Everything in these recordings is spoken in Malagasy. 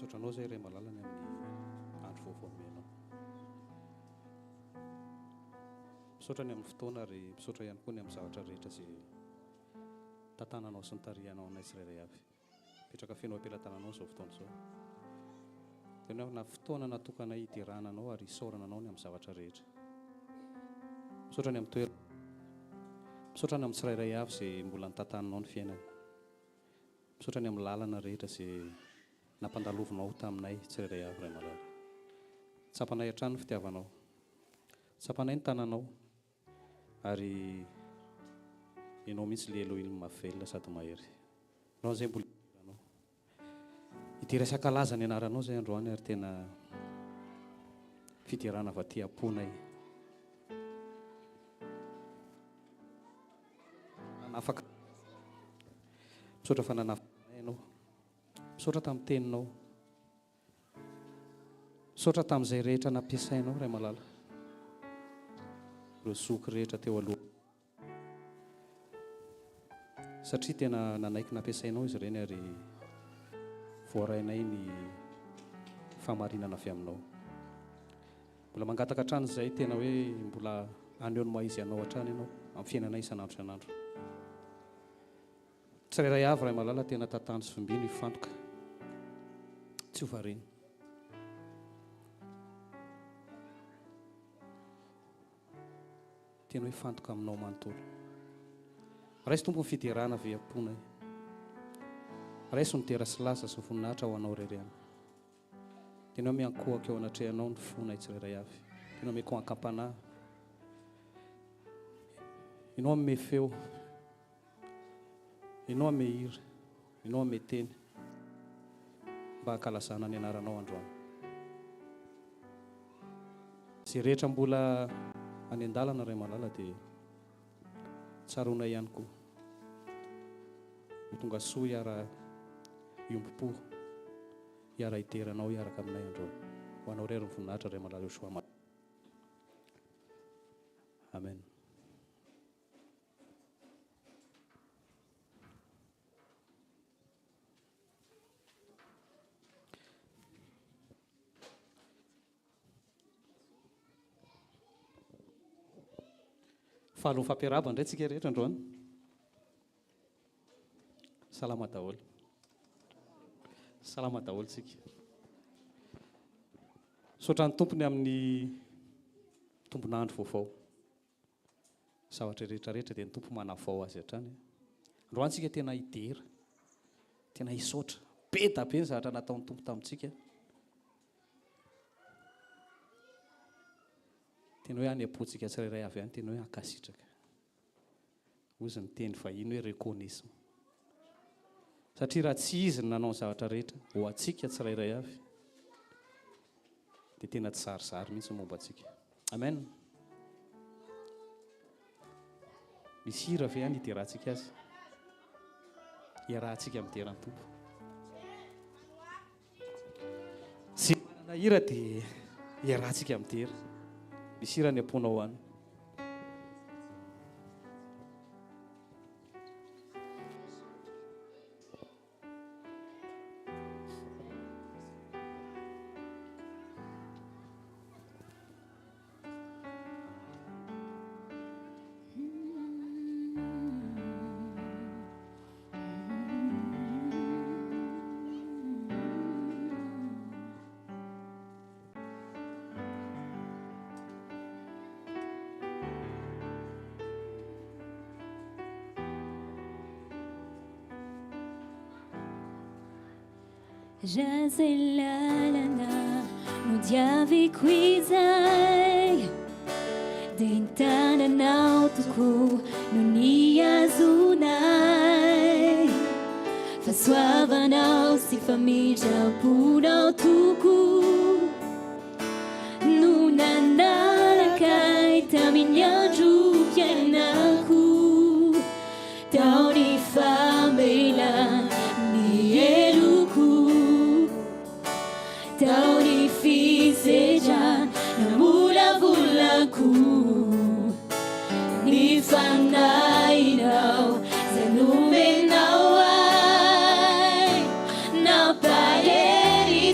Misotranao zay ray malalany amin'ny andro vaovao menao. Misaotra ny amin'ny fotoana ary misaotra ihany koa ny amin'ny zavatra rehetra izay tantananao sy ny tarihanao anay tsirairay avy. Petraka fenao ampelantananao izao fotoana izao. Tena na fotoana natokana hidirana anao ary hisaorana anao ny amin'ny zavatra rehetra. Misaotra ny amin'ny toerana. Misaotra ny amin'ny tsirairay avy izay mbola nitantananao ny fiainana. Misaotra ny amin'ny lalana rehetra izay nampandalovinao taminay tsirairay avy ray malala. Tsapanay hatrany ny fitiavanao. Tsapanay ny tananao ary ianao mihitsy le Elohim mahavelona sady mahery. Ianao izay mbola idiranao. Idira isan-kalaza ny anaranao izay androany ary tena fidirana avy aty am-ponay. Afaka misaotra fa nanafanay ianao. Misaotra tamin'ny teninao. Misaotra tamin'izay rehetra nampiasainao ray malala. Ireo zoky rehetra teo aloha. Satria tena nanaiky nampiasainao izy ireny ary voarainay ny fahamarinana avy aminao. Mbola mangataka hatrany izay tena hoe mbola aneho ny maizy anao hatrany ianao amin'ny fiainanay isan'andro isan'andro. Tsirairay avy ray malala tena tantany sy fimbiny hifantoka. Tsy ho variana. Tena hoe fantoka aminao manontolo. Raisy tompo ny fidirana avy am-ponay. Raisy ny tera sy lasa sy ny voninahitra ho anao reriana. Tena miankohaka eo anatrehanao ny fonay tsirairay avy. Tena miankoha an-kampanahy. Ianao ame feo. Ianao ame hira. Ianao ame teny. Mba hankalazana ny anaranao androany. Izay rehetra mbola any an-dalana ray malala dia tsaroana ihany koa. Ho tonga soa hiara iompo-po, hiara iteranao hiaraka aminay androany. Ho anao rery ny voninahitra ray malala io soa. Amen. Fahalohany fampiarahaba indray tsika rehetra androany. Salama daholo. Salama daholo tsika. Misaotra ny tompony amin'ny tombonandro vaovao. Zavatra rehetra rehetra dia ny tompo manavao azy hatrany. Androany tsika tena hidera. Tena hisaotra. Be da be ny zavatra nataon'ny tompo tamintsika. Tena hoe any am-pontsika tsirairay avy ihany tena hoe hankasitraka. Ozy ny teny vahiny hoe reconnaissance. Satria raha tsy izy ny nanao ny zavatra rehetra ho antsika tsirairay avy dia tena tsy zarizary mihitsy momba antsika. Amen. Misy hira avy ihany hiderantsika azy. Hiarahantsika amin'ny deran'ny tompo. Sy manana hira dia hiarahantsika amin'ny dera. Misy hira ny am-ponao any. Raha izay lalana no diaviko izay dia ny tananao tokoa no ny azonay. Fahasoavanao sy famindraponao tokoa no nanalakay tamin'ny andro fiainako. Tao ny famelana ny eloko. Tao ny fisedrana namolavolako. Ny fanahinao izay nomenao ay nampahery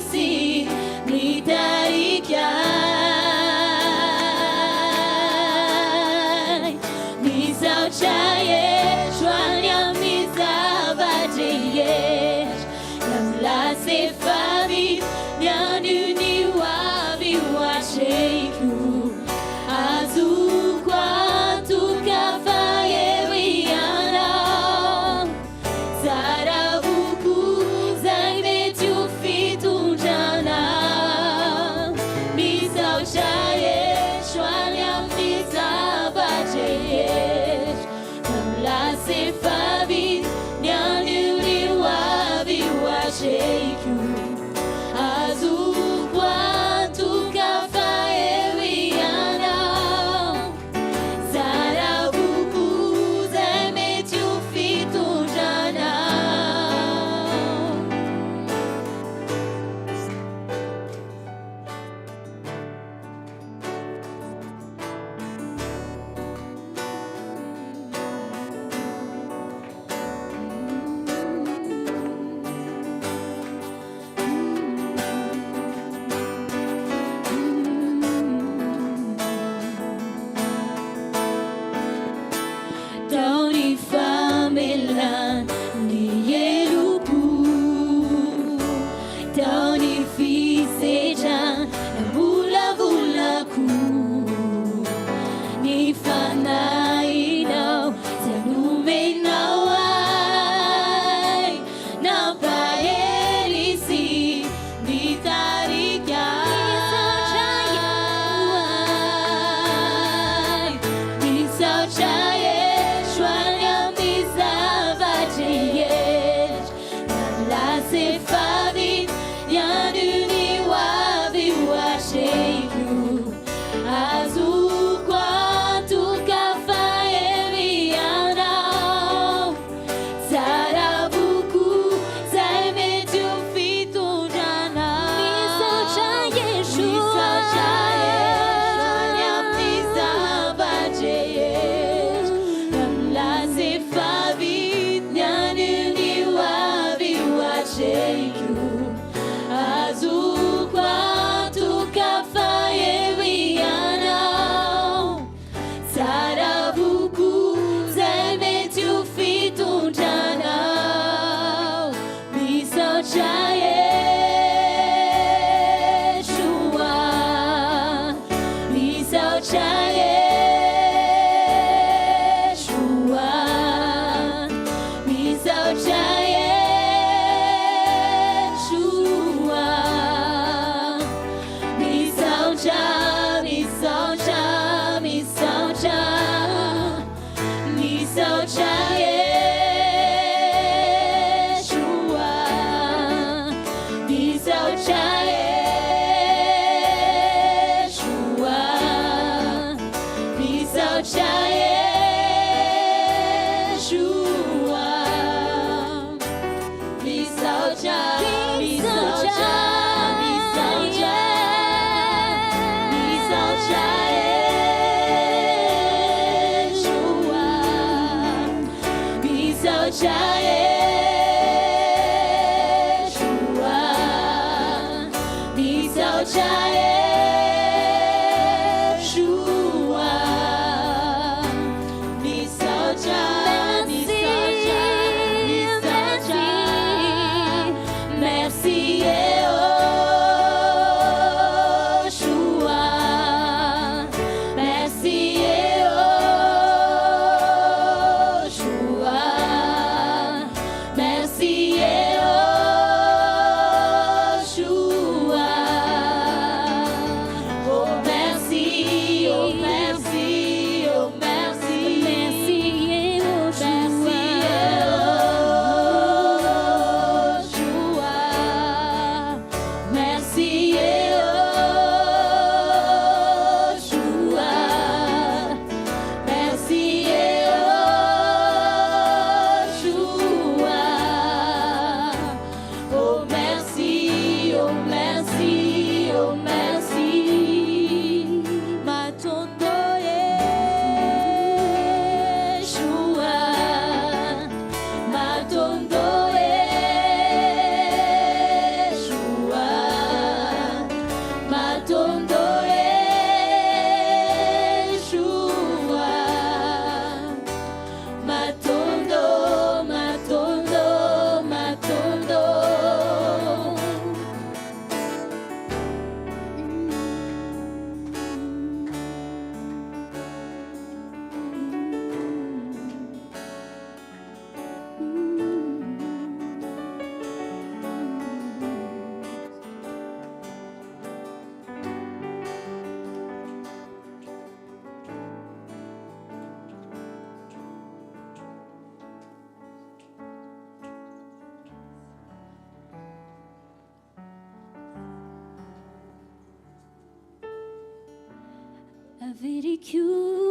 Averiku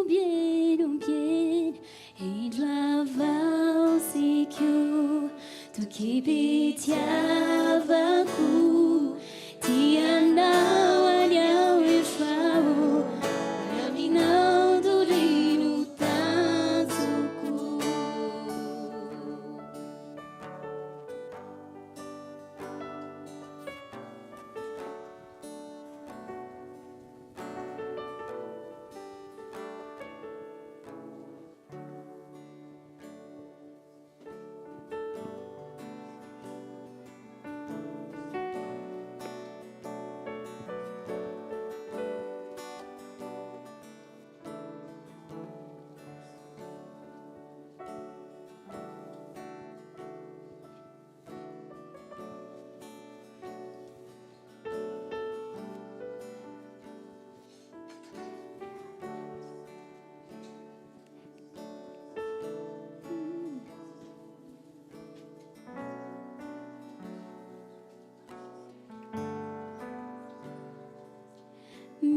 bien e dlava sikyo to kipitiavaku tiana wanya wishwao yamina durinu tanzuku.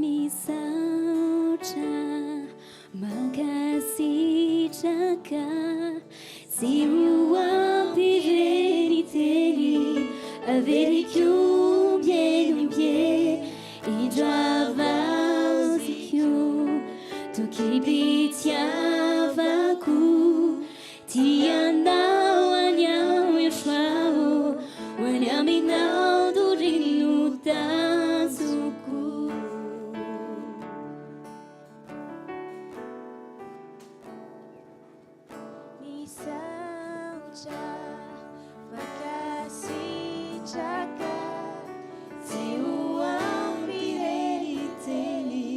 Misaucha makasih jaka siwa piveriteli averiku bien e java zikyo to kipitiavaku tiana wanya wishwao wanya minau durinu tanzuku. Misaucha makasih jaka siwa piveriteli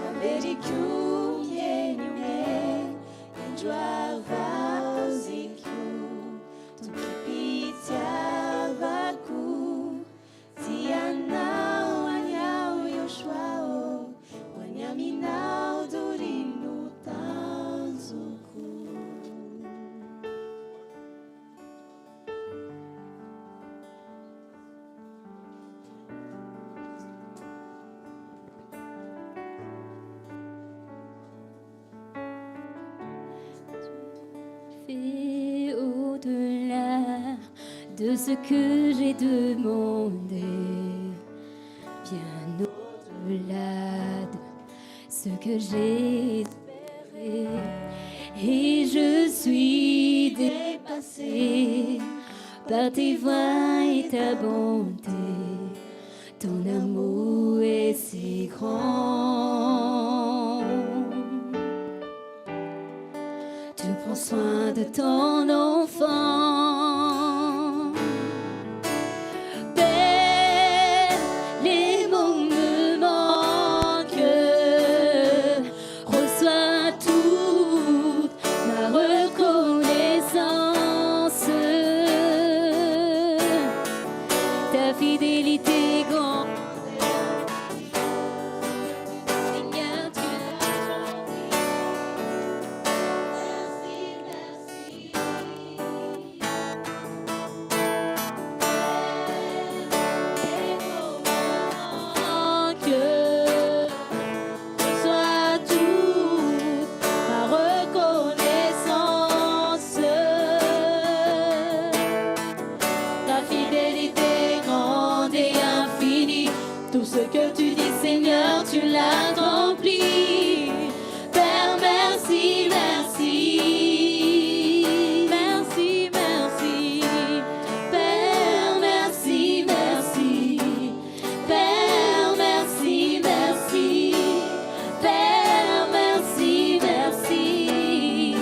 averiku bien e java zikyo to kipitiavaku tiana wanya wishwao wanya minau durinu tanzuku. Fais au-delà de ce que j'ai demandé, bien au-delà de ce que j'ai espéré, et je suis dépassée par tes voies et ta bonté. Ton amour est si grand. Tu prends soin de ton enfant. Père, les mots me manquent. Reçois toute ma reconnaissance. Ta fidélité grande. Seigneur, tu l'as grandi. Sois toute ma reconnaissance. Ta fidélité grande et infinie. Tout ce que tu dis, Seigneur, tu l'as accompli. Père, merci, merci. Merci, merci. Père, merci, merci. Père, merci, merci. Père, merci, merci.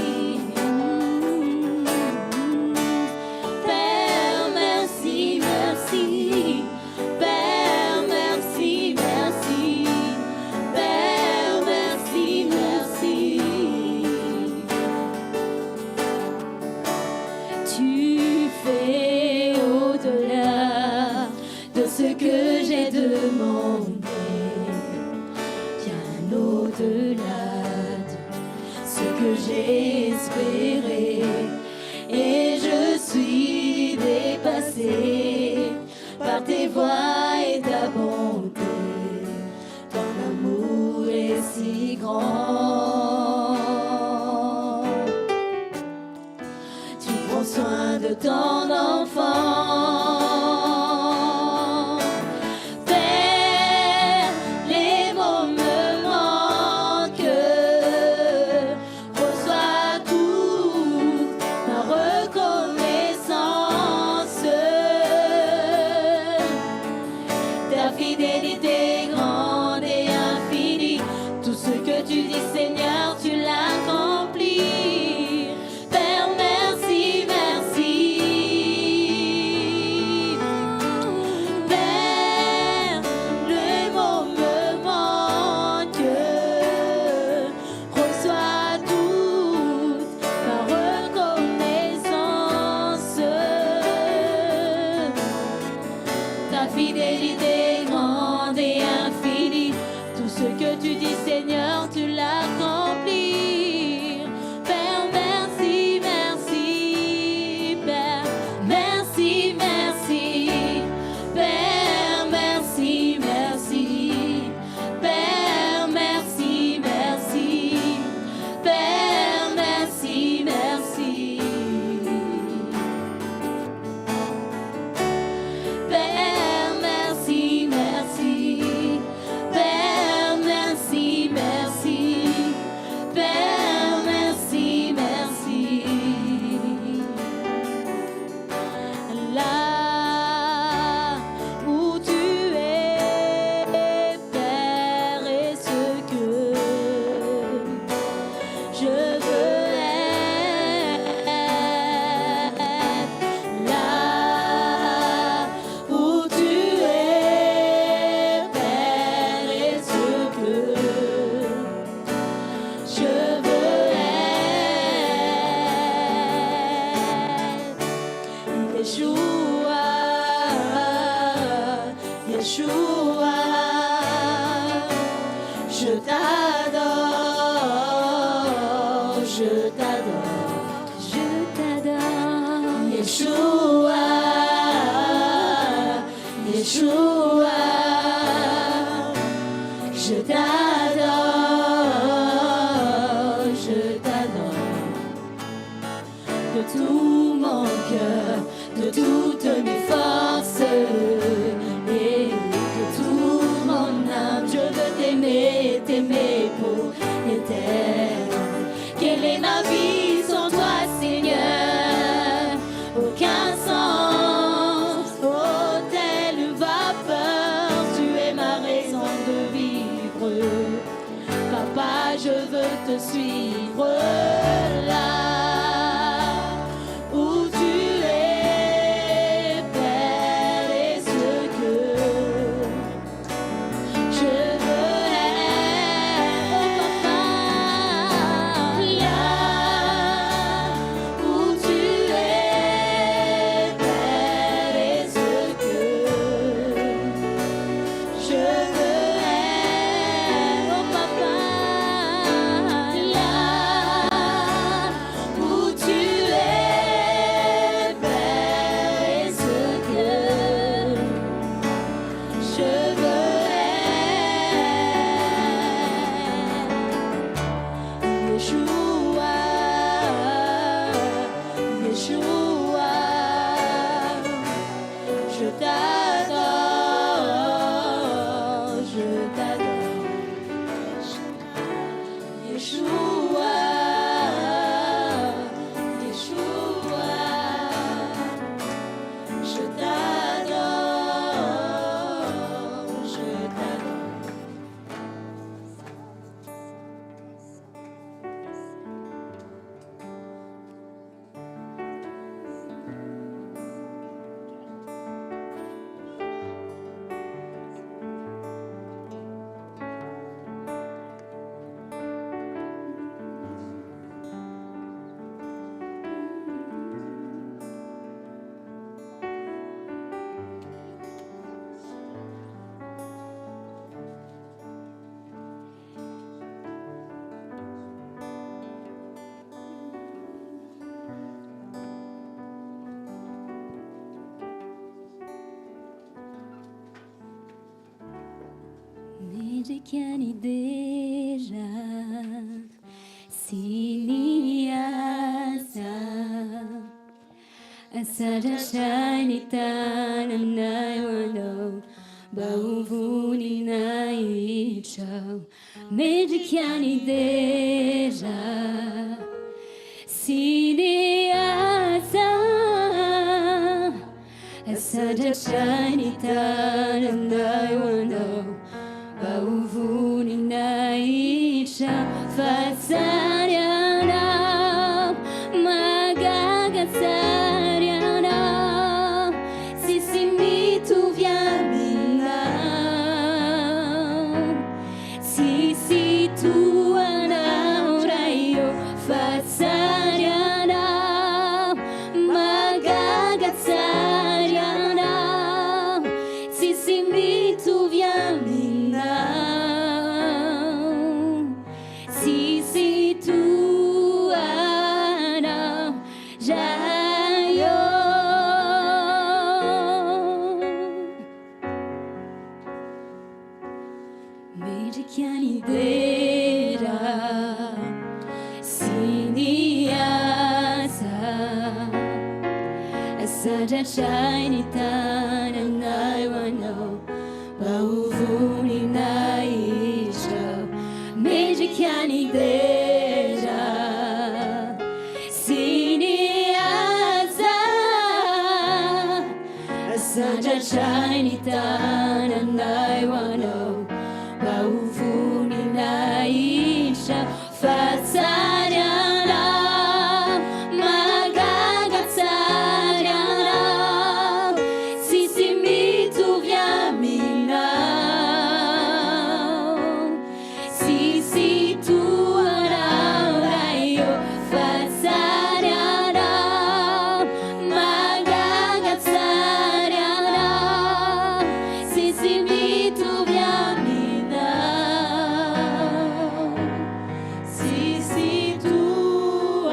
Père, merci, merci. Père, merci, merci. Père, merci, merci. Tu fais au-delà de ce que j'ai demandé, bien au-delà de ce que j'ai espéré, et je suis dépassée par tes voies et ta bonté. Ton amour est si de ton enfant. Père, les mots me manquent, reçois toute ma reconnaissance. Ta fidélité grande et infinie, tout ce que tu dis Seigneur, tu l'accomplis. Père, merci, merci. Père, le mot me manque, reçois toute ma reconnaissance. Ta fidélité grande et infinie, tout ce que tu dis Seigneur, tu l'accomplis. Père, merci, merci. Père, merci, merci. Père, merci, merci. Père, merci, merci. Père, merci, merci. Père, merci, merci. Père, merci, merci. Père, merci, merci. Là où tu es, Père, est ce que je veux être. Là où tu es, Père, est ce que je veux être. Yeshua, Yeshua, je t'adore, je t'adore, je t'adore. Yeshua, Yeshua, je t'adore, je t'adore. De tout mon cœur, de toutes mes forces et de toute mon âme, je veux t'aimer, t'aimer pour l'éternel. Quelle est ma vie sans toi, Seigneur? Aucun sens, oh telle vapeur, tu es ma raison de vivre. Papa, je veux te suivre là où tu es, Père, est ce que je veux être. Papa, là où tu es, Père, est ce que je veux être. Oh papa, là où tu es, Père, est ce que je veux être. Yeshua, Yeshua, je t'adore, je t'adore. Yeshua, Yeshua, je t'adore, je t'adore. Merekani deja siniasa asadratrany tany aminay hoanao mba hovoninahitra mendrika ny dera sy ny asa asadratrany tany aminay hoanao mba hovoninahitra fatsary anao magagatsary anao sisy mitovy aminao sisy toanao raio fatsary anao magagatsary anao sisy mitovy aminao sisy toanao raio mendrika ny dera sy ny asa asadratrany ny tany aminay hoanao mba hovoninahitra mendrika ny dera sy ny asa asadratrany ny tany aminay hoanao mba hovoninahitra fatsary anao magagatsary anao sisy mitovy aminao sisy toanao raio fatsary anao magagatsary anao sisy mitovy aminao sisy toanao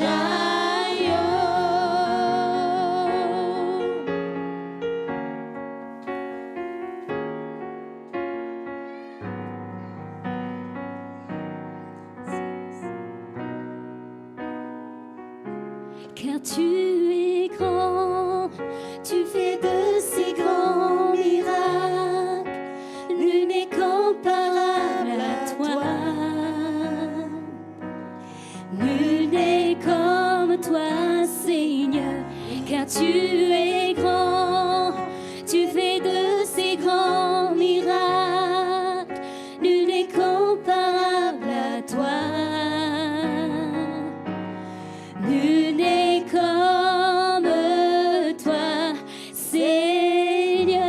raio car tu es grand, tu fais de si grands miracles, nul n'est comparable à toi. Nul n'est comme toi, Seigneur, car tu es grand, tu fais de si grands miracles, nul n'est comparable à toi. Nul n'est comme toi, Seigneur.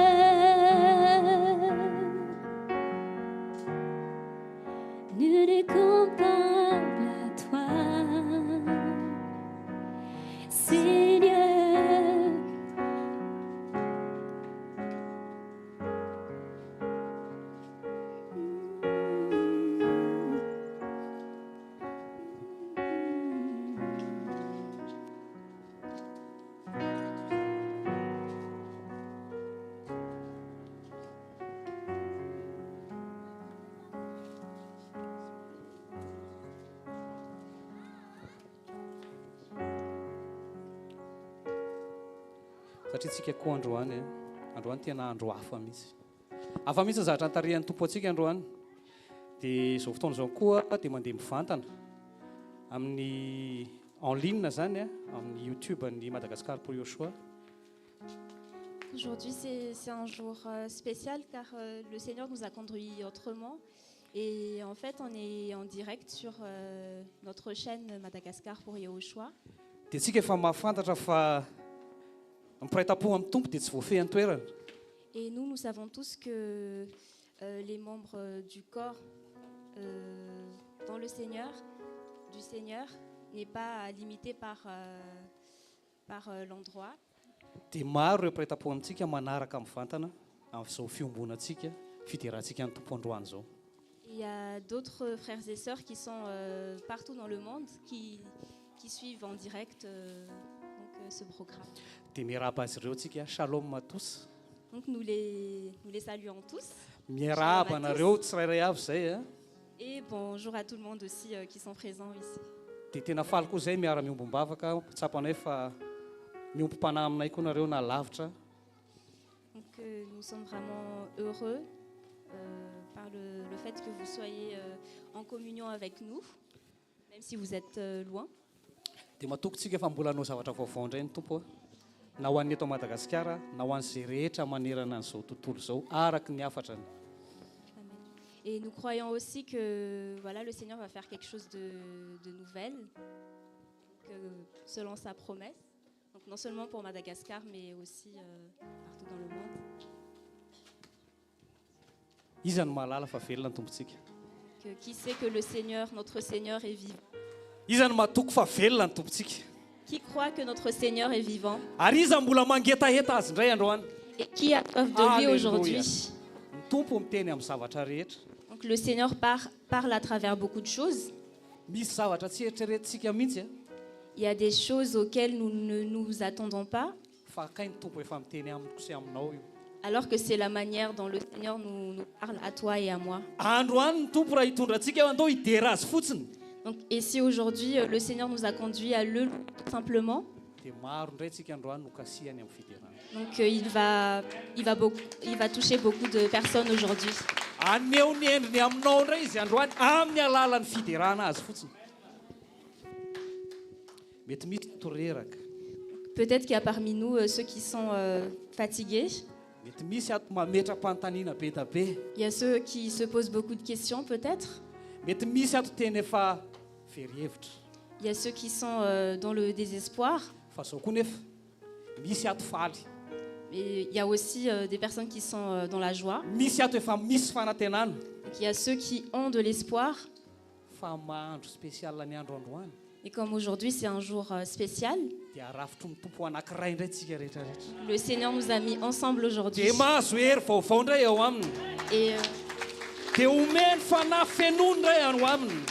Nul n'est comparable à toi, Seigneur. satria tsika koa androany androany tena andro hafa mihitsy ny zavatra antarihan'ny tompo antsika androany dia izao fotoana izao koa dia mandeha mivantana amin'ny en ligne zany amin'ny YouTube ny Madagascar pour Yoshua. Aujourd'hui, c'est un jour spécial car le Seigneur nous a conduits autrement. Et en fait, on est en direct sur notre chaîne Madagascar pour Yahushua. Dia tsika efa mahafantatra fa mipaita-po amin'ny tompo dia tsy voafehin'ny toerana. Et nous savons tous que les membres du corps dans le Seigneur, du Seigneur, n'est pas limité par l'endroit. Dia maro ireo mipaita-po amintsika manaraka mivantana amin'izao fiombonantsika fiderahantsika ny tompo androany zao. Il y a d'autres frères et sœurs qui sont partout dans le monde qui suivent en direct ce programme. Dia miarahaba azy ireo tsika shalom à tous. Donc nous les saluons tous. Miarahaba anareo tsirairay avy zay. Et bonjour à tout le monde aussi qui sont présents ici. dia tena faly koa izay miara-miombom-bavaka tsapanay fa miompom-panahy aminay koa nareo na lavitra. Donc nous sommes vraiment heureux par le fait que vous soyez en communion avec nous, même si vous êtes loin. Dia matokontsika fa mbola hanao zavatra vaovao indray ny tompo na ho an'ny eto Madagasikara na ho an'izay rehetra manerana an'izao tontolo izao araky ny hafatrany. Amen. Et nous croyons aussi que voilà, le Seigneur va faire quelque chose de nouvelle, selon sa promesse. Donc non seulement pour Madagascar, mais aussi partout dans le monde. Iza no mahalala fa velona ny tompontsika. Que qui sait que le Seigneur, notre Seigneur est vivant? Iza no mahatoky fa velona ny tompontsika. Qui croit que notre Seigneur est vivant? Ary iza mbola mangetaheta azy indray androany. Et qui a soif de lui Alléluia. aujourd'hui? Ny tompo miteny amin'ny zavatra rehetra. Donc le Seigneur parle à travers beaucoup de choses. Misy zavatra tsy eritreretintsika mihitsy Il y a des choses auxquelles nous ne nous attendons pas, fa kay ny tompo efa miteny amiko sy aminao io. alors que c'est la manière dont le Seigneur nous parle à toi et à moi. Androany ny tompo raha hitondrantsika eo andao hidera azy fotsiny. Donc, et si aujourd'hui le Seigneur nous a conduits à le louer tout simplement, Dia maro indray tsika androany no kasihany amin'ny fiderana. donc il va toucher beaucoup de personnes aujourd'hui. Aneho ny endriny aminao indray izy androany amin'ny alalan'ny fiderana azy fotsiny. Mety misy toreraka. Peut-être qu'il y a parmi nous ceux qui sont fatigués. Mety misy ato mametra-panontaniana be da be. Il y a ceux qui se posent beaucoup de questions peut-être. Mety misy ato teny efa very-hevitra. Il y a ceux qui sont dans le désespoir. Fa zao koa nefa misy ato faly. Et il y a aussi des personnes qui sont dans la joie. Misy ato efa misy fanantenana. Donc, il y a ceux qui ont de l'espoir. Fa mahandro spécial ny andro androany. Et comme aujourd'hui c'est un jour spécial, Dia rafitro ny tompo anankiray indray tsika rehetrarehetra. le Seigneur nous a mis ensemble aujourd'hui. Dia mahazo hery vaovao indray eo aminy. Et Dia omeny fanahy fenony indray eo aminy.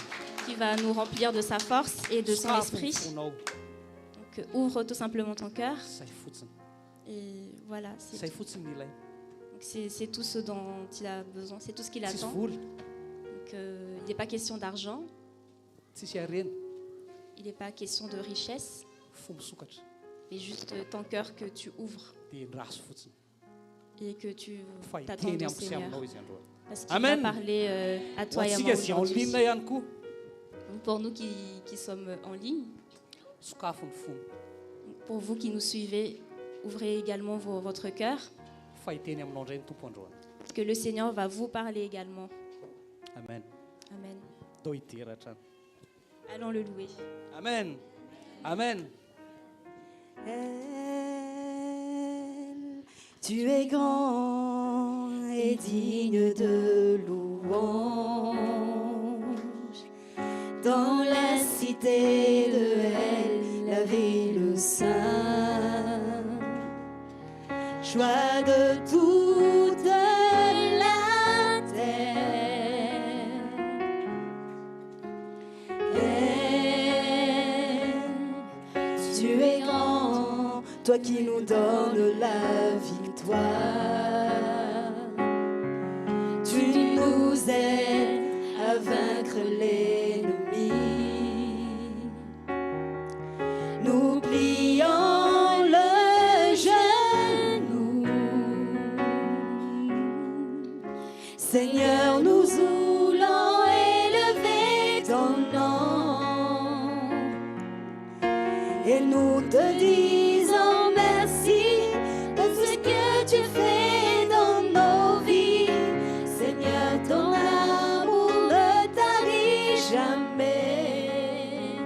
qui va nous remplir de sa force et de son Safo ny esprit. fonao. Donc ouvre tout simplement ton cœur. Say fotsiny. Et voilà, c'est Say fotsiny ny ilaina. donc c'est tout ce dont il a besoin, c'est tout ce qu'il Tsisy attend. vola, Donc il n'est pas question d'argent, tsisy harena, il n'est pas question de richesse, fo misokatra. mais juste ton cœur que tu ouvres Dia ndraso fotsiny. et que tu Fa t'attends hiteny au amiko sy Seigneur. aminao izy androany. Parce qu'il Amen. va parler à Ho toi et à moi antsika zay en aujourd'hui. ligne ihany koa, Donc, pour nous qui sommes en ligne, sokafo ny fony. pour vous qui nous suivez, ouvrez également votre cœur, Fa hiteny aminao indray ny tompo androany. parce que le Seigneur va vous parler également. Amen. Amen. Dao hidera hatrany. Allons le louer. Amen. Amen. Tu es grand et digne de louange. Dans la cité de Elle, la ville sainte, joie de toute la terre. Tu es grand, toi qui nous donnes la victoire. Tu nous aides à vaincre l'ennemi. Nous plions le genou. Seigneur, nous voulons élever ton nom. Et nous te disons merci de ce que tu fais dans nos vies. Seigneur, ton amour ne tarit jamais.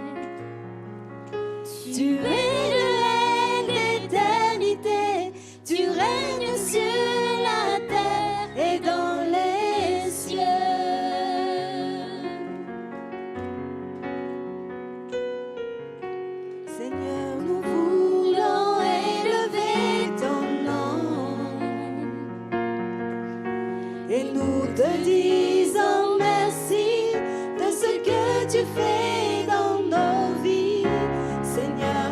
Tu es le règne d'éternité. Tu règnes sur la terre et dans les cieux. Seigneur, nous voulons élever ton nom. Et nous te disons merci de ce que tu fais dans nos vies. Seigneur,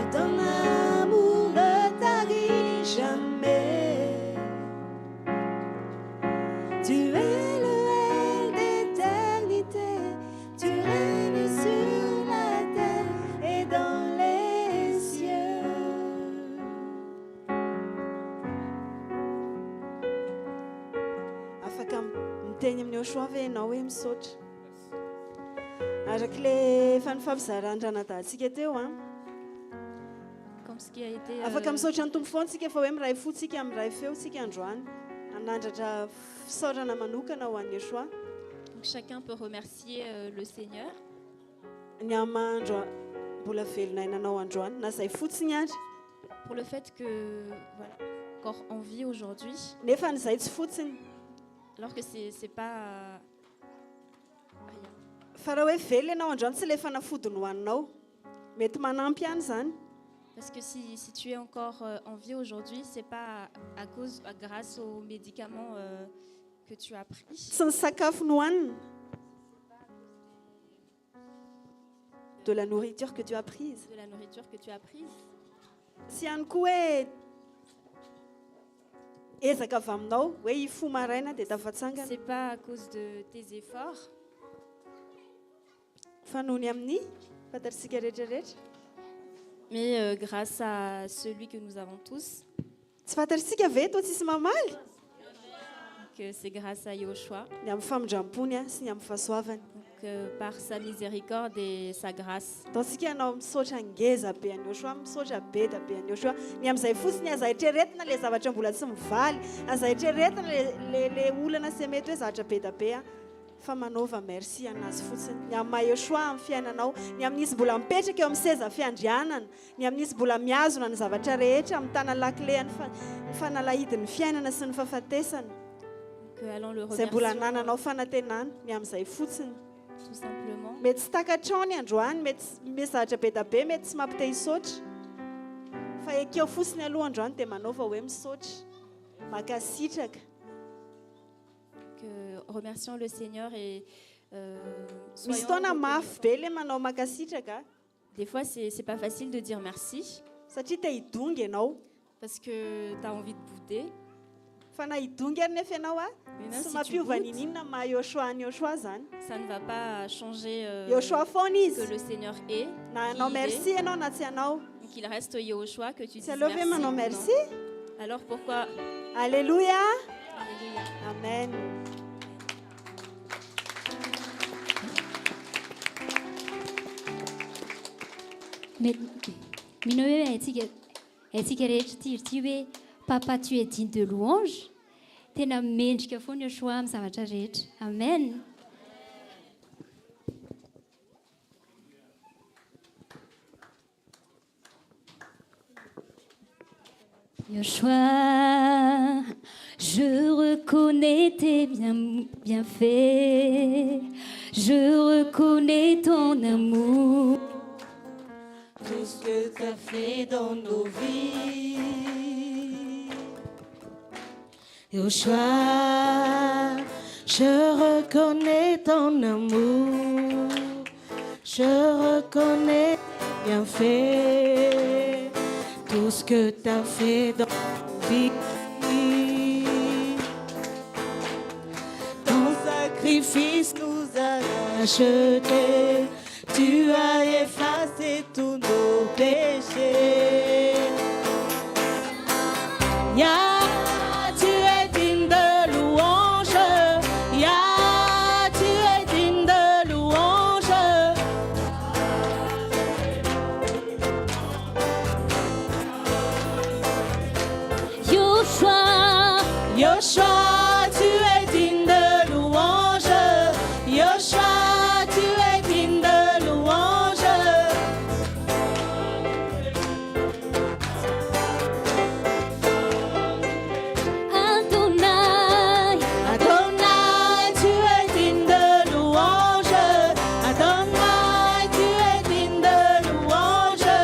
miteny amin'ny Joshua ve ianao hoe misaotra arak'ilay fanifampizaran-dranadantsika teo a Comme ce qui a été afaka misaotra ny tompo foana tsika fa hoe miray fo tsika amin'ny ray feo tsika androany anandratra fisaorana manokana ho an'ny Joshua. donc chacun peut remercier le Seigneur Ny amandro mbola velona ainanao androany na zay fotsiny ary pour le fait que voilà, encore en vie aujourd'hui, nefa n'izay tsy fotsiny alors que c'est pas rien. fa raha hoe velo ianao androany tsy ilay fanafody nohaninao mety manampy ihany zany. Parce que si tu es encore en vie aujourd'hui, c'est pas grâce aux médicaments que tu as pris. Tsy ny sakafo nohanina de la nourriture que tu as prise. De la nourriture que tu as prise. Sy ihany koa hoe ezaka avy aminao hoe hifo maraina dia tafatsangana C'est pas à cause de tes efforts, fa noho ny amin'ny fantatritsika rehetrarehetra. mais grâce à celui que nous avons tous. Tsy fantatritsika ve toa tsisy mamaly Donc c'est grâce à Joshua. ny amin'ny famindrampony a sy ny amin'ny fahasoavany. Donc par sa miséricorde et sa grâce. Ataontsika ianao misaotra ngeza be an'ny Joshua, misaotra be da be an'ny Joshua. Ny amin'izay fotsiny aza hitreretina le zavatra mbola tsy mivaly, aza hitreretina le olana sy mety hoe zavatra be da be a, fa manova merci anazy fotsiny. Ny amin'ny maha Joshua amin'ny fiainanao, ny amin'izy mbola mipetraka eo amin'ny seza fiandrianana, ny amin'izy mbola miazona ny zavatra rehetra, mitana lakile ny fanalahidin'ny fiainana sy ny fahafatesana. Donc allons le Zay mbola remercier nananao fanantenana ny amin'izay fotsiny. tout simplement. Mety tsy takatrao ny androany, mety zavatra be da be, mety tsy mampite hisaotra. Fa ekeo fotsiny aloha androany dia manaova hoe misaotra, makasitraka. Remercions le Seigneur et Misy soyons taona mafy reconnaissants. be le manao makasitraka, Des fois, c'est pas facile de dire merci satria te hidongy ianao. parce que tu as envie de bouder. Fa na hidongy ary nefa ianao a, Mais même tsy si tu mampiova goûtes, ninina maha Joshua ny Joshua zany. ça ne va pas changer Joshua foana que izy. le Seigneur est. Na qui anao il est. merci ianao na tsy anao. Donc il reste Joshua que tu dises Tsy aleo ve merci. manao ou merci? non. Alors pourquoi Alléluia. Alléluia. Amen. Mino hoe haintsika rehetra ity hoe papa tu es digne de louange. Tena mendrika foana Joshua amin'ny zavatra rehetra. Amen. Joshua, je reconnais tes bienfaits, je reconnais ton amour. Tout ce que tu as fait dans nos vies. Joshua, je reconnais ton amour, je reconnais tes bienfaits, tout ce que tu as fait dans nos vies. Ton sacrifice nous a rachetés, tu as effacé tous nos péchés. Tu es digne de louange. Tu es digne de louange. Joshua, tu es digne de louange. Joshua, tu es digne de louange. Adonai, Adonai, tu es digne de louange. Adonai, tu es digne de louange.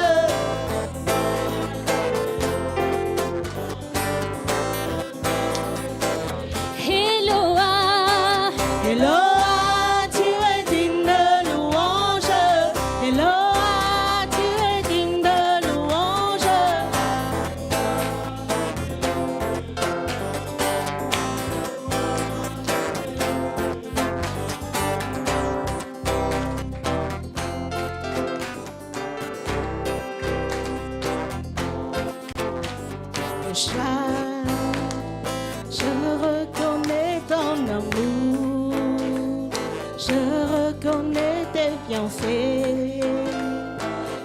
Eloah, Eloah, tu es digne de louange. Eloah, tu es digne de louange. Je reconnais ton amour. bien fait,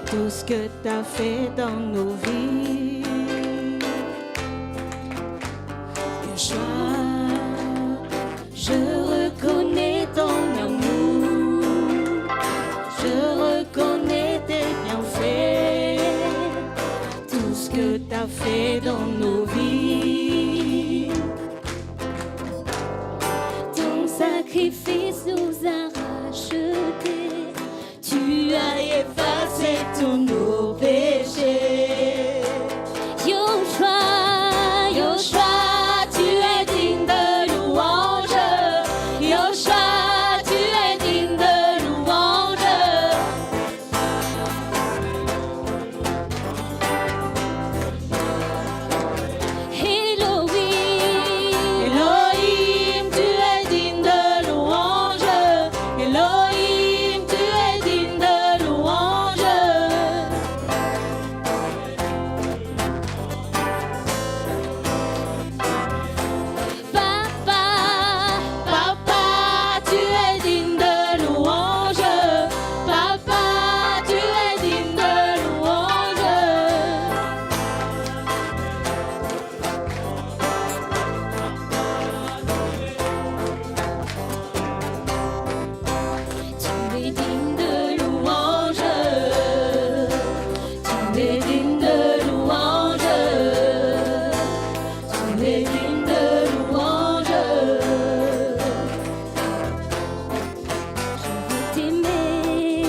tout ce que t'as fait dans nos vies. Yeshua, je reconnais ton amour, je reconnais tes bienfaits, tout ce que t'as fait dans nos vies. Ton sacrifice nous a rachetés, tu as effacé tous nos péchés. Yoshua, Yoshua, tu es digne de louange. Yoshua, tu es digne de louange. Elohim, Elohim, tu es digne de louange. Elohim, tu es digne de louange. Papa, Papa, tu es digne de louange. Papa, tu es digne de louange. Tu es digne de louange. Tu es digne de louange. Tu es digne de louange. Je veux t'aimer,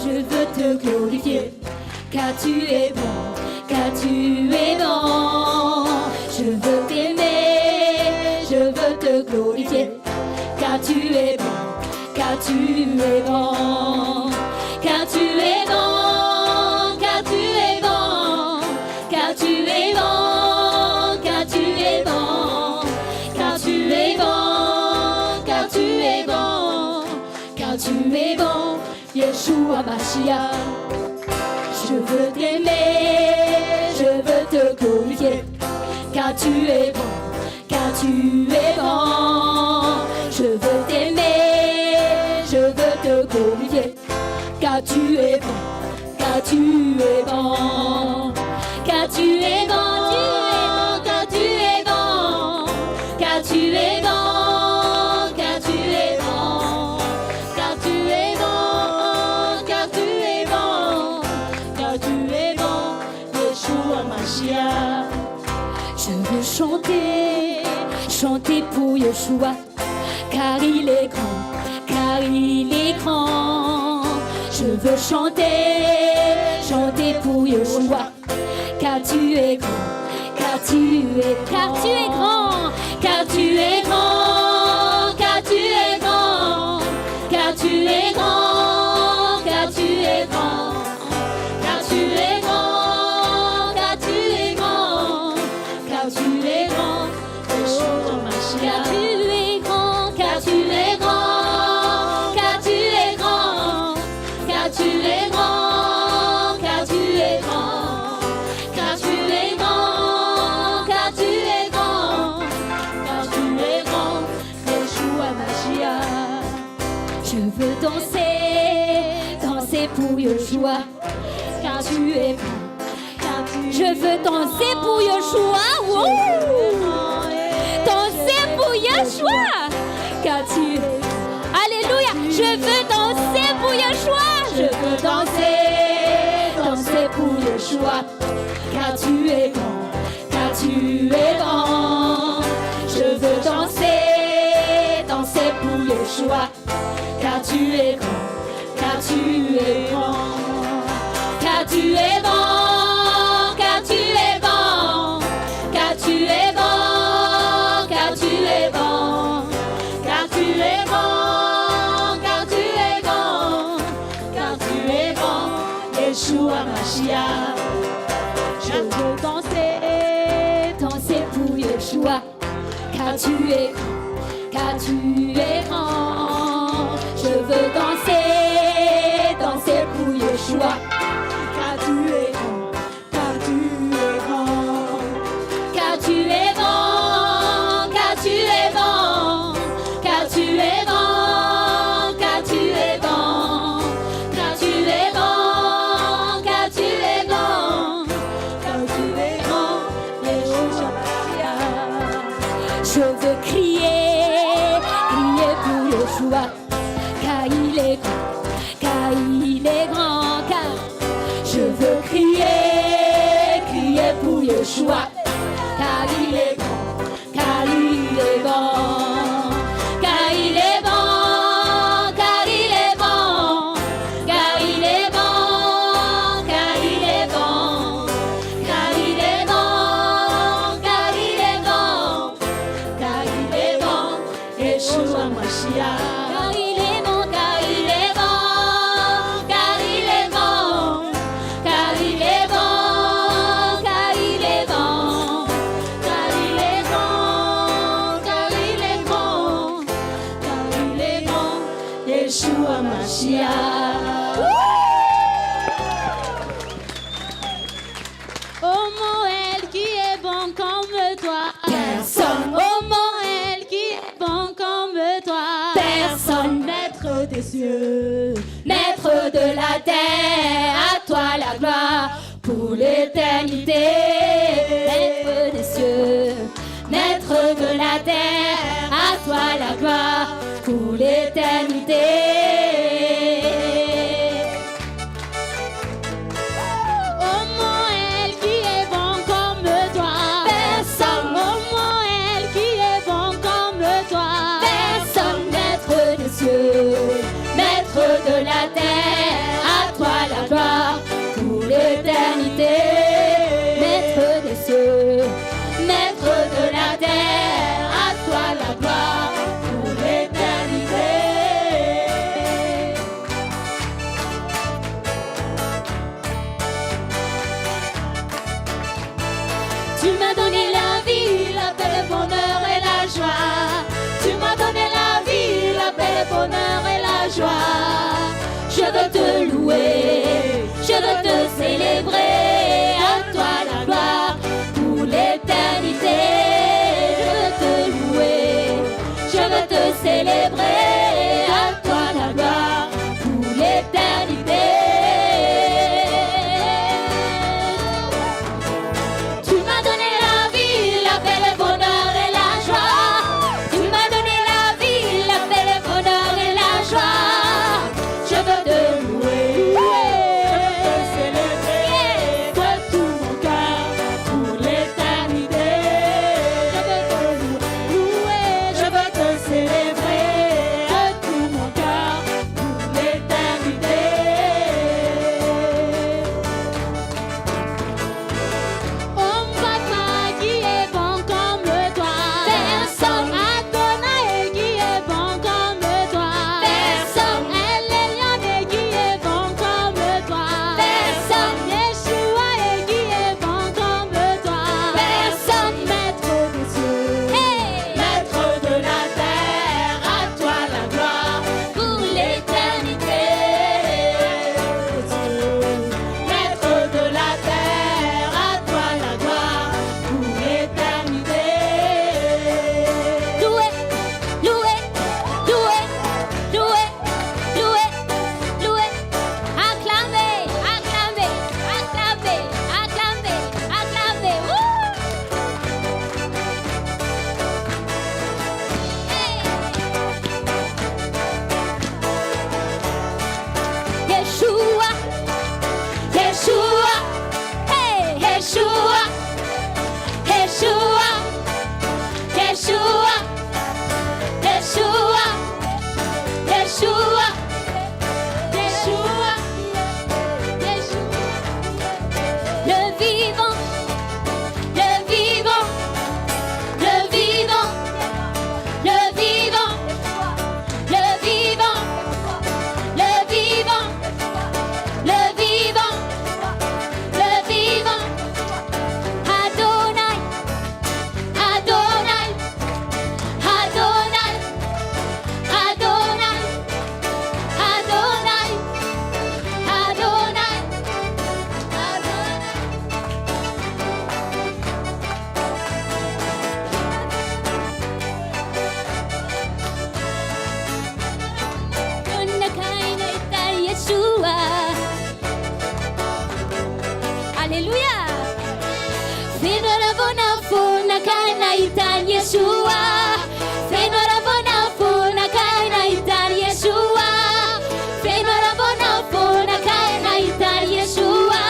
je veux te glorifier, car tu es bon, car tu es bon. Je veux t'aimer, je veux te glorifier, car tu es bon, car tu es bon, car tu es bon, car tu es bon, car tu es bon, car tu es bon, car tu es bon, car tu es bon, car tu es bon, Yeshua Mashiach. Je veux t'aimer, je veux te glorifier, car tu es bon, car tu es bon. Je veux t'aimer, je veux te glorifier, car tu es bon, car tu es bon, car tu es bon, car tu es bon, car tu es bon, car tu es bon, car tu es bon, car tu es bon, car tu es bon, Yeshua Mashiach. Je veux chanter, chanter pour Yeshua, car il est grand, car il est grand. Je veux chanter, chanter pour Yeshua, car tu es grand, car tu es grand, car tu es grand, car tu es grand, car tu es grand, car tu es grand, car tu es grand, car tu es grand, car tu es grand, Yeshua Mashiach. Car tu es grand, car tu es grand, car tu es grand, car tu es grand, car tu es grand, car tu es grand, car tu es grand, car tu es grand, Yeshua Mashiach. Je veux danser, danser pour Yeshua, car tu es bon. Je veux danser pour Yeshua, wouh! Danser pour Yeshua, car tu es. Alléluia! Je veux danser pour Yeshua. Je veux danser, danser pour Yeshua, car tu es bon, car tu es bon. Je veux danser, danser pour Yeshua, car tu es bon, car tu es bon, car tu es bon, car tu es bon, car tu es bon, car tu es bon, car tu es bon, car tu es bon, car tu es bon, Yeshua Mashiach. Je veux danser, danser pour Yeshua, car tu es grand, car tu es grand. Je veux danser, danser pour Yeshua, car tu es grand, car tu es grand, car tu es bon, car tu es bon, car tu es bon, car tu es bon, Je veux crier, crier pour Yeshua, car il est bon, car il est bon, car il est bon, car il est bon, car il est bon, car il est bon, car il est bon, car il est bon, car il est bon, Yeshua Mashiach. Car il est bon, car il est bon, car il est bon, car il est bon, car il est bon, car il est bon, car il est bon, car il est bon, Yeshua Mashiach. Oh Moël qui est bon comme toi, personne. Oh Moël qui est bon comme toi, personne. Maître des cieux, maître de la terre, à toi la gloire pour l'éternité. Maître des cieux, maître de la terre, à toi la gloire pour l'éternité. Oh Moël qui est bon comme toi, personne. Oh Moël qui est bon comme toi, personne. Maître des cieux, maître de la terre, à toi la gloire pour l'éternité. Maître des cieux, maître de la terre, à toi la gloire pour l'éternité. Tu m'as donné la vie, la paix, le bonheur et la joie. Tu m'as donné la vie, la paix, le bonheur et la joie. Je veux te louer, je veux te célébrer, à toi la gloire pour l'éternité. Je veux te louer, je veux te célébrer, à toi la gloire pour l'éternité. Tu m'as donné la vie, la paix, le bonheur et la joie. Tu m'as donné la vie, la paix, le bonheur et la joie. Je veux te louer, je veux te célébrer de tout mon cœur pour l'éternité. Je veux te louer, je veux te célébrer de tout mon cœur pour l'éternité. Oh papa qui est bon comme toi, personne. Adonai qui est bon comme toi, personne. Eliane qui est bon comme toi, personne. Yeshua qui est bon comme toi, personne. Maître des cieux, maître de la terre, à toi la gloire pour l'éternité. Maître de la terre, à toi la gloire pour l'éternité. Loué, loué, loué, loué, loué, loué. Acclamé, acclamé, acclamé, acclamé, acclamé. Yeshua, Yeshua, hey, Yeshua, Yeshua, Yeshua, Yeshua, Yeshua, Yeshua, Yeshua. Le vivant, le vivant, le vivant, le vivant, le vivant, le vivant, le vivant, le vivant. Adonai, Adonai, Adonai, Adonai, Adonai, Adonai, Adonai. Yeshua. Alléluia. Fenora bona fona kana itan Yeshua. Fenora bona fona kana itan Yeshua. Fenora bona fona kana itan Yeshua.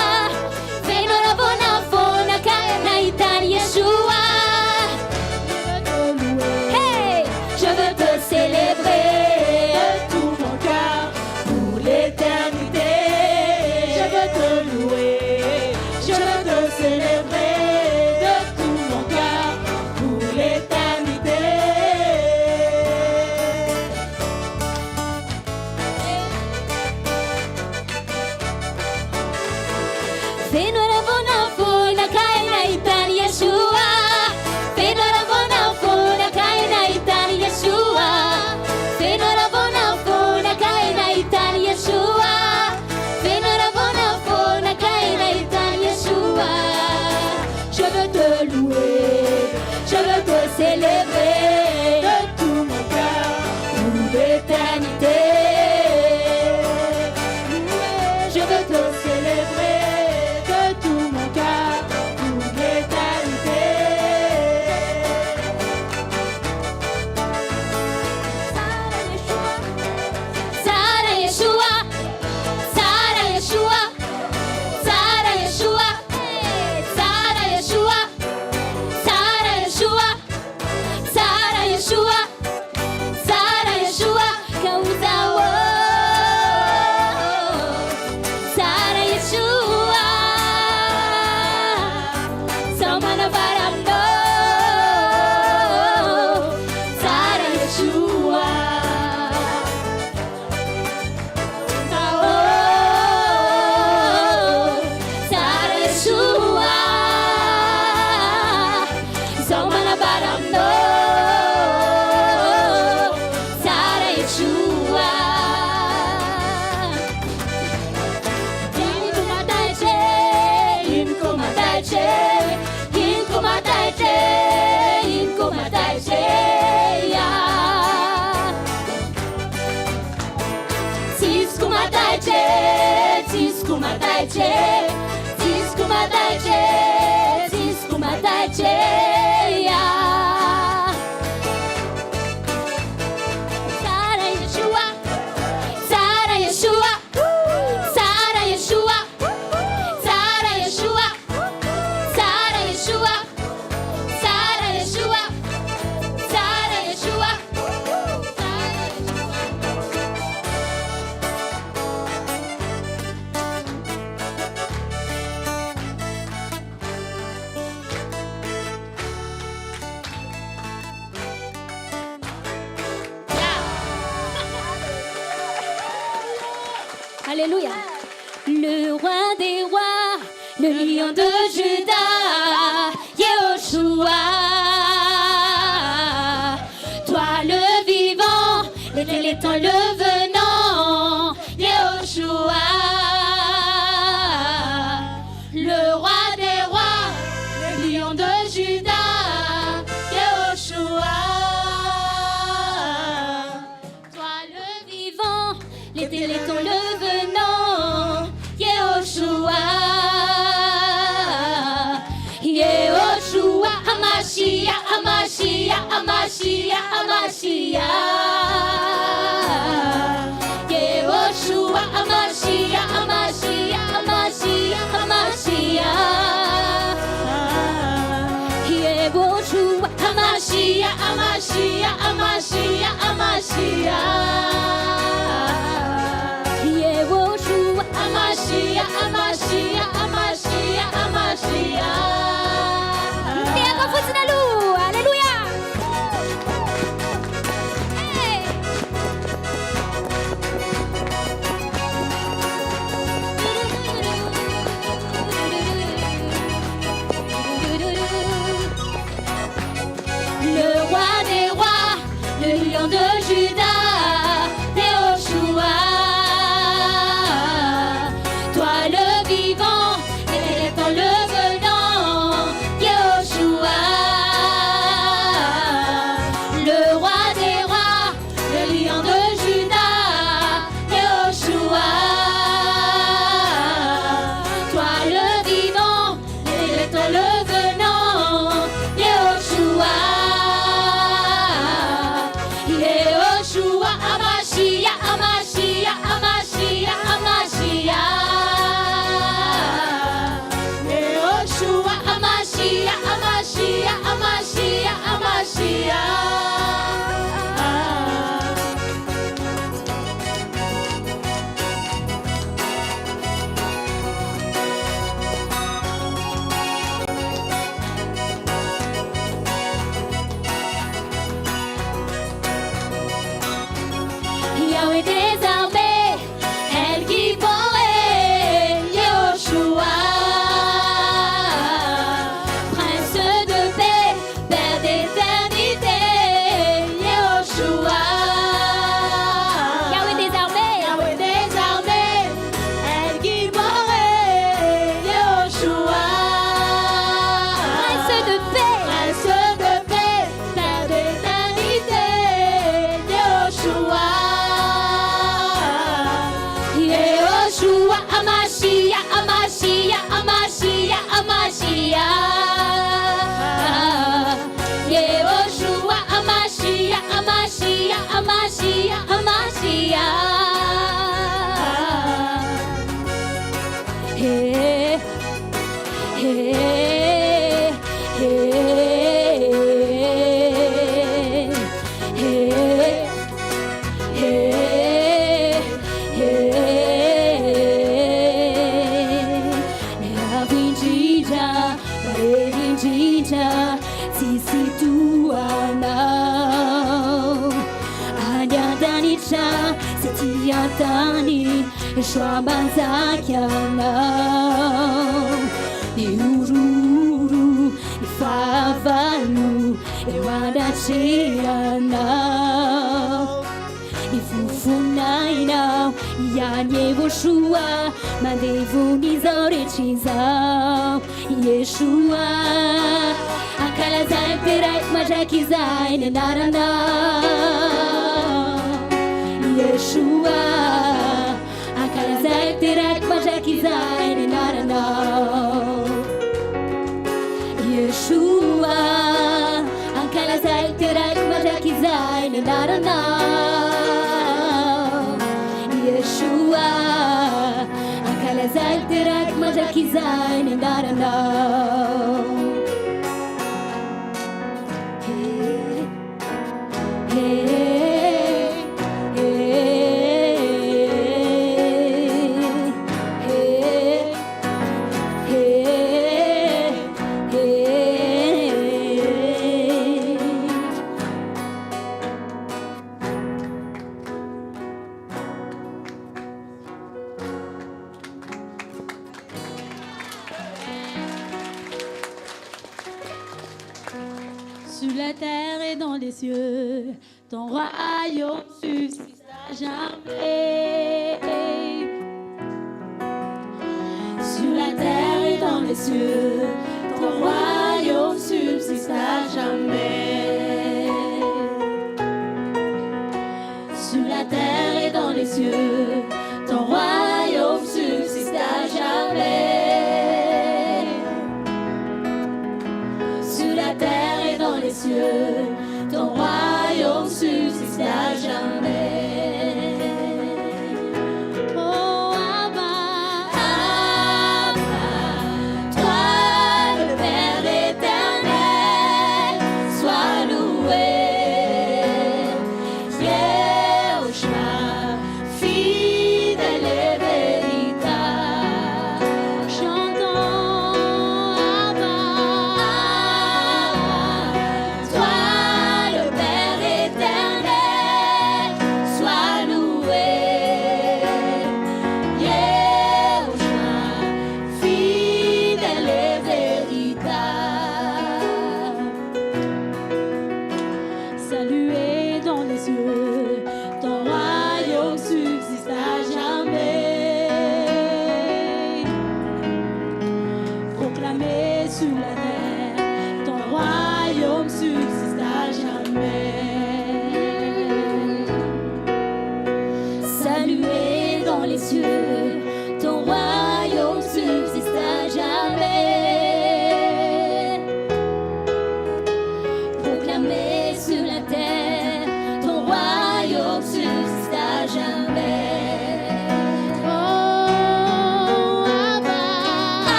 Fenora bona fona kaina itani Yeshua. Fenora bona fona kaina itani Yeshua. Fenora bona fona kaina itani Yeshua. Fenora bona fona kaina itani Yeshua. Je veux te louer, je veux te célébrer de tout mon cœur pour l'éternité. Je veux te célébrer de tout mon cœur pour l'éternité. Sara Yeshua, Sara Yeshua, Sara Yeshua, Sara Yeshua, Sara Yeshua, Sara Yeshua, Sara Yeshua, Kauzawo. Sara Yeshua, Samana Baramdo. Sara Yeshua, Sara Yeshua, Samana Baramdo. Sara Yeshua. Sara Yeshua, Sara Yeshua, Sara Yeshua, Sara Yeshua, Sara Yeshua, Sara Yeshua, Sara Yeshua, Alléluia. Le roi des rois, le lion de Juda, Yehoshua. Toi le vivant, l'étend le venant, Yehoshua. Le roi des rois, le lion de Juda, Yehoshua. Toi le vivant, l'étend le venant, Yehoshua. Yehoshua, Hamashiach, Hamashiach, Hamashiach, Hamashiach. Yehoshua, Hamashiach, Hamashiach, Hamashiach, Hamashiach. Yehoshua, Hamashiach, Hamashiach, Hamashiach, Hamashiach. Yehoshua, Hamashiach, Hamashiach, Hamashiach, Hamashiach. Alléluia. Hey. Hamashiach, Hamashiach. Hey, hey, hey, hey, hey, hey. Bendita, sisi tuanao Anyadanita, setiatani Shwabanzakianao Ni ururu, ni favalu Ewadachianao Ni fufunainao Yanye Voshua Mandevu nizorechizao Yeshua Akala zai perai majaki zai nenarana Yeshua Akala zai perai majaki zai nenarana Yeshua Akala zai perai majaki zai nenarana Yeshua Akala zai perai majaki zai nenarana Sur la terre et dans les cieux, ton royaume subsiste à jamais. Sur la terre et dans les cieux, ton royaume subsiste à jamais. Sur la terre et dans les cieux, ton royaume subsiste à jamais. Sur la terre et dans les cieux, ton royaume subsiste à jamais. Oh Abba, Abba, toi le Père éternel, sois loué. Yehoshua, fidèle et véritable, chantons Abba, Abba, toi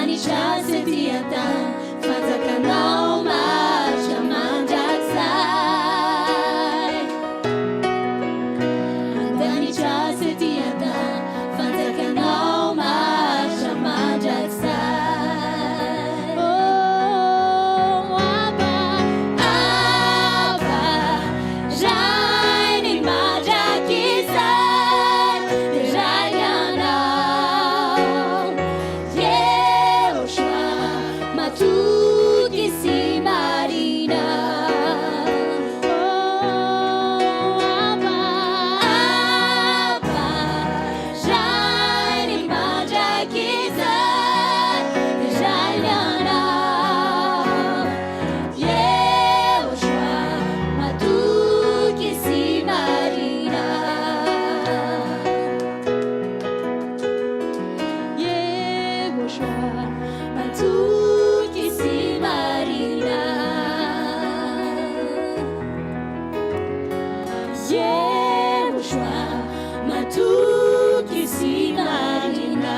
Andani chasetiata Fatakanao macha manjaksai Andani chasetiata Fatakanao macha manjaksai Oh Abba Abba Jaini majakisai Jayana Yehoshua Matukisi Marina Oh Abba Abba Jaini majakisai Jayana Yehoshua Matukisi Marina Yehoshua Matukisi Marina Yehoshua Matukisi Marina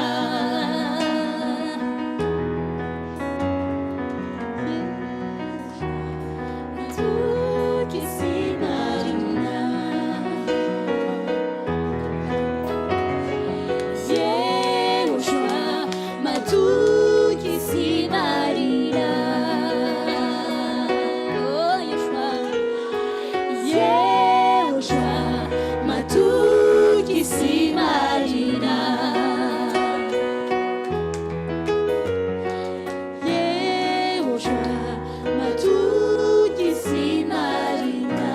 Matukisi Marina Yehoshua Matukisi Marina Oh Yehoshua Matukisi Marina Yehoshua Matukisi Marina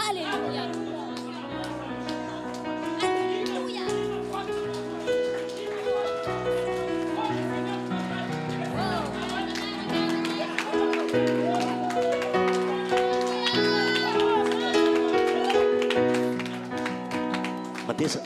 Alléluia. Alléluia. Matisa.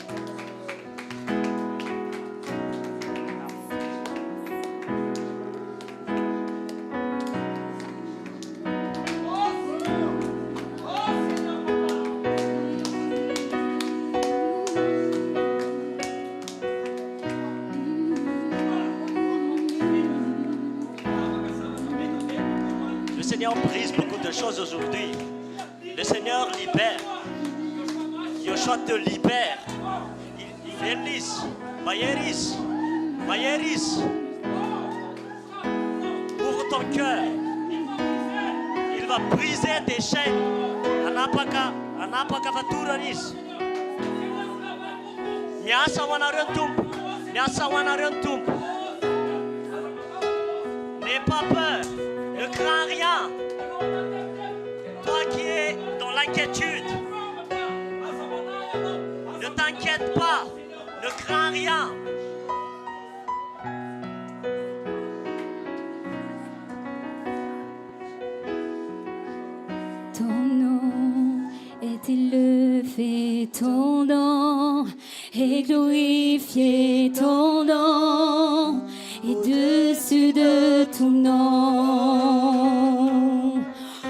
Le Seigneur brise beaucoup de choses aujourd'hui. Le Seigneur libère. Yoshua te libère. Elis, Mayeris, Mayeris. Ouvre ton cœur. Il va briser tes chaînes. Anapaka Vaturanis. Nyasa Wanarentum. Nyasa Wanarentum. N'aie pas peur. Ne crains rien. Toi qui es dans l'inquiétude, ne t'inquiète pas, ne crains rien. Ton nom est élevé, ton nom est glorifié, ton nom est dessus de tout nom.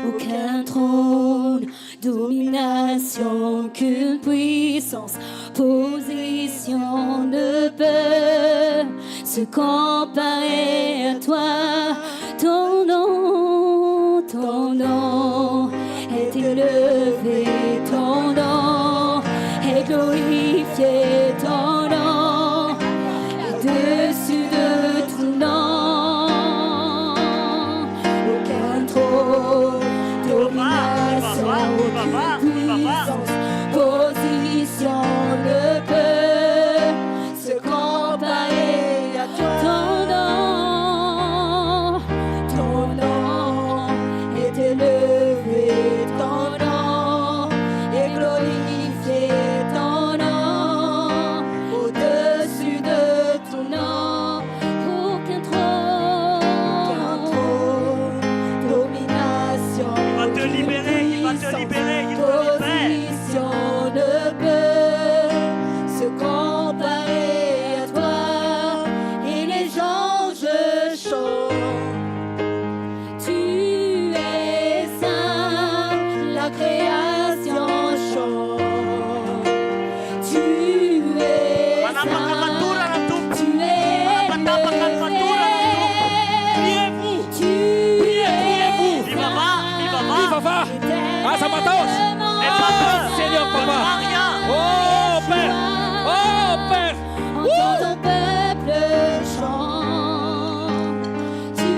Aucun trône, domination, qu'une puissance, position ne peut se comparer à toi. Ton nom est élevé, ton nom est glorifié, ton nom est dessus de tout nom. Aucun trône, domination, puissance, position ne peut se comparer à toi. Ton nom est élevé. Aza matahotra. N'aie pas peur. Seigneur Ne papa. crains rien. Oh Père. Oh Père. Entends ton peuple chante. Tu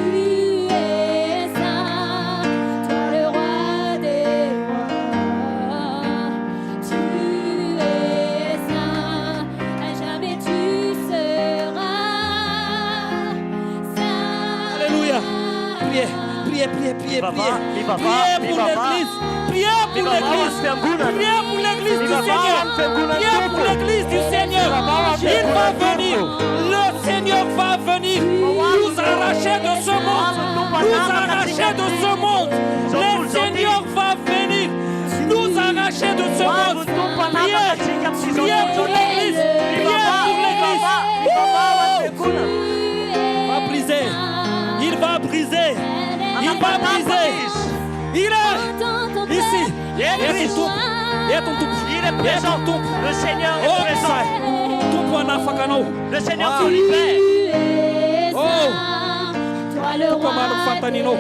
es saint, toi le roi des rois. Tu es saint, à jamais tu seras saint. Alléluia. Priez, priez, priez, priez, Viva priez. va, viva va, Priez pour viva va. l'église. Priez pour Viva va, l'église. Fenguna. Priez pour l'église du Viva va, Seigneur. Fenguna. Priez pour l'église du Seigneur. Viva va, Il va Fenguna. venir. Le Seigneur va venir nous arracher de ce monde. Nous arracher de ce monde. Le Seigneur va venir nous arracher de ce monde. Priez. Priez pour l'église. Priez pour l'église. Il va briser. Il va briser. Il va briser. Il est ici. Il est tout. Il est tout. Il est présent. Le Seigneur est présent. Le Seigneur te libère. Tu es saint, toi le roi des rois.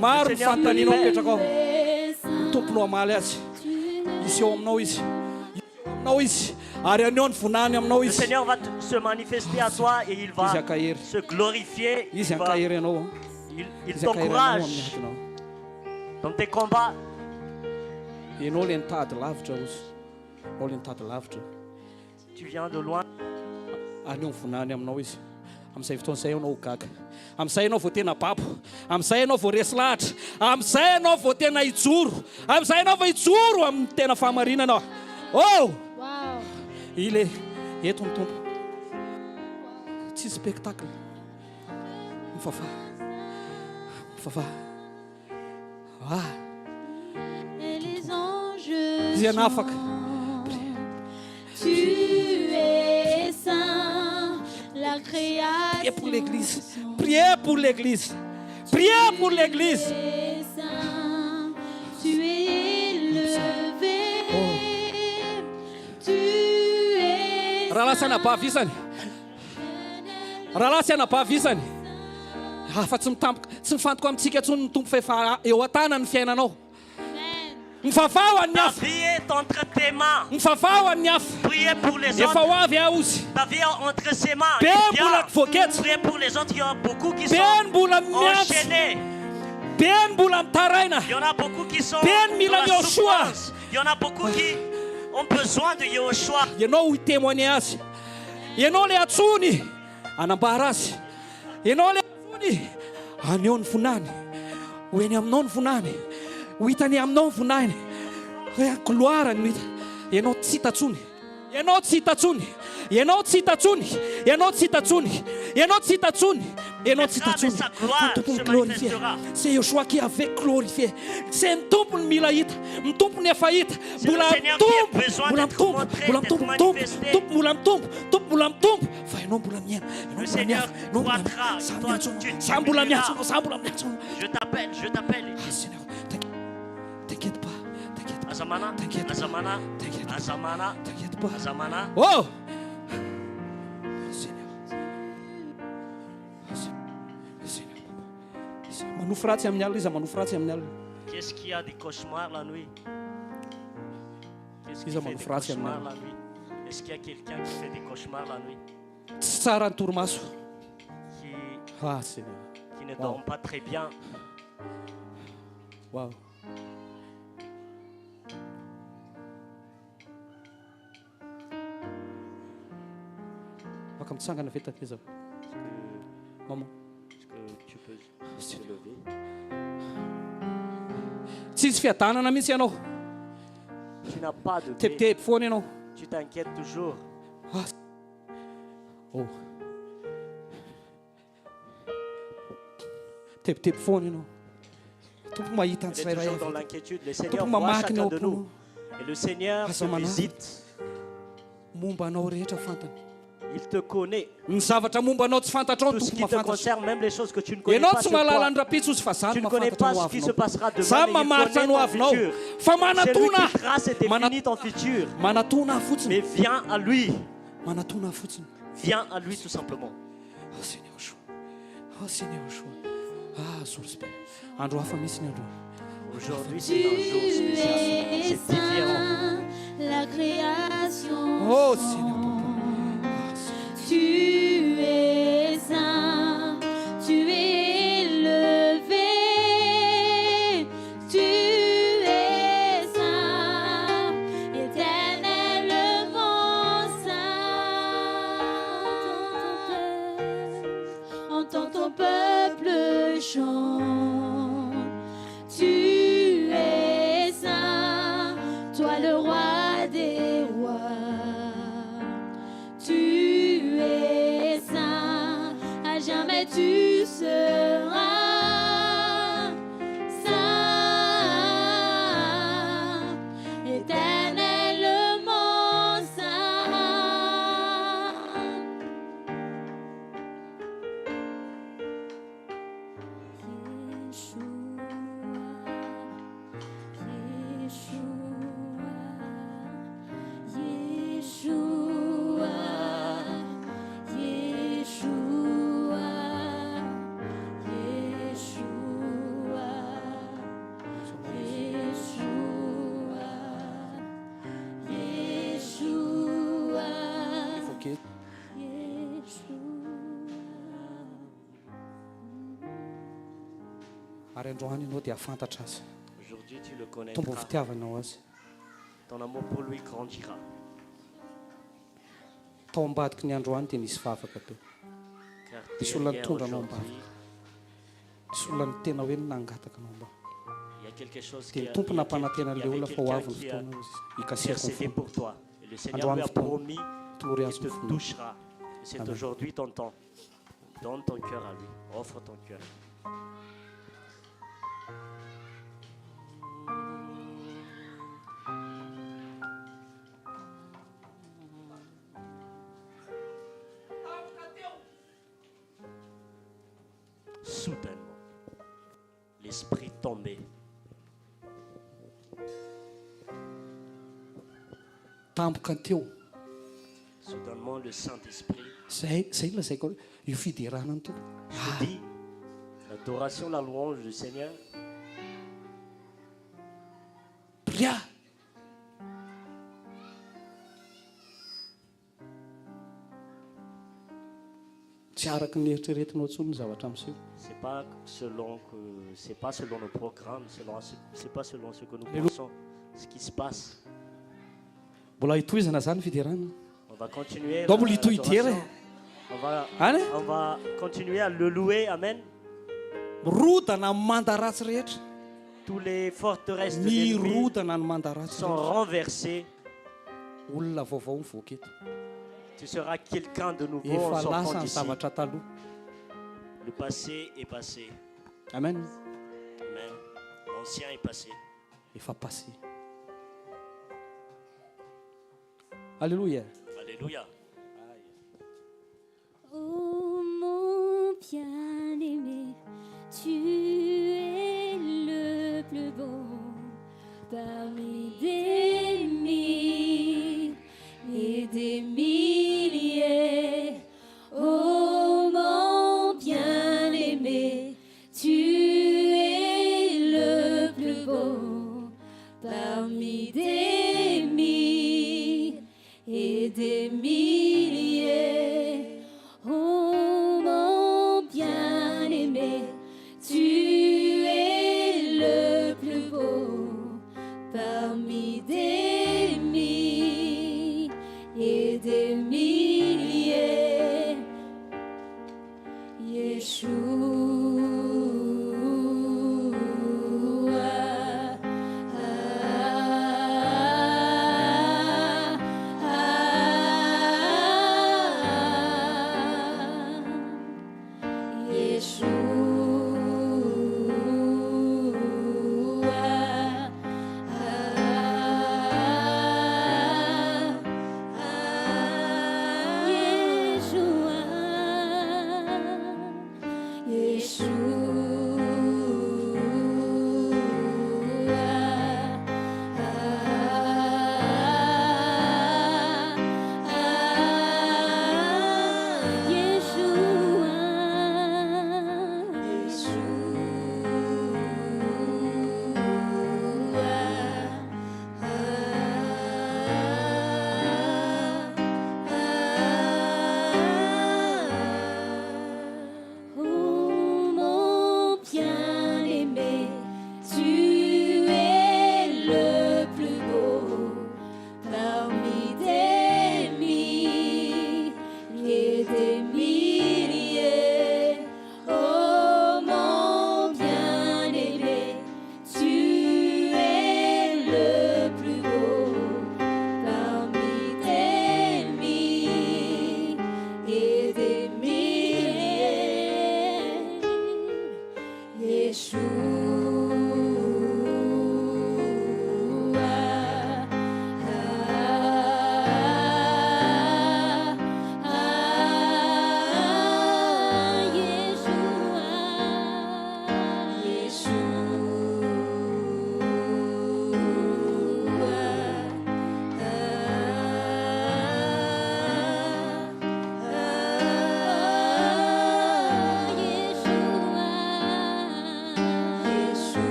Maro Seigneur fantanino te libère. petraka ao. Tu es saint, Tompony amaly azy. tu n'es Izy eo aminao izy. Aminao izy. Ary aneo ny vonany aminao Le izy. Seigneur va se manifester à toi et il va Izy akahery. se glorifier. Izy Il va- ankahery anao. il Izy akahery anao t'encourage amin'ny atinao. dans tes combats. Ianao le nitady lavitra ozy. Anao le nitady lavitra. Tu viens de loin. Aneo ny vonany aminao izy. Amin'izay fotoana izay anao ho gaga. Amin'izay anao vao tena papo. Amin'izay anao vao resy lahatra. Amin'izay anao vao tena hijoro. Amin'izay anao vao hijoro amin'ny tena fahamarinana. Oh! Wow. Il est eto ny tompo. Tsy spectacle. Mifafa. Mifafa. Ah, Et les anges Zia nafaka. Tu es saint, la Priez pour création. l'église. Priez pour l'église. Priez pour l'église. Tu es saint, tu es élevé. Tu es Raha lasa napahavisany. Raha lasa napahavisany. Fa tsy mitampoka, tsy mifantoka amintsika intsony ny tompo fefa eo an-tana ny fiainanao. Mifafa ho an'ny Ta hafa. vie est entre tes mains. Mifafa ho an'ny hafa. Priez pour les Efa autres. ho avy aho izy. Ta vie est entre ses mains. Be Il mbola vient. voaketsa. Priez pour les autres. Il y en a beaucoup qui Be sont mbola miantso. enchaînés. Be mbola mitaraina. Il y en a beaucoup qui sont Ben dans Milan la Yoshua. souffrance. Il y en a beaucoup qui ont besoin de Yahushua. Ianao ho témoigner azy. Ianao le atsony anambara azy. Ianao le atsony aneo ny vonany. Ho eny aminao ny vonany. Ho hitany aminao ny vonany. Hoe gloire no hita. Ianao tsy hita tsony. Ianao tsy hita tsony. Ianao tsy hita tsony. Ianao tsy hita tsony. Ianao tsy hita tsony. Ianao tsy hita tsony. Sa gloire Ny tompony se glorifié. manifestera. C'est Yoshua qui avait glorifié. C'est ny tompony mila hita. Ny tompony efa hita. C'est le Seigneur qui a besoin d'être montré, d'être manifesté. Mbola mitombo. Fa ianao mbola miaina. Le Seigneur croîtra. Toi, tu Sa mbola diminueras. miantsono. Sa mbola miantsono. Je t'appelle. Ah, Seigneur, t'inquiète pas. T'inquiète pas. Azamana, T'inquiète pas. Azamana, T'inquiète pas. Azamana, T'inquiète pas. Azamana. Oh! Seigneur. Seigneur. Manofo ratsy amin'ny alina izy, manofo ratsy amin'ny alina. Qu'est-ce qui a des cauchemars la nuit? Qu'est-ce qui Ils ont fait mal des frappé, cauchemars maintenant. la nuit? Est-ce qu'il y a quelqu'un qui fait des cauchemars la nuit? Tsy tsara ny torimaso. Qui, Ah, Seigneur. qui ne dort pas très bien? Wow. Afaka mitsangana ve tateza. Maman. Est-ce que tu peux se lever? Tsisy fiadanana mihitsy ianao. Tu n'as pas de paix. Tepitepy foana ianao. Tu t'inquiètes toujours. Ah. Oh. Tepitepy foana ianao. Tompo mahita ny Tu es tsirairay toujours dans avy. l'inquiétude. Le Tompo Seigneur voit mamaky ny chacun ao de am-pono. nous. Et le Seigneur te Azamana. visite. Momba anao rehetra fantany. Il te connaît. Ny zavatra momba anao tsy fantatrao ny Tout ce tompo qui te mahafantatra. concerne, même les choses que tu ne connais Ianao pas tsy sur mahalala toi. ny rapitso fa zany Tu ne connais mahafantatra pas no ce qui se avinao. passera demain, Zany mais il mamaritra connaît no ton avinao. futur. Fa C'est lui manatona. qui trace et définit ton futur. Manatona fotsiny. Mais viens à lui. Manatona fotsiny. Viens à lui tout simplement. Oh Seigneur Joshua. Oh Seigneur Joshua. Ah, Zory Spirit. Andro hafa mihitsy ny andro. Aujourd'hui, Tu c'est un jour spécial. es C'est différent. saint, la création. Oh Seigneur, Tu es saint, tu es élevé, tu es saint, éternellement saint. Entends ton peuple chante. Tu es saint, toi le roi des rois. Tu es saint, à jamais tu seras saint, éternellement saint. ary androany ianao dia afantatra azy Aujourd'hui, tu le tombo connaîtras. fitiavanao azy Ton amour pour lui grandira. tao ambadiky ny androany dia nisy vavaka be Car Misy olona derrière nitondra anao aujourd'hui, misy olona ny tena hoe nangataka anao mba il y a quelque chose dia qui ny tompona hampanantena il y an'ilay avait olona fa ho quelqu'un avy ny qui a fotoana izy ikasehako ny intercédé fona pour toi. Et le Seigneur Androany lui a fotoana promis tory qu'il azy te ny fona touchera. Et c'est Amen. aujourd'hui ton temps. Donne ton cœur à lui. Offre ton cœur. Soudainement, l'esprit tombé. tampoka teo Soudainement, le Saint-Esprit, zay lazaiko io fiderana ny toko je te dis, l'adoration, la louange du Seigneur, bria tsy araka ny eritreretinao ntsony ny zavatra miseho c'est pas selon nos programmes, c'est pas selon ce que nous Alléluia. pensons, ce qui se passe. mbola hitohizana zany fiderana On va continuer. Dans mon lit, tout y tire. l'adoration. Allez. On va continuer à le louer. Amen. rodana amin'ny mandaratsy rehetra Tous les forteresses de l'ennemi mirodana ny mandaratsy sont rehetra renversées. olona vaovao mivoaka eto Tu seras quelqu'un de nouveau en efa sortant lasa ny d'ici. zavatra taloha Le passé est passé. amen Amen. L'ancien est passé. efa passé alléluia Alléluia. Oh mon bien-aimé, tu es le plus beau parmi des mille et des milliers. Oh mon bien-aimé, tu es le plus beau parmi des mille et des milliers.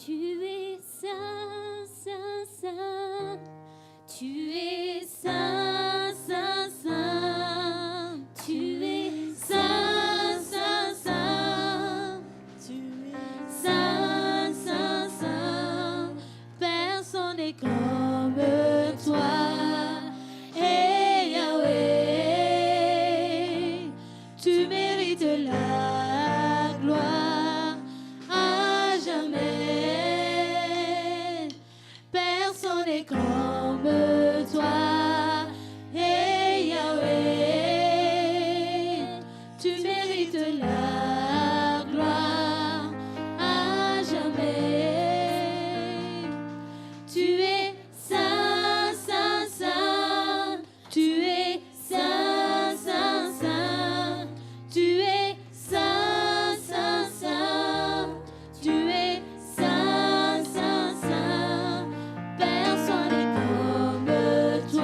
Tu es saint, saint, saint. Tu es saint, saint, saint. Tu es saint, saint, saint. Tu es saint, saint, saint. Personne n'est comme toi. Hey Yahweh, tu mérites la gloire à jamais. Personne n'est comme toi. Hey Yahweh, tu mérites la gloire à jamais. Tu es saint, saint, saint. Tu es saint, saint, saint. Tu es saint, saint, saint. Tu es saint, saint, saint. Personne n'est comme toi.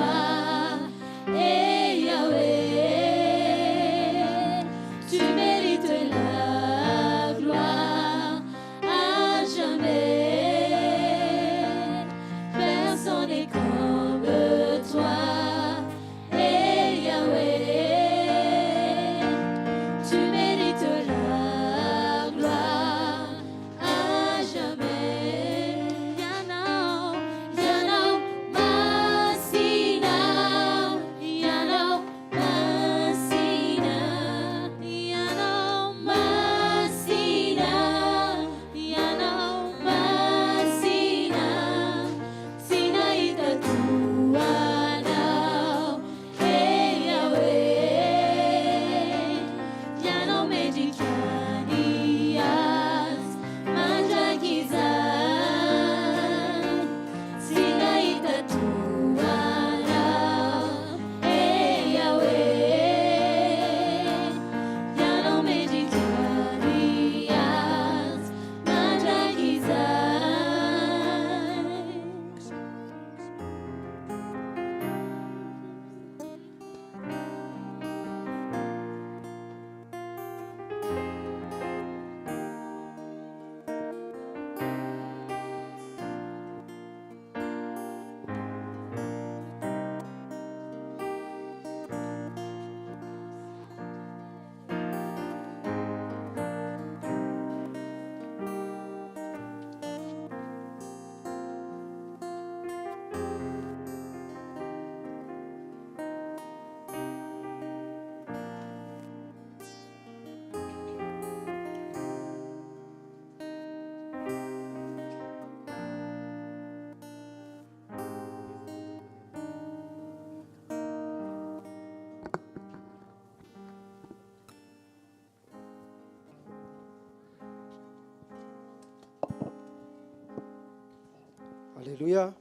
Alléluia.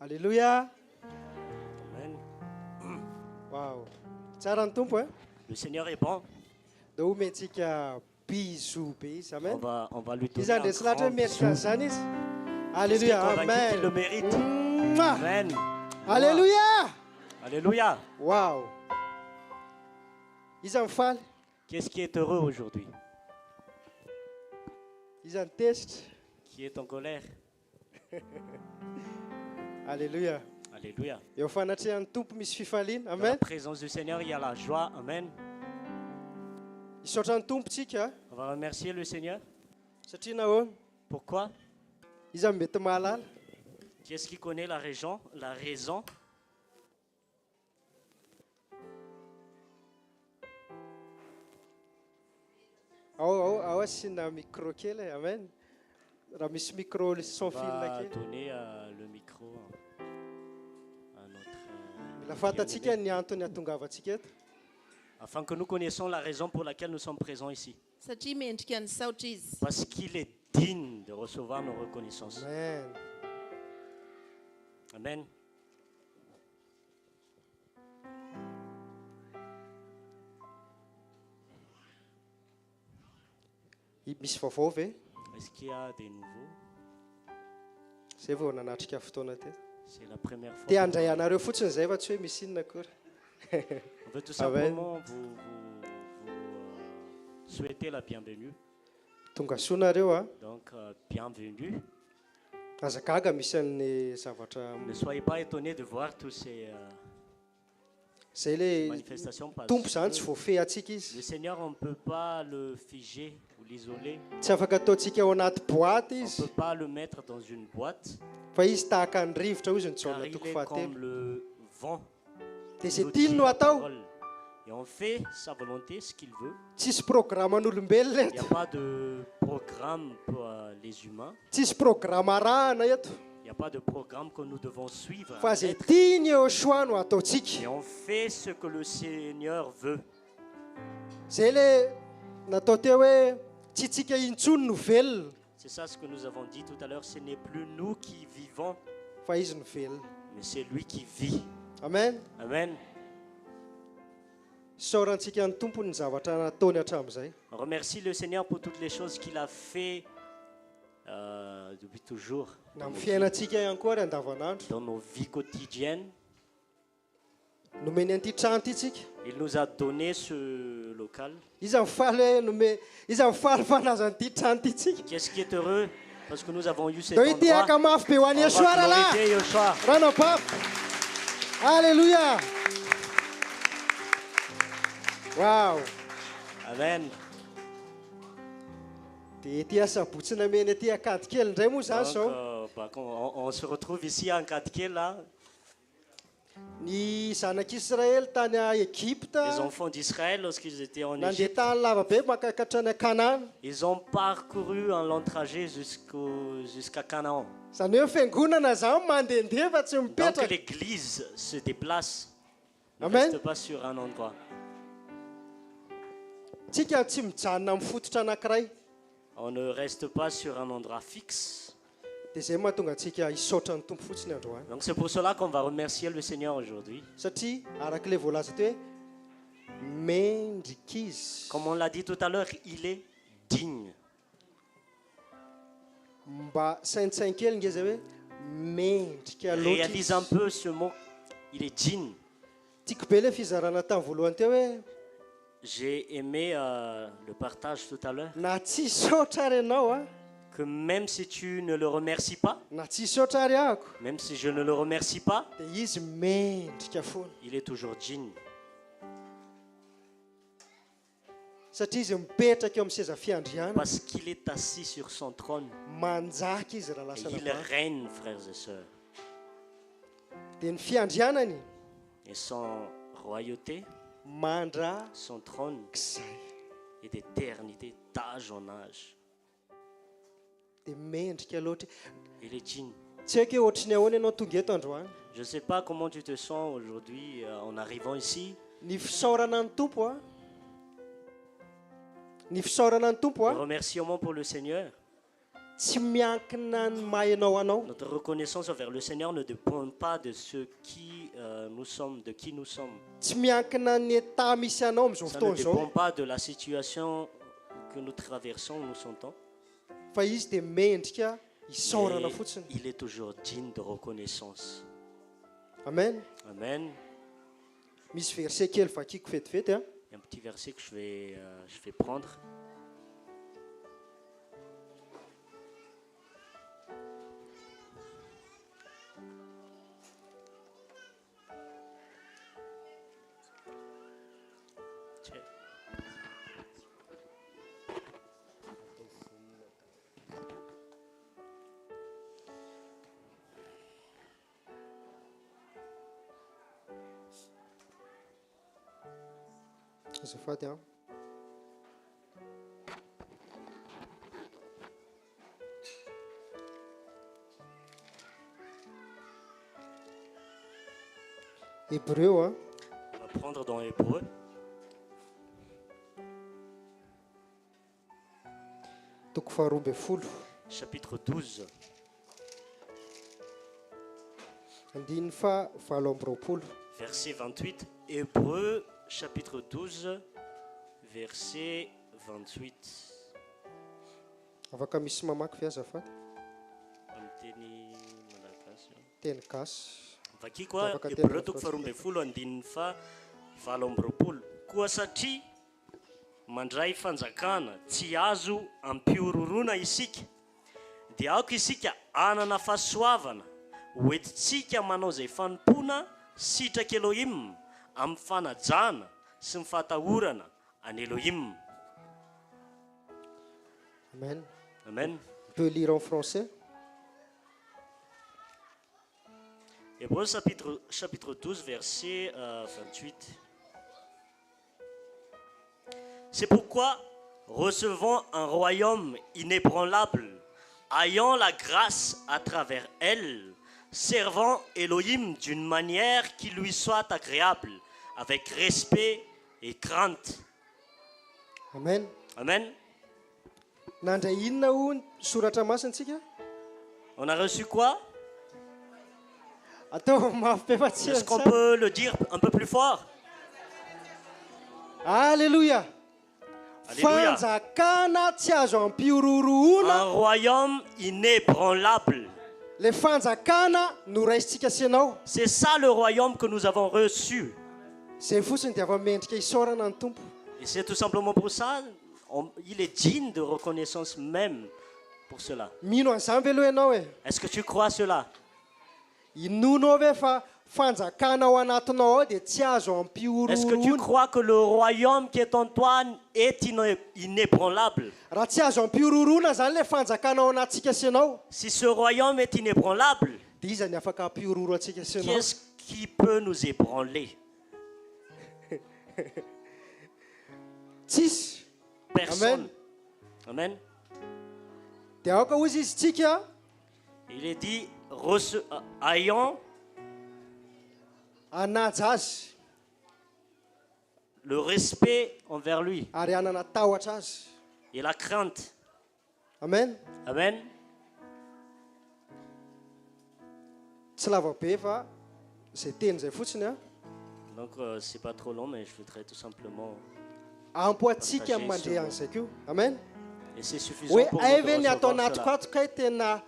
Alléluia. Amen. Wow. Tsara ny tompo e. Le Seigneur est bon. Dia omentsika biso be izy. Amen. On va lui donner Izy un andresy lahatra hoe grand mendrika bisou. an'izany izy. Parce qu'il est Alléluia. convaincu qu'il le Amen. mérite. Mouah. Amen. Alléluia. Alléluia. Wow. Izy mifaly. Qu'est-ce qui est heureux aujourd'hui? Izy tezitra. Qui est en colère? Alléluia. Alléluia. Eo fanatrehan'ny tompo misy fifaliana. Dans la Amen. présence du Seigneur, il y a la joie. Amen. Isaotra ny tompontsika On va remercier le Seigneur. satria nahoana Pourquoi? izy mety mahalala. Qui est-ce qui connaît la raison? La raison? Ao asina micro kely e. Amen. Raha misy micro sans On fil va kely. donner le micro à notre... Mila fantatsika ny antony ahatongavantsika eto. afin que nous connaissions la raison pour laquelle nous sommes présents ici. Satria mendrika ny saotra izy. Parce qu'il est digne de recevoir nos reconnaissances. Amen. Amen. Misy vaovao ve? Est-ce qu'il y a des nouveaux? Zay vao nanatrika fotoana teto. C'est la première fois. Te handray anareo fotsiny zay fa tsy hoe misy inona akory. On veut tout simplement vous souhaiter la bienvenue. Tonga soa nareo a. Donc, bienvenue. Azagaga misy an'ny zavatra Ne soyez pas étonnés de voir tous ces zay le manifestations parce tompo zany tsy que voafehy atsika le izy. Seigneur, on ne peut pas le figer ou l'isoler. Tsy afaka ataontsika ao anaty boaty On ne izy. peut pas le mettre dans une boîte. Fa izy tahaka ny rivotra io izy ny Car jaona il toko est fahatelo. comme le vent. Dia Il zay nous tiany dit no la atao. parole. Et on fait sa volonté, ce qu'il veut. Tsisy programman'olombelona Il n'y a eto. pas de programme pour les humains. Tsisy programme arahana eto. Il n'y a pas de programme que nous devons suivre. Fa zay tiany eo soa no ataontsika. Et on fait ce que le Seigneur veut. Zay le natao teo hoe tsy tsika intsony no velona C'est ça ce que nous avons dit tout à l'heure. Ce n'est plus nous qui vivons, fa izy no velona. mais c'est lui qui vit. Amen. Amen. Saorantsika ny tompony ny zavatra nataony hatramin'izay. On remercie le Seigneur pour toutes les choses qu'il a fait depuis toujours Na amin'ny fiainantsika ihany koa ary andavanandro. dans nos vies quotidiennes. Nomeny an'ity trano ity tsika. Il nous a donné ce local. Izy mifaly hoe izy mifaly fanazan'ity trano ity tsika. Qu'est-ce qui est heureux? Parce que nous avons eu cet Dao ity endroit. aka mafy be ho an'ny On Yeshua va raha. glorifier Yeshua. Rano papa. Alléluia. Wow. Amen. Dia ety asabotsy nameny ety akady kely indray moa zany Donc, zao. on se retrouve ici en Kadké, là. Ny zanak'Israël tany a Egypta. Les enfants d'Israël, lorsqu'ils étaient en Nandeha Égypte, tany lavabe makakatrany Kanana. ils ont parcouru un long trajet jusqu'à Canaan. Zany hoe fiangonana zany mandehandeha fa tsy Donc mipetraka. l'église se déplace, ne Amen. reste pas sur un endroit. Tsika tsy mijanona amin'ny fototra anankiray. On ne reste pas sur un endroit fixe. Dia zay mahatonga antsika hisaotra ny tompo fotsiny androany. Donc c'est pour cela qu'on va remercier le Seigneur aujourd'hui. Satria arak'ilay voalaza teo hoe mendrika izy. Comme on l'a dit tout à l'heure, il est digne. Mba saintsain kely ngeza hoe mendrika loatra Réalise un peu ce mot, il est digne. tiako be le fizarana tamin'ny voalohany teo hoe J'ai aimé le partage tout à l'heure, na tsy saotra ary ianao a, que même si tu ne le remercies pas, na tsy saotra ary ahako, même si je ne le remercie pas, dia izy mendrika foana. il est toujours digne. Satria izy mipetraka eo amin'ny seza fiandriana, Parce qu'il est assis sur son trône. manjaka izy raha Et lasa il navaka. règne, frères et sœurs. Dia ny fiandrianany Et son royauté, mandrakizay. son trône est d'éternité, d'âge en âge. Dia mendrika loatra. Il est digne. Tsy haiko hoe ohatrany ahoana ianao tonga eto androany. Je ne sais pas comment tu te sens aujourd'hui en arrivant ici. Ny fisaorana ny tompo a. Ny fisaorana ny tompo Le a. remerciement pour le Seigneur. tsy miankina ny maha ianao anao. Notre reconnaissance envers le Seigneur ne dépend pas de ce qui nous sommes, de qui nous sommes. Tsy miankina ny état misy anao amin'izao Ça ne fotoana dépend izao. pas de la situation que nous traversons, nous sentons. Fa izy dia mendrika isaorana Mais fotsiny. il est toujours digne de reconnaissance. Amen. Amen. Misy verset kely vakiako vetivety a. Il y a un petit verset que je vais prendre. Tiens. Azafady a. Hébreu a. On va prendre dans Hébreu. Toko faharoa ambin'ny folo. Chapitre 12. Andiny fa valo amby roapolo. Verset 28. Hébreu, chapitre 12, verset 28. Afaka misy mamaky fi azafady. Amin'ny teny malagasy. Teny gasy. Vaky koa Afaka teny Hébreu toko français. faharoa ambin'ny folo andininy fa valo amby roapolo. Koa satria mandray fanjakana tsy azo ampiororona isika, dia aoka isika anana fahasoavana hoentintsika manao izay fanompona sitraka Elohim amin'ny fanajana sy ny fahatahorana any Elohim. Amen. Amen. On peut lire en français. Hébreux chapitre 12, verset 28. C'est pourquoi, recevant un royaume inébranlable, ayant la grâce à travers elle, servant Elohim d'une manière qui lui soit agréable, avec respect et crainte. Amen. Amen. Nandray inona ho soratra masintsika? On a reçu quoi? Atao Est-ce mafimpefatsira qu'on tsara. peut le dire un peu plus fort? Alléluia. Alléluia. Fanjakana tsy azo ampiororoana. Un royaume inébranlable. Le fanjakana no raisitsika sy ianao. C'est ça le royaume que nous avons reçu. Zay fotsiny dia avy mendrika isaorana ny tompo. Et c'est tout simplement pour ça, il est digne de reconnaissance même pour cela. Mino an'izany ve aloha ianao e? Est-ce que tu crois cela? Inonao ve fa fanjakana ao anatinao ao dia tsy azo Est-ce que tu ampiororoana? crois que le royaume qui est en toi est inébranlable? Raha tsy azo ampiororoana zany le fanjakana ao anatsika sy ianao, Si ce royaume est inébranlable, dia iza ny afaka ampiororo atsika sy qui ianao? est-ce qui peut nous ébranler? Tsisy. Personne. Amen. Dia aoka hozy izy tsika Il est dit, ayant hanaja azy le respect envers lui ary hanana tahotra azy. et la crainte. Amen. Amen. Tsy lava be fa zay teny zay fotsiny a. Donc, c'est pas trop long, mais je voudrais tout simplement... Ampoatsika amin'ny mandre an'izay koa. Amen. Et c'est suffisant Hoe pour ay nous ve de ny atao recevoir anatiko cela. atoko ay tena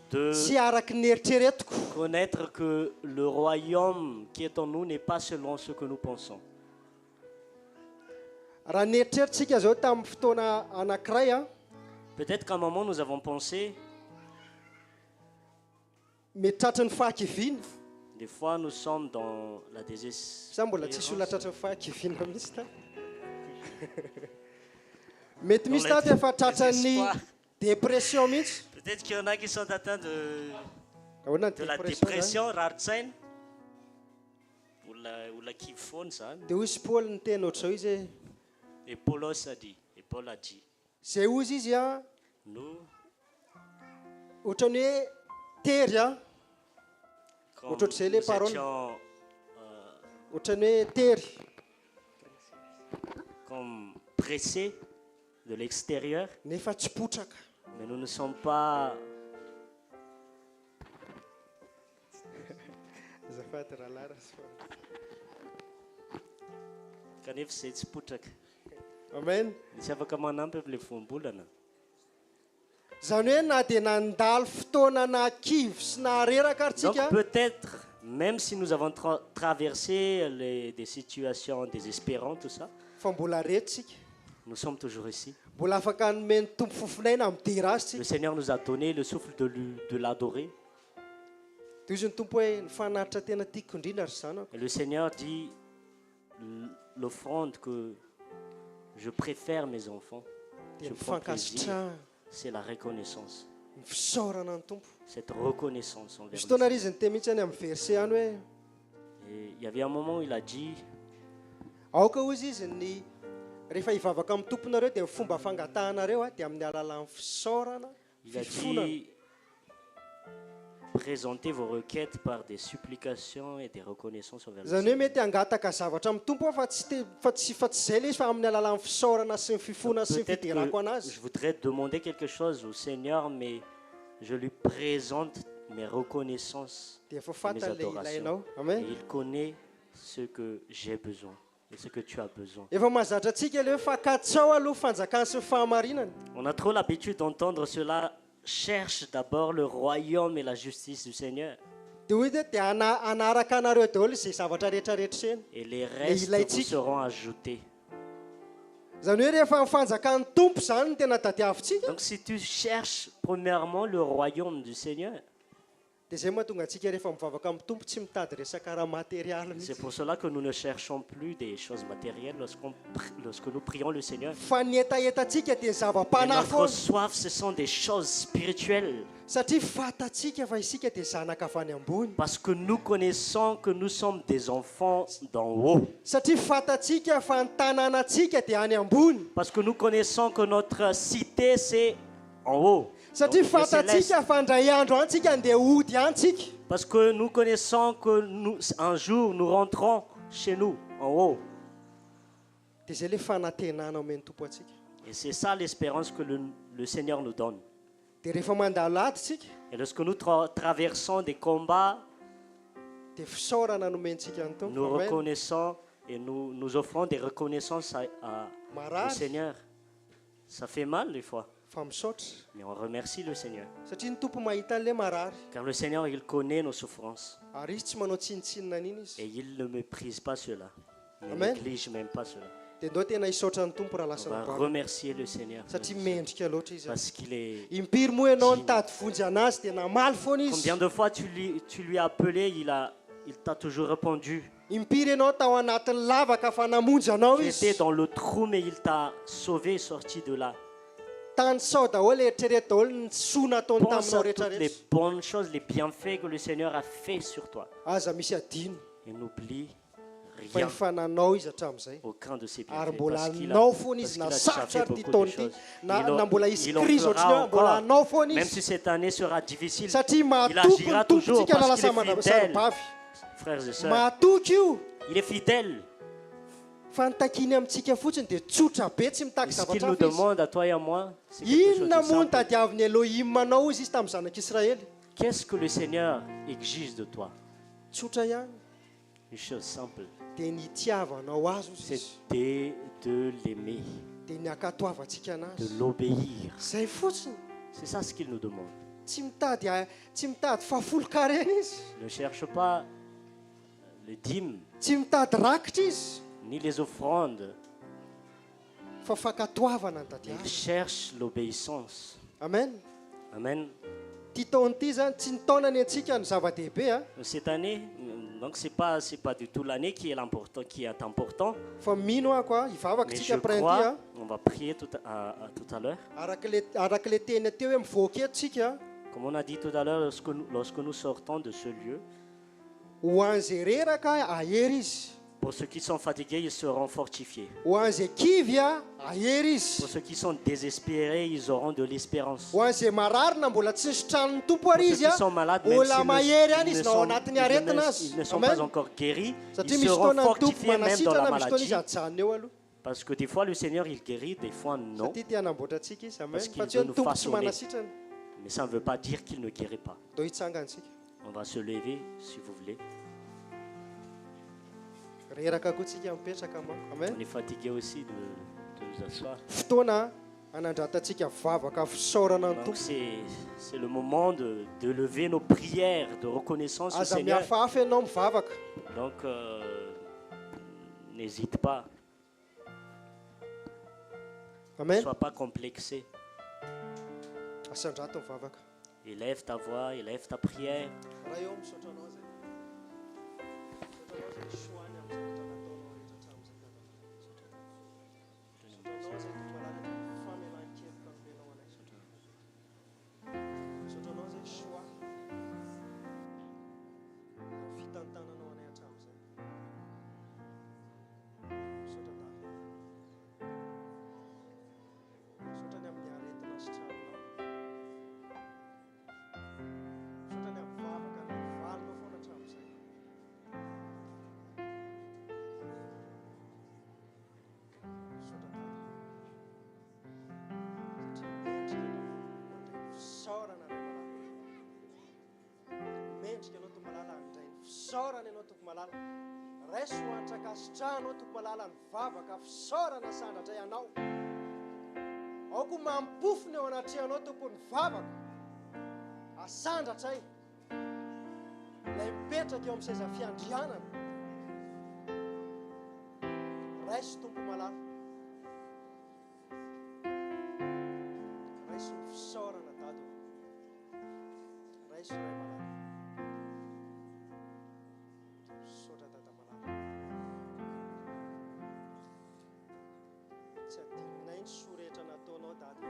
De tsy araky ny eritreretiko. connaître que le royaume qui est en nous n'est pas selon ce que nous pensons. Raha ny eritreritsika zao tamin'ny fotoana anankiray a, Peut-être qu'à un moment, nous avons pensé, mety tratry ny fahakiviana. des fois, nous sommes dans la Za mbola tsisy olona désespérance. tratry ny fahakiviana mihitsy ta. Mety misy Dans tato efa tratran'ny désespoir. dépression mihitsy. Peut-être qu'il y en a qui sont atteints Ahoana ny de la dépression zany? dépression, rartsaina. Ou la kivy zany. Dia hoy sy Paul ny teny ohatr'izao izy hoe, Et Paulos a dit, et Paul a dit, zay ozy izy a nous, ohatrany hoe tery a, comme Autre chose, les nous paroles. étions ohatrany hoe tery comme pressés de l'extérieur, nefa tsy potraka. Mais nous ne sommes pas azafady rahalahy raha sy fa- kanefa izay tsy potraka. amen. Tsy afaka manampy amin'ilay voambolana. Zany hoe na dia nandalo fotoana na kivy sy na reraka ary Donc tsika peut-être, même si nous avons traversé des situations désespérantes, tout ça, fa mbola reto tsika, nous sommes toujours ici. mbola afaka nomeny tompo fofinaina amidera azy Le tsika. Seigneur nous a donné le souffle de l'adorer. Dia izy ny tompo hoe ny fanaritra tena tiako indrindra ry zanako. Et le Seigneur dit l'offrande que je préfère mes enfants. Dia Je prends plaisir. mifankasitrahana, C'est la reconnaissance. ny fisaorana ny tompo. Cette reconnaissance envers Misy le fotoana Seigneur. ry izy ny teny mihitsy any amin'ny verset any hoe Et il y avait un moment où il a dit, aoka hozy izy ny rehefa hivavaka amin'ny tomponareo dia ny fomba fangatahanareo dia amin'ny alalan'ny fisaorana, il a fifonana. dit, présentez vos requêtes par des supplications et des reconnaissances envers le Zany hoe Seigneur. mety hangataka zavatra amin'ny tompo fa tsy zay le izy fa amin'ny alalan'ny fisaorana sy ny fifona sy ny Peut-être fidirako que anazy. je voudrais demander quelque chose au Seigneur, mais je lui présente mes reconnaissances Dia efa et mes fantany le adorations. ilainao. Et Amen. il connaît ce que j'ai besoin et ce que tu as besoin. Efa mahazatra antsika le hoe fankatsao aloha fanjakana sy ny fahamarinana. On a trop l'habitude d'entendre cela. Cherche d'abord le royaume et la justice du Seigneur. Dia hoe dia anaraka anareo daholo izay zavatra rehetrarehetra ireny. Et les restes il vous seront ajoutés. Zany hoe rehefa ny fanjakan'ny tompo zany no tena tadiavintsika. Donc si tu cherches premièrement le royaume du Seigneur, Dia zay mahatonga antsika rehefa mivavaka amin'ny tompo tsy mitady resaka raha matériel mihitsy. c'est pour cela que nous ne cherchons plus des choses matérielles lorsque nous prions le Seigneur. Fa ny etaetantsika dia ny Et zava-panahy notre foana. soif, ce sont des choses spirituelles. Satria fatatsika fa isika dia zanaka avy any ambony. Parce que nous connaissons que nous sommes des enfants d'en haut. Satria fatatsika fa ny tanànatsika dia any ambony. Parce que nous connaissons que notre cité, c'est en haut. Satria Donc, le céleste. fatatsika fa ndray andro antsika andeha hody antsika. Parce que nous connaissons que un jour, nous rentrons chez nous, en haut. Dia zay le fanantenana omeny tompo atsika. Et c'est ça l'espérance que le Seigneur nous donne. Dia rehefa mandalo ady tsika Et lorsque nous traversons des combats, dia fisaorana nomentsika ny tompo. nous Amen. reconnaissons et nous offrons des reconnaissances au Marary Seigneur. Ça fait mal des fois, fa misaotra. mais on remercie le Seigneur. Satria ny tompo mahita an'ilay marary. Car le Seigneur, il connaît nos souffrances. Ary izy tsy manao tsinitsinina an'iny izy. Et il ne méprise pas cela. Il ne Amen. néglige même pas cela. Dia ndao tena hisaotra ny tompo raha On lasa va mibava. remercier le Seigneur. Satria mendrika loatra izy. Parce qu'il est... Impiry moa ianao nitady vonjy anazy dia namaly foana izy. Combien de fois tu lui as appelé, il t'a toujours répondu. Impiry ianao tao anatin'ny lavaka fa namonjy anao Tu étais izy. dans le trou, mais il t'a sauvé, sorti de là. Tany sao daholo eritrereto daholo ny soa nataony Pense taminao à toutes les rehetrarehetra. bonnes choses, les bienfaits que le Seigneur a fait sur toi. Aza misy adino Et n'oublie fa rien, efa nanao izy hatramin'izay. aucun de ses Ary bienfaits. mbola Parce qu'il hanao a, foana parce izy qu'il a na déjà sarotra fait ary ty beaucoup de taony ity choses. na mbola izy Il en krizy ohatrany fera hoe mbola encore. hanao foana Même izy. si cette année sera difficile, Satria il mahatoky agira ny toujours tompontsika parce lala qu'il est sara fidèle. bavy. Frères et sœurs, Mahatoky io il est fidèle. fa nitakiny amintsika fotsiny dia tsotra be tsy Et mitaky ce qu'il nous zavatra hafa izy. demande à toi et à moi, c'est quelque chose Inona de moa ny simple. tadiavin'ny Elohim manao izy tamin'ny zanak'Israely? Qu'est-ce que le Seigneur exige de toi? Tsotra ihany Une chose simple, dia ny itiavanao azy ozy c'est izy. de l'aimer, Dia ny akatoavantsika de anazy. l'obéir. Zay fotsiny. C'est ça ce qu'il nous demande. Tsy mitady fahafolo-karena izy. Ne cherche pas les dîmes, Tsy mitady rakitra izy. ni les offrandes. Fa fankatoavana ny tady Il azy. cherche l'obéissance. Amen. Amen. Ty taona ity zany tsy ny taona ny antsika ny zava-dehibe a. Cette année, donc c'est pas du tout l'année qui est important. Fa mino ako a hivavaka Mais je tsika printy crois, a. on va prier tout à l'heure. Arak'le teny teo hoe mivoaka eto tsika Comme on a dit tout à l'heure, lorsque nous sortons de ce lieu, ho an'izay reraka ahery izy. pour ceux qui sont fatigués, ils seront fortifiés. Ho an'izay kivy a ahery izy. Pour ceux qui sont désespérés, ils auront de l'espérance. Ho an'izay marary na mbola tsy nisotran'ny tompo Pour ary ceux izy qui a. sont malades, même Ola mahery any izy na ao anatin'ny aretina azy. ils ne sont Amen. pas encore guéris, Satria ils misy seront fotoana ny tompo fortifiés même dans la manasitrana misy fotoana izy maladie. ajanona eo aloha. Parce que des fois le Seigneur il guérit, des fois non. satria tia hanamboatra antsika izy amen Parce qu'il fa tsy hoe veut ny nous tompo tsy façonner. manasitrany Mais ça ne veut pas dire qu'il ne guérit pas. do hitsangantsika On va se lever si vous voulez. reraka koa tsika mipetraka manko On amen est fatigué aussi de nous asseoir. fotoana anandratantsika vavaka fisaorana ny Donc tompo c'est le moment de lever nos prières de reconnaissance au aza Seigneur. mihafahafa ianao mivavaka Donc n'hésite pas, ne amen sois pas complexé. asandrato mivavaka Élève ta voix, élève ta prière. raha eo misaotra anao zay misaotra anao zay soany amin'ny zavatra nataonao rehetra hatramin'izay misaotra anao zay tomalala famelan-keloka nomenao anay misaotra anao zay soa na fitantananao anay hatramin'izay misaotra da misaotra ny amin'ny aretina sy traminao misaotra ny amin'ny vavaka ny valinao foana hatramin'izay misaotra da mendrika ianao tompo malala andray ny fisaorana ianao tompo malala raiso antraka asitrahanao tompo malala ny vavaka fisaorana sandratra ianao ao koa mampofony eo anatrehanao tompo ny vavaka asandratray ilay mipetraka eo amin'ny seza fiandrianana raiso tompo malala raiso ny fisaorana dado raiso ray malala misaotra dada malala tsy adinonay ny soa rehetra nataonao dada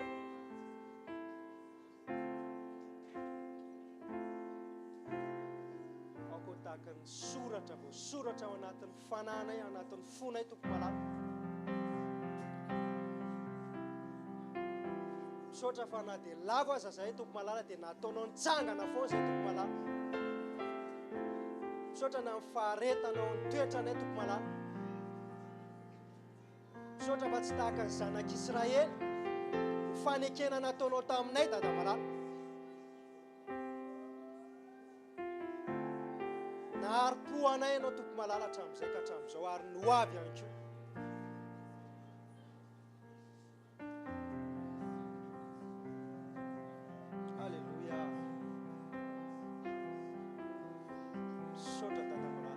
aoko tahaka ny soratra voasoratra ao anatin'ny fananay ao anatin'ny fonay tompo malala misaotra fa na dia lavo aza zay tompo malala dia nataonao nitsangana foana zay tompo malala misaotra na amin'ny faharetanao ny toetranay tompo malala misaotra fa tsy tahaka ny zanak'Israely ny fanekena nataonao taminay dada malala naharo-po anay ianao tompo malala hatramin'izay ka hatramin'izao ary no avy ihany koa alleluia misaotra dada malala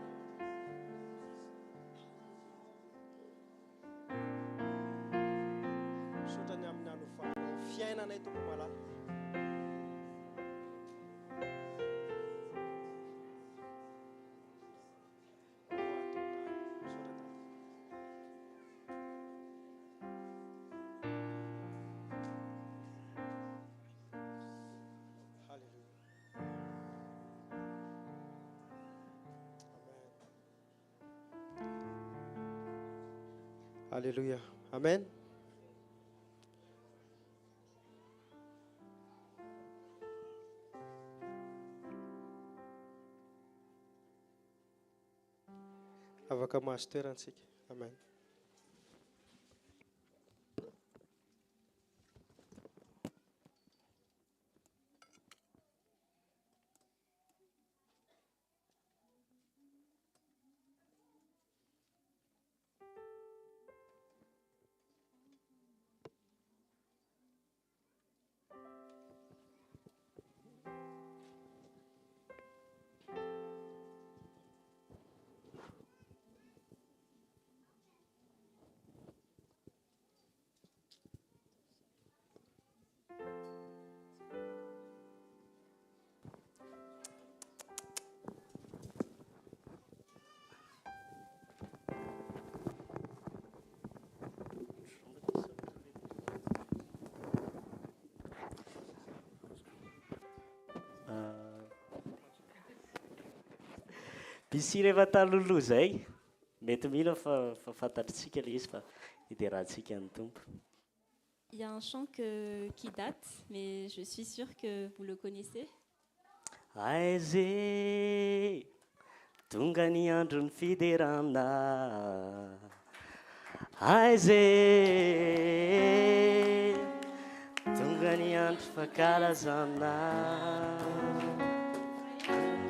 misaotra ny amin'ny hanovanao fiainanay tompo malala Alléluia. Amen. Afaka mahazo toerantsika. Amen. Bisi rehefa taloloha zay mety mino fa fantatritsika le izy fa iderahantsika ny tompo. Il y a un chant qui date, mais je suis sûre que vous le connaissez. Aize tonga ny andro ny fiderana aize tonga ny andro fankalazana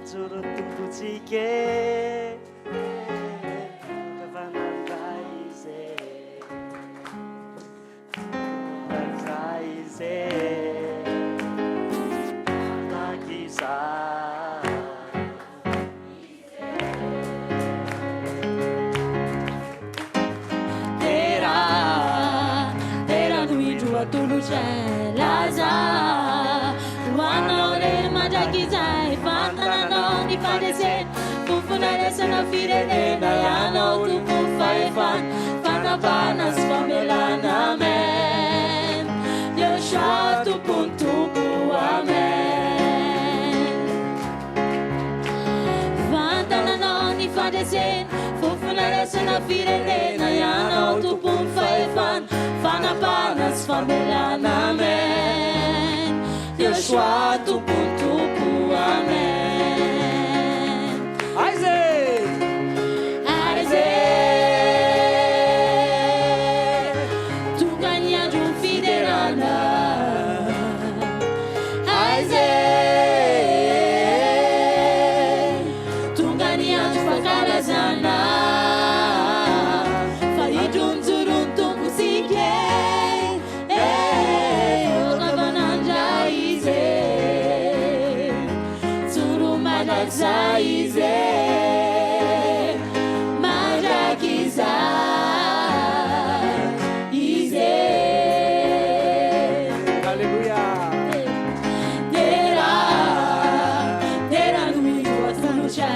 joro tombotsike kavanandaize aize takiza Laza Ruanore Majakizai Fantanano Ni Fadesen Fufunare Sana Firenena Yano Tupu Faifan Fanapanas Famelana Amen Yosha Tupuntupu Amen Fantanano Ni Fadesen Fufunare Sana Firenena Yano Tupu Faifan Fanapanas Famelana Amen Yoshua Tupuntupu Amen Isaac! Isaac Tunganya Jumfiderana Isaac Tunganya Jufakalazana Fayidun Zurun Tumpusike Zaize Majakiza Ize Hallelujah! Dera nui wasanucha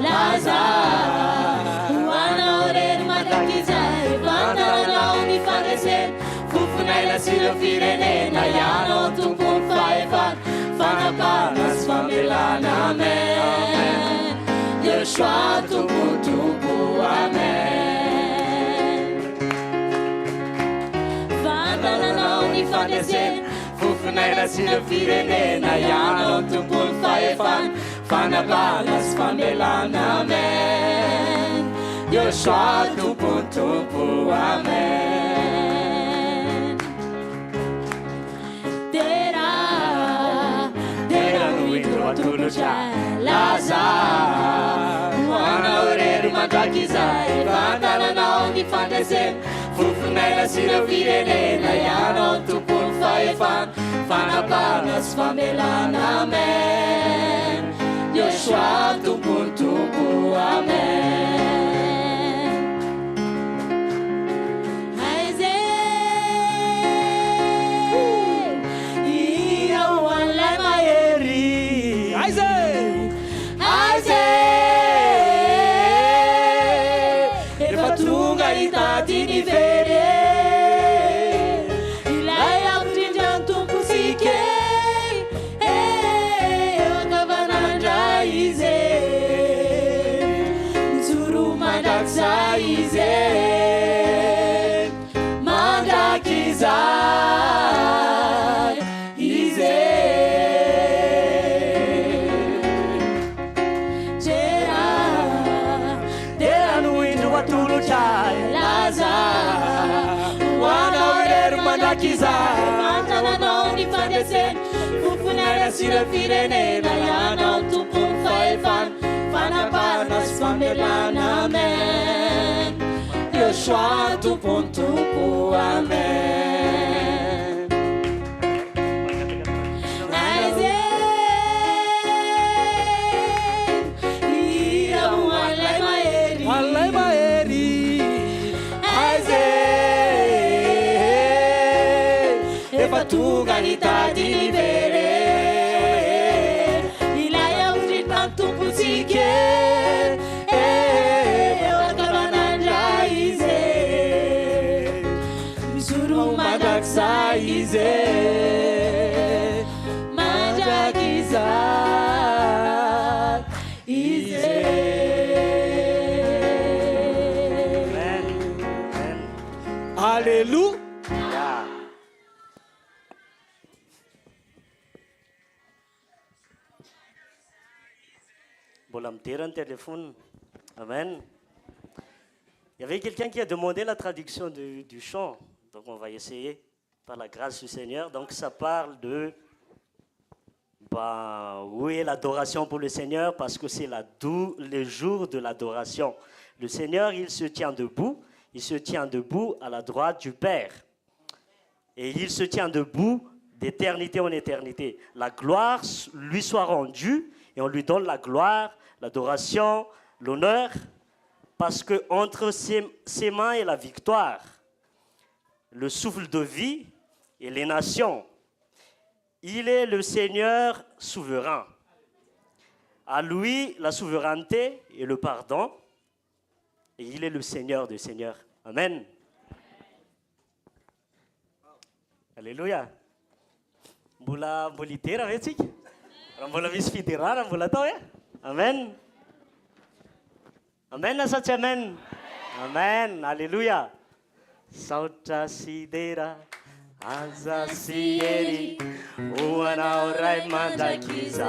Laza Wana orer Majakiza Vanda na uni farese Fufunai la sila firene Na yano tumpun faifan Fanapanas famelana amen Yoshua tupuntupu amen Fandanana uni fadesen Fufunai la sila firene Na yano tumpun faifan Fanapanas famelana amen Yoshua tupuntupu amen Laza Wana oreru Majakizai Fandanana Ongi Fandesen Fufunai la sila Firenena Yano Tupun Faifan Fanapanas Famelana Amen Yoshua Tupuntupu Amen Isaac Iya wala maeri Efatunga itatini vere Ilaya mtinja mtumpusike Wakavananja ize Nzuru madaksa ize Madakiza ize Laza Wana oreru Majakizai Fantanano Ni Fadesen Fufunai sila Firenena Yano Tupun Faifan Fanapanas Famelana Amen Yoshua Tupuntupu Amen Isaac Iya walai maeri Walai maeri Efatunga itadini vere Ilaya ujitman tumpusike Wakavananja ize Misuru madaksa ize Majakiza ize Hallelujah! Mbola midera ny telefona. Amen. Il y avait quelqu'un qui a demandé la traduction du chant. Donc on va essayer par la grâce du Seigneur. Donc ça parle de où est l'adoration pour le Seigneur, parce que c'est le jour de l'adoration. Le Seigneur, il se tient debout à la droite du Père. Et il se tient debout d'éternité en éternité. La gloire lui soit rendue et on lui donne la gloire, l'adoration, l'honneur, parce qu'entre ses mains et la victoire, le souffle de vie et les nations, il est le Seigneur souverain. À lui, la souveraineté et le pardon. Et il est le Seigneur des seigneurs. Amen. Alléluia. Mbola itera ve tsika. Raha mbola misy fidirana mbola atao e. Amen. Amen sa tsy amen. Amen. Alléluia. Saotra sidera. Aza sy hery ho anao ray mandrakizay,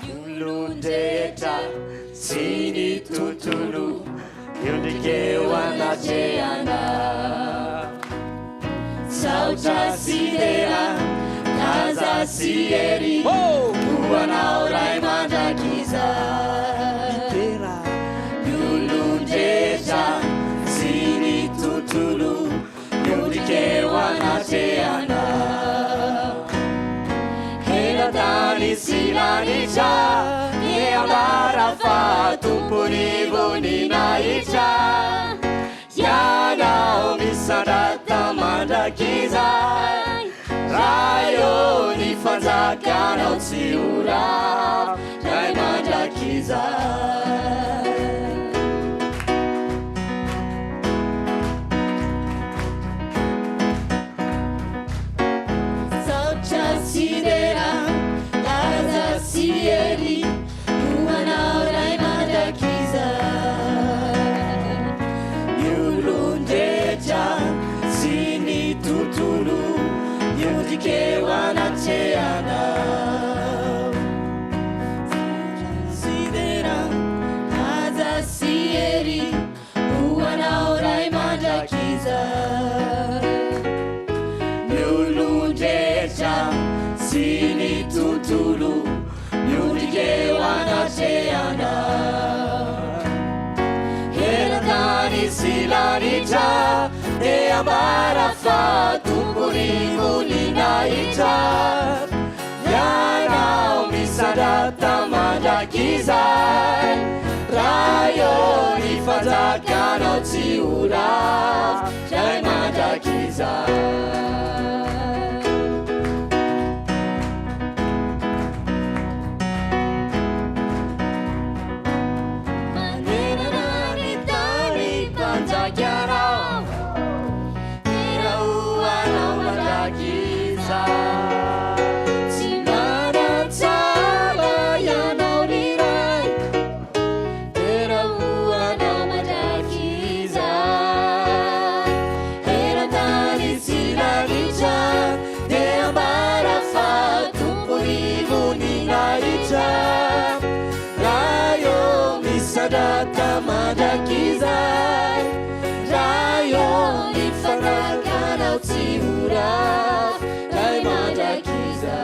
olon-drehetra sy ny tontolo miondrikeo anatrehana. Saotra sy dera aza sy hery ho anao ray mandrakizay, olon-drehetra sy ny tontolo miondrikeo anatrehana. Hela-tany sy lanitra ny ambara fa tompony voninahitra, ianao misandrata mandrakizay, raha eo ny fanjakanao tsy ora ray mandrakizay. Sidera, Laza Sieri, Uanaura e Madakiza, Yulundeja, Sini Tutulu, Yudike Wanacheana. Sidera, Laza Sieri, Uanaura e Madakiza, Yulundeja, Sini tutulu miondrike wanateana. Hela-tany sy lanitra e ambara fa tompony voninahitra, ianao misandrata mandrakizay, raha eo ny fanjakanao tsy ora ray mandrakizay. Sadaka mandrakizay, rayo ny fanjakanao tsy ora ray mandrakizay.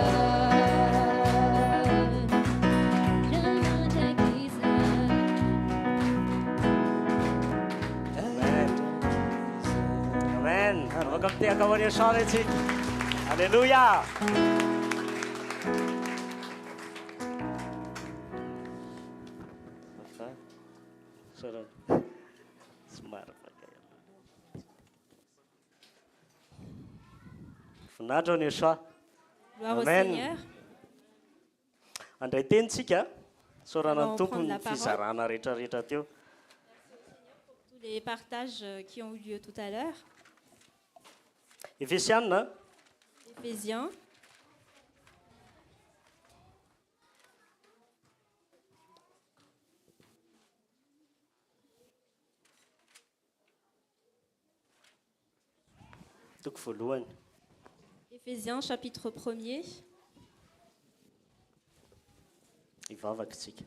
Amen. Avaka mitehaka ho any sara itsika. Alléluia. Finandro ny soa. Gloire au Amen. Seigneur. Andray tenitsika sorana Allons ny prendre tompony la parole. fizarana rehetrarehetra teo. Tous les partages qui ont eu lieu tout à l'heure. Efesiana Éphésiens, toko voalohany. Éphésiens chapitre 1er. Ivavaka tsika.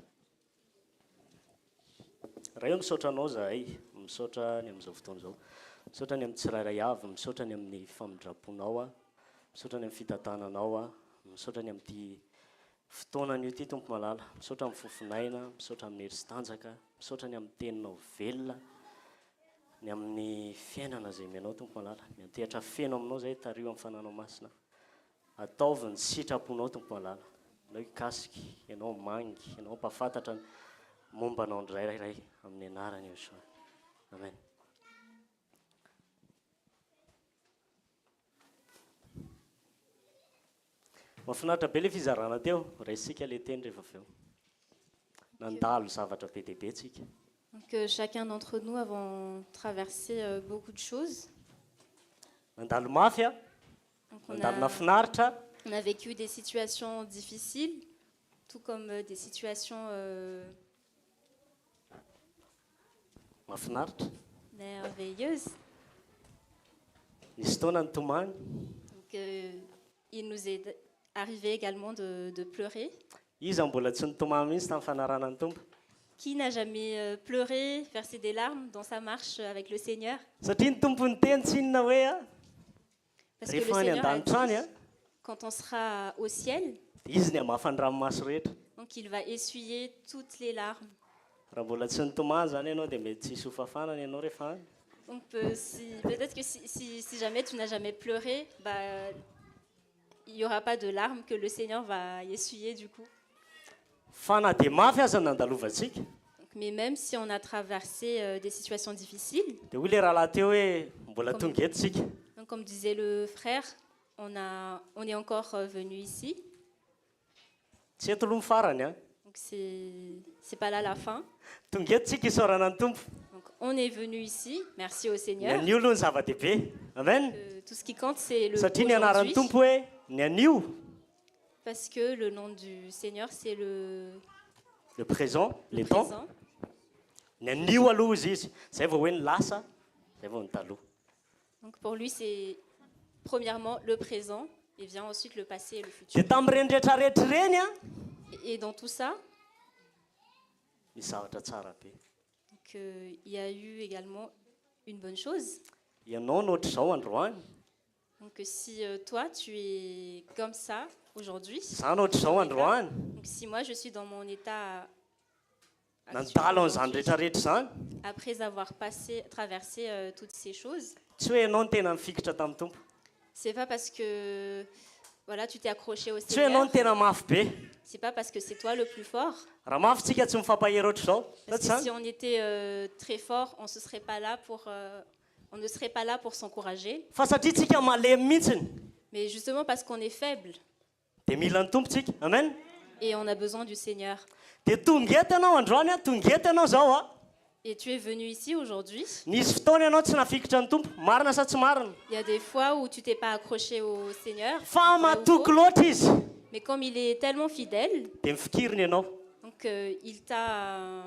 raha eo misaotra anao zahay misaotra ny amin'izao fotoana zao misaotra ny amin'ny tsirairay avy misaotra ny amin'ny famindraponao a misaotra ny amin'ny fitantananao a misaotra ny amin'ity fotoanany io ty tompo malala misaotra amin'ny fofinaina misaotra amin'ny heritsitanjaka misaotra ny amin'ny teninao velona ny amin'ny fiainana zay mianao tompo malala miantehatra feno aminao zay tario amin'ny fananao masina ataovy ny sitraponao tompo malala ianao ikasiky ianao mangy ianao mpafantatra mombanao ndrairairay amin'ny anarany io soa amen mahafinaritra be le fizarana teo raha isika le teny rehefa avy eo nandalo zavatra be dehibe tsika. Donc chacun d'entre nous avons traversé beaucoup de choses. Nandalo mafy a Donc, nandalo nafinaritra on a vécu des situations difficiles, tout comme des situations mafinaritra merveilleuses. nisy fotoana nitomany Donc il nous est arrivé également de pleurer. iza mbola tsy nitomany mihitsy tamin'ny fanarana ny tompo Qui n'a jamais pleuré, versé des larmes dans sa marche avec le Seigneur? satria ny tompo ny teny tsy inona hoe a Parce que le rehefa any Seigneur a an-danitra any a dit, quand on sera au ciel, dia izy ny hamafa ny ranomaso rehetra donc il va essuyer toutes les larmes. raha mbola tsy nitomany zany ianao dia mety tsisy hofafanana ianao rehefa any Donc peut-être que si jamais tu n'as jamais pleuré, bah, il n'y aura pas de larmes que le Seigneur va essuyer du coup. fa na dia mafy aza nandalovantsika Donc, mais même si on a traversé des situations difficiles, dia hoy le raha lahy teo hoe mbola tonga eto tsika donc, comme disait le frère, on est encore venu ici. tsy eto aloha mifarany a Donc c'est pas là la fin. tonga eto tsika isaorana ny tompo Donc on est venu ici, merci au Seigneur. ny anio aloha ny zava-dehibe amen Tout ce qui compte c'est le satria ny anaran'ny aujourd'hui, tompo hoe ny anio parce que le nom du Seigneur c'est le présent les temps présent. ny anio aloha izy izy zay vao hoe ny lasa zay vao ny taloha Donc pour lui c'est premièrement le présent et vient ensuite le passé et le futur. dia tamin'ireny rehetrarehetra ireny a Et dans tout ça, misy zavatra tsara be donc, il y a eu également une bonne chose. ianao nohatra izao androany Donc si toi tu es comme ça aujourd'hui, za nohatra izao androany donc si moi je suis dans mon état nandalo an'izany aujourd'hui, rehetrarehetra zany après avoir traversé toutes ces choses, tsy hoe ianao ny tena mifikitra tamin'ny tompo c'est pas parce que voilà, tu t'es accroché au tsy hoe ianao Seigneur, ny tena mafy be c'est pas parce que c'est toi le plus fort. raha mafy tsika tsy mifampahery oatra izao Parce tsy que si zany on était très fort, on ne serait pas là pour s'encourager. fa satria tsika malemy mihitsiny Mais justement parce qu'on est faible dia mila ny tompo tsika amen et on a besoin du Seigneur. dia tonga eto ianao androany a tonga eto ianao zao a Et tu es venu ici aujourd'hui. nisy fotoana ianao tsy nafikitra ny tompo marina sa tsy marina Il y a des fois où tu t'es pas accroché au Seigneur. fa vrai ou matoky faux. loatra izy Mais comme il est tellement fidèle, dia mifikiriny ianao donc il t'a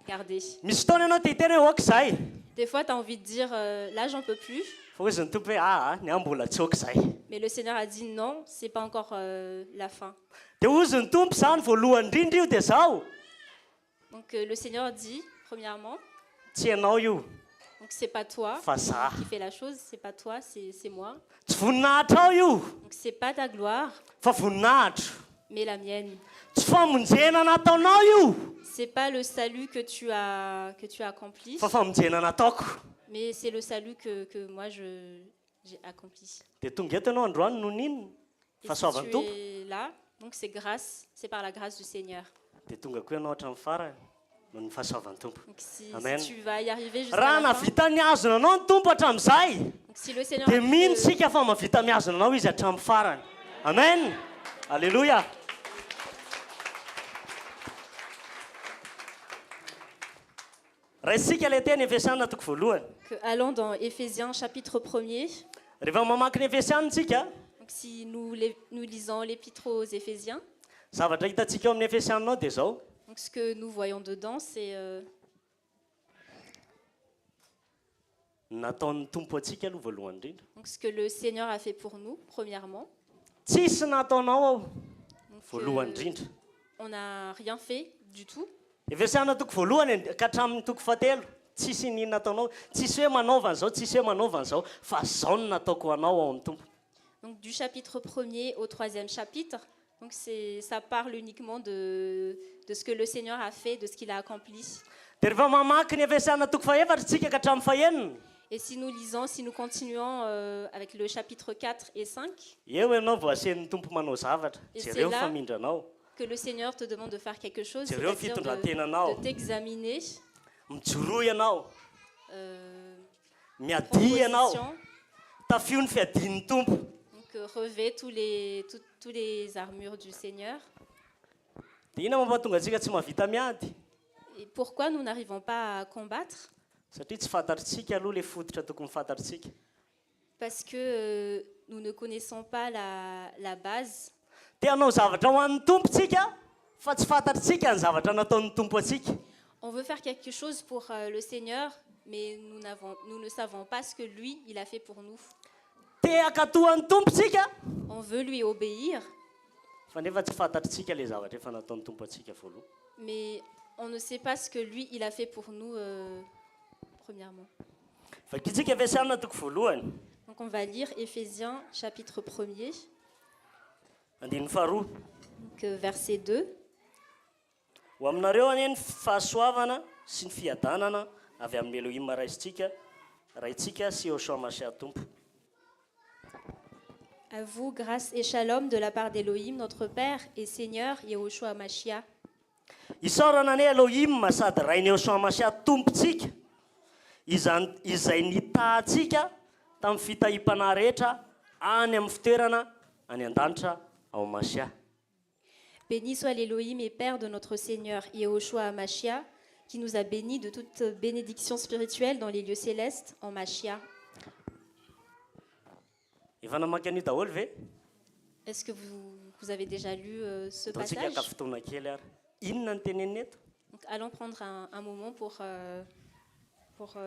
gardé. misy fotoana ianao te hiteny hoe oka zay Des fois, tu as envie de dire, là, j'en peux plus. fa ozy ny tompo hoe ny ahy mbola tsy oka zay Mais le Seigneur a dit, non, c'est pas encore la fin. dia ozy ny tompo zany voalohany indrindra io dia zao Donc le Seigneur dit, premièrement, tsy ianao io donc c'est pas toi fa za qui fais la chose, c'est pas toi, c'est moi. tsy voninahitra ao io Donc c'est pas ta gloire, fa voninahitro mais la mienne. tsy famonjena nataonao io C'est pas le salut que tu as accompli, fa famonjena nataoko mais c'est le salut que moi j'ai accompli. dia tonga eto ianao androany no ninona Et fa si soavan'ny tu tompo es là, donc c'est par la grâce du Seigneur. dia tonga koa ianao hatramin'ny farany no ny fahasoavan'ny tompo Donc Amen. si tu vas y arriver jusqu'à raha la fin, navita miazona anao ny tompo hatramin'izay donc si le Seigneur dia a dit mino que- tsika fa mavita miazona anao izy hatramin'ny farany amen alleluia raha isika le teny efesianina toko voalohany que allons dans Éphésiens chapitre 1er. rehefa mamaky ny efesianina tsika Donc si nous lisons l'épître aux Éphésiens, zavatra hitantsika eo amin'ny efesianinao dia zao donc ce que nous voyons dedans, c'est nataon'ny tompo atsika aloha voalohany indrindra donc ce que le Seigneur a fait pour nous, premièrement. tsisy nataonao ao Donc, voalohany indrindra on n'a rien fait du tout. Efesana toko voalohany ka hatramin'ny toko fahatelo tsisy ninona ataonao tsisy hoe manaovana zao tsisy hoe manaovana zao fa zao no nataoko anao ao amin'ny tompo. Donc du chapitre 1er au 3e chapitre, donc ça parle uniquement de ce que le Seigneur a fait, de ce qu'il a accompli. Dia rehefa mamaky ny Efesana toko fahaefatra tsika ka hatramin'ny fahaenina. Et si nous lisons, si nous continuons avec le chapitre 4 et 5, eo ianao voasen'ny tompo manao zavatra Et jereo c'est là- famindranao que le Seigneur te demande de faire quelque chose, jereo c'est-à-dire fitondrantenanao de t'examiner, mijoro ianao miadia prendre ianao position, tafio ny fiadian'ny tompo. donc revêt tous les armures du Seigneur. Dia ina mampatonga antsika tsy mahavita miady Et pourquoi nous n'arrivons pas à combattre? satria tsy fantatritsika aloha le fototra tokony fantatritsika. Parce que nous ne connaissons pas la base. Te hanao zavatra ho an'ny tompo tsika fa tsy fantatritsika ny zavatra nataon'ny tompo atsika. On veut faire quelque chose pour le Seigneur, mais nous ne savons pas ce que lui, il a fait pour nous. Te hakatohan'ny tompo tsika On veut lui obéir, fa nefa tsy fantatritsika le zavatra efa nataon'ny tompo atsika voaloha. mais on ne sait pas ce que lui, il a fait pour nous, premièrement. Vakitsika Efesana toko voalohany Donc on va lire Éphésiens chapitre 1er, andininy faharoa. donc, verset 2. Ho aminareo aneny fahasoavana sy ny fiadanana avy amin'ny Elohim raitsika sy Yehoshua Masia tompo. À vous, grâce et shalom de la part d'Élohim, notre Père et Seigneur, Yehoshua Mashiach. Isaorana ny Elohim sady rain'ny Yehoshua Masia tompontsika izay nitahantsika tamin'ny fitahim-panahy rehetra any amin'ny fitoerana any an-danitra ao Masia. Béni soit l'Élohim et Père de notre Seigneur Yehoshua Mashiach, qui nous a bénis de toute bénédiction spirituelle dans les lieux célestes en Mashiach. Efa namaky an'io daholo ve? Est-ce que vous avez déjà lu ce Ataontsika passage? ka fotoana kely ary. Inona ny teneniny eto? Donc, allons prendre un moment pour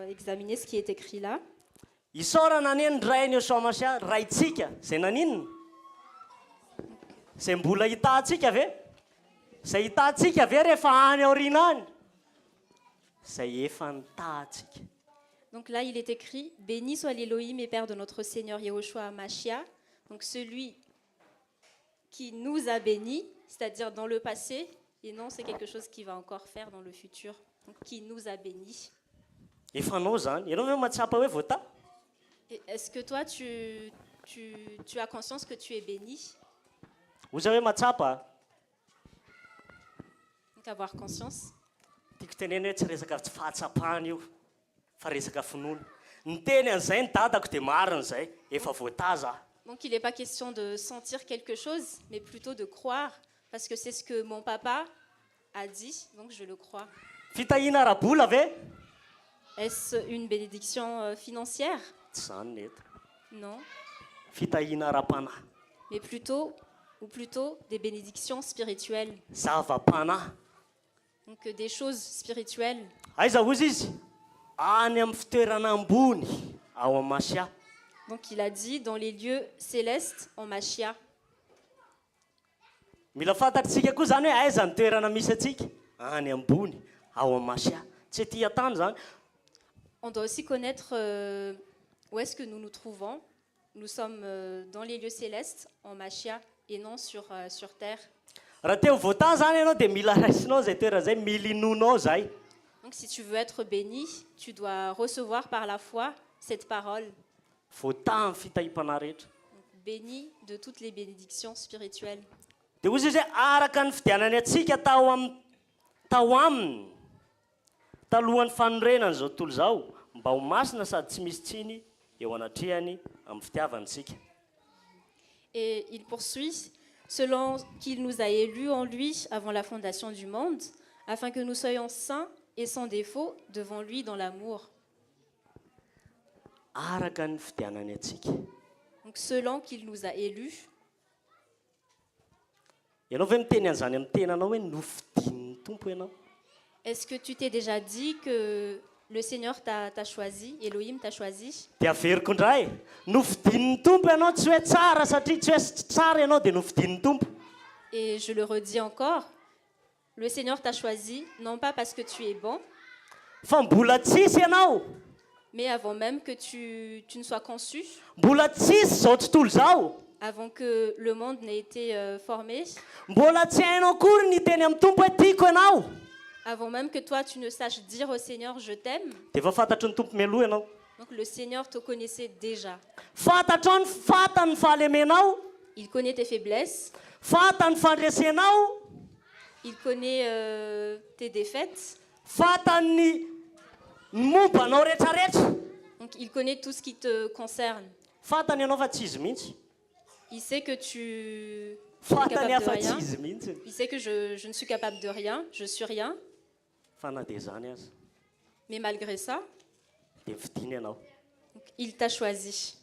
examiner ce qui est écrit là. Isaorana aneny rain'ny Yehoshua Masia raitsika zay naninona? Zay mbola hitantsika ve? Zay hitantsika ve rehefa any aoriana any? Zay efa nitahantsika. Donc là, il est écrit « Béni soit l'Élohim et Père de notre Seigneur Yehoshua Mashiach », donc celui qui nous a bénis, c'est-à-dire dans le passé, et non, c'est quelque chose qu'il va encore faire dans le futur, donc qui nous a bénis. Efa anao zany, ianao ve mahatsapa hoe voata? Et est-ce que toi, tu as conscience que tu es béni? Oza hoe mahatsapa? Donc avoir conscience. Tiako teneny hoe tsy resaka tsy fahatsapahana io, fa resaka finoana. Ny teny an'izay ny dadako dia marina izay, efa voata za. Donc il n'est pas question de sentir quelque chose, mais plutôt de croire, parce que c'est ce que mon papa a dit, donc je le crois. Fitahiana ara-bola ve? Est-ce une bénédiction financière? Tsy zany ny eto. Non, Fitahiana ara-panahy. mais plutôt des bénédictions spirituelles. Zava-panahy. Donc des choses spirituelles. Aiza ozy izy? Any amin'ny fitoerana ambony ao amin'ny Masia. Donc il a dit dans les lieux célestes en Mashiach. Mila fantatritsika koa zany hoe aiza ny toerana misy atsika? Any ambony ao amin'ny Masia. Tsy aty an-tany zany. On doit aussi connaître où est-ce que nous nous trouvons. Nous sommes dans les lieux célestes en Mashiach et non sur terre. Raha teo voata zany ianao dia mila raisinao zay toerana zay, mila inonao zay. Donc si tu veux être béni, tu dois recevoir par la foi cette parole. Voata amin'ny fitahim-panahy rehetra. Donc, béni de toutes les bénédictions spirituelles. Dia ozy izy hoe araka ny fidianany atsika tao aminy talohan'ny fanorenana zao tontolo zao mba ho masina sady tsy misy tsiny eo anatrehany amin'ny fitiavantsika. Et il poursuit, selon qu'il nous a élus en lui avant la fondation du monde, afin que nous soyons saints et sans défaut devant lui dans l'amour. Araka ny fidianany atsika. Donc selon qu'il nous a élus. Ianao ve miteny an'izany amin'ny tenanao hoe nofidian'ny tompo ianao? Est-ce que tu t'es déjà dit que le Seigneur t'a choisi, Elohim t'a choisi? Dia averiko indray, nofidian'ny tompo ianao tsy hoe tsara satria tsy hoe tsara ianao dia nofidian'ny tompo. Et je le redis encore, Le Seigneur t'a choisi, non pas parce que tu es bon, fa mbola tsisy ianao, mais avant même que tu ne sois conçu, mbola tsisy zao tontolo zao, avant que le monde n'ait été formé, mbola tsy hainao akory ny teny amin'ny tompo hoe tiako ianao, avant même que toi tu ne saches dire au Seigneur je t'aime. dia efa fantatry ny tompo mialoha ianao. Donc le Seigneur te connaissait déjà. Fantatrao ny fantany fahalemenao, Il connaît tes faiblesses, fantany fandresenao, il connaît tes défaites, fantany ny mombanao rehetrarehetra, donc il connaît tout ce qui te concerne. fantany ianao fa tsy izy mihitsy, Il sait que tu es fantany capable de hafa rien. tsy izy mihitsy, Il sait que je ne suis capable de rien, je suis rien, fa na dia zany azy mais malgré ça, dia vidiny ianao. donc, il t'a choisi.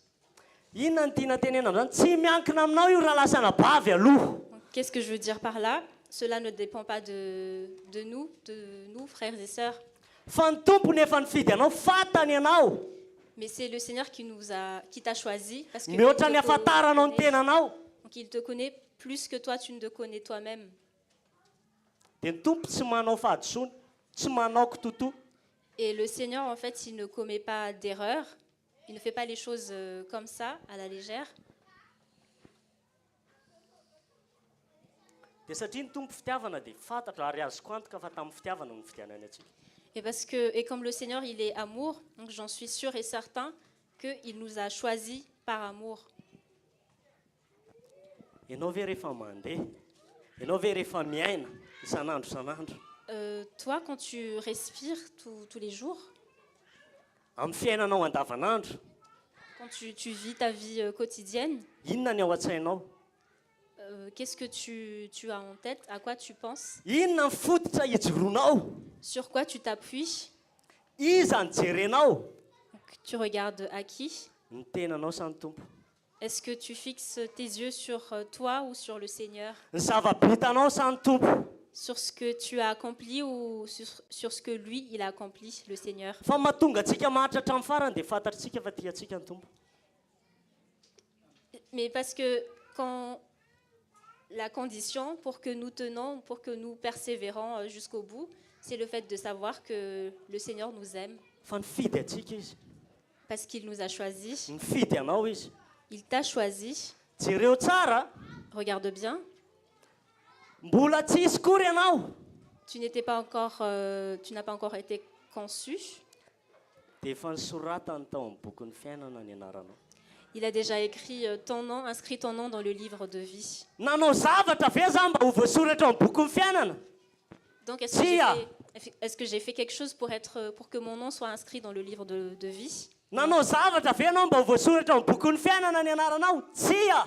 Inona ny tiana tenena amin'izany? Tsy miankina aminao io raha lasana bavy aloha. Donc, qu'est-ce que je veux dire par là? Cela ne dépend pas de nous, frères et sœurs, Fa ny tompony efa nifidy anao, fantany ianao, mais c'est le Seigneur qui t'a choisi parce que mihoatra ny afantaranao ny tenanao. donc il te connaît plus que toi tu ne te connais toi-même. Dia ny tompo tsy manao fahadisoana, tsy manao kitoto. Et le Seigneur, en fait, il ne commet pas d'erreur. Il ne fait pas les choses comme ça, à la légère. Dia satria ny tompo fitiavana dia fantatra ary azoko antoka fa tamin'ny fitiavana no fitianany atsika. Et comme le Seigneur, il est amour, donc j'en suis sûre et certain qu'il nous a choisis par amour. Ianao ve rehefa mandeha, ianao ve rehefa miaina isan'andro isan'andro, Toi, quand tu respires tous les jours, amin'ny fiainanao andavanandro, quand tu vis ta vie quotidienne, inona ny ao an-tsainao? qu'est-ce que tu as en tête? À quoi tu penses? Inona ny fototra ijoroanao? Sur quoi tu t'appuies? Iza ny jerenao? Donc, tu regardes à qui? Ny tenanao sa ny tompo. Est-ce que tu fixes tes yeux sur toi ou sur le Seigneur? Ny zava-bitanao sa ny tompo. Sur ce que tu as accompli ou sur ce que lui, il a accompli, le Seigneur? Fa mahatonga antsika mahatratra amin'ny farany dia fantatritsika fa tiantsika ny tompo. Mais parce que quand la condition pour que nous tenons, pour que nous persévérons jusqu'au bout, c'est le fait de savoir que le Seigneur nous aime, Fa nifidy atsika izy, parce qu'il nous a choisis. nifidy anao izy. Il t'a choisi. Jereo tsara, Regarde bien. mbola tsisy kory ianao. Tu n'as pas encore été conçu. Dia efa nisoratany tao amin'ny bokin'ny fiainana ny anaranao. Il a déjà écrit ton nom, inscrit ton nom dans le livre de vie. Nanao zavatra ve za mba ho voasoratra amin'ny bokin'ny fiainana? Donc, Tia. est-ce que j'ai fait quelque chose pour que mon nom soit inscrit dans le livre de vie? Nanao zavatra ve ianao mba ho voasoratra amin'ny bokin'ny fiainana ny anaranao? Tsia!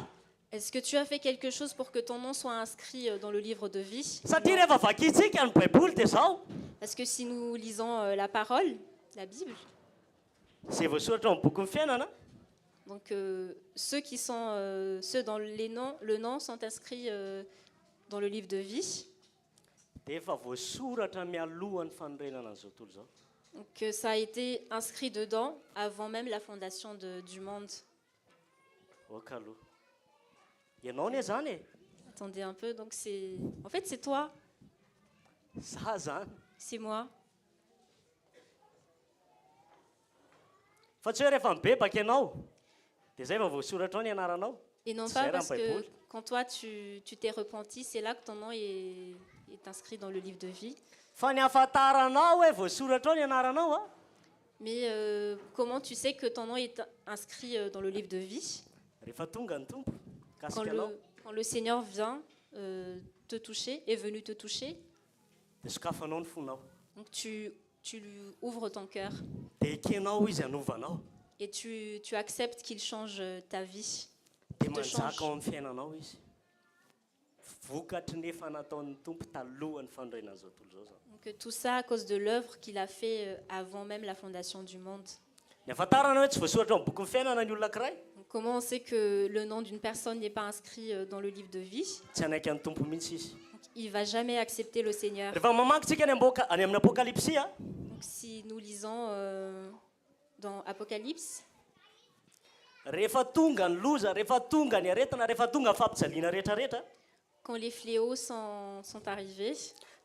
Est-ce que tu as fait quelque chose pour que ton nom soit inscrit dans le livre de vie? Satria rehefa vakintsika ny baiboly dia zao, Parce que si nous lisons la parole, la Bible, izay voasoratra amin'ny bokin'ny fiainana, donc ceux dont le nom sont inscrits dans le livre de vie, dia efa voasoratra mialohan'ny fanorenana an'izao tontolo zao. donc ça a été inscrit dedans avant même la fondation du monde. Oka aloha. Ianao ne zany e? Attendez un peu, donc en fait c'est toi, Za zany. c'est moi. Fa tsy hoe rehefa mibebaka ianao, dia zay efa voasoratra ao ny anaranao. Et non Tsy pas zay raha parce ny que baiboly. quand toi tu t'es repenti, c'est là que ton nom est inscrit dans le livre de vie. Fa ny ahafantaranao hoe voasoratra ao ny anaranao a. Mais comment tu sais que ton nom est inscrit dans le livre de vie? Rehefa tonga ny tompo, Quand kasika anao, quand le Seigneur vient te toucher, est venu te toucher, dia sokafanao ny fonao. donc tu lui ouvres ton cœur Dia ekenao izy hanovanao. et tu acceptes qu'il change ta vie. Dia te manjaka change. ao amin'ny fiainanao izy. Vokatry ny efa nataon'ny tompo talohan'ny fanorenan'izao tontolo zao. Donc tout ça à cause de l'œuvre qu'il a fait avant même la fondation du monde. Ny ahafantarana hoe tsy voasoratra ao amin'ny bokin'ny fiainana ny olona anankiray, Donc, comment on sait que le nom d'une personne n'est pas inscrit dans le livre de vie? tsy hanaiky ny tompo mihitsy izy. Donc, il va jamais accepter le Seigneur. Rehefa mamakytsika any amin'ny apokalypsia, Donc si nous lisons dans Apocalypse, rehefa tonga ny loza, rehefa tonga ny aretina, rehefa tonga ny fampijaliana rehetrarehetra, quand les fléaux sont arrivés,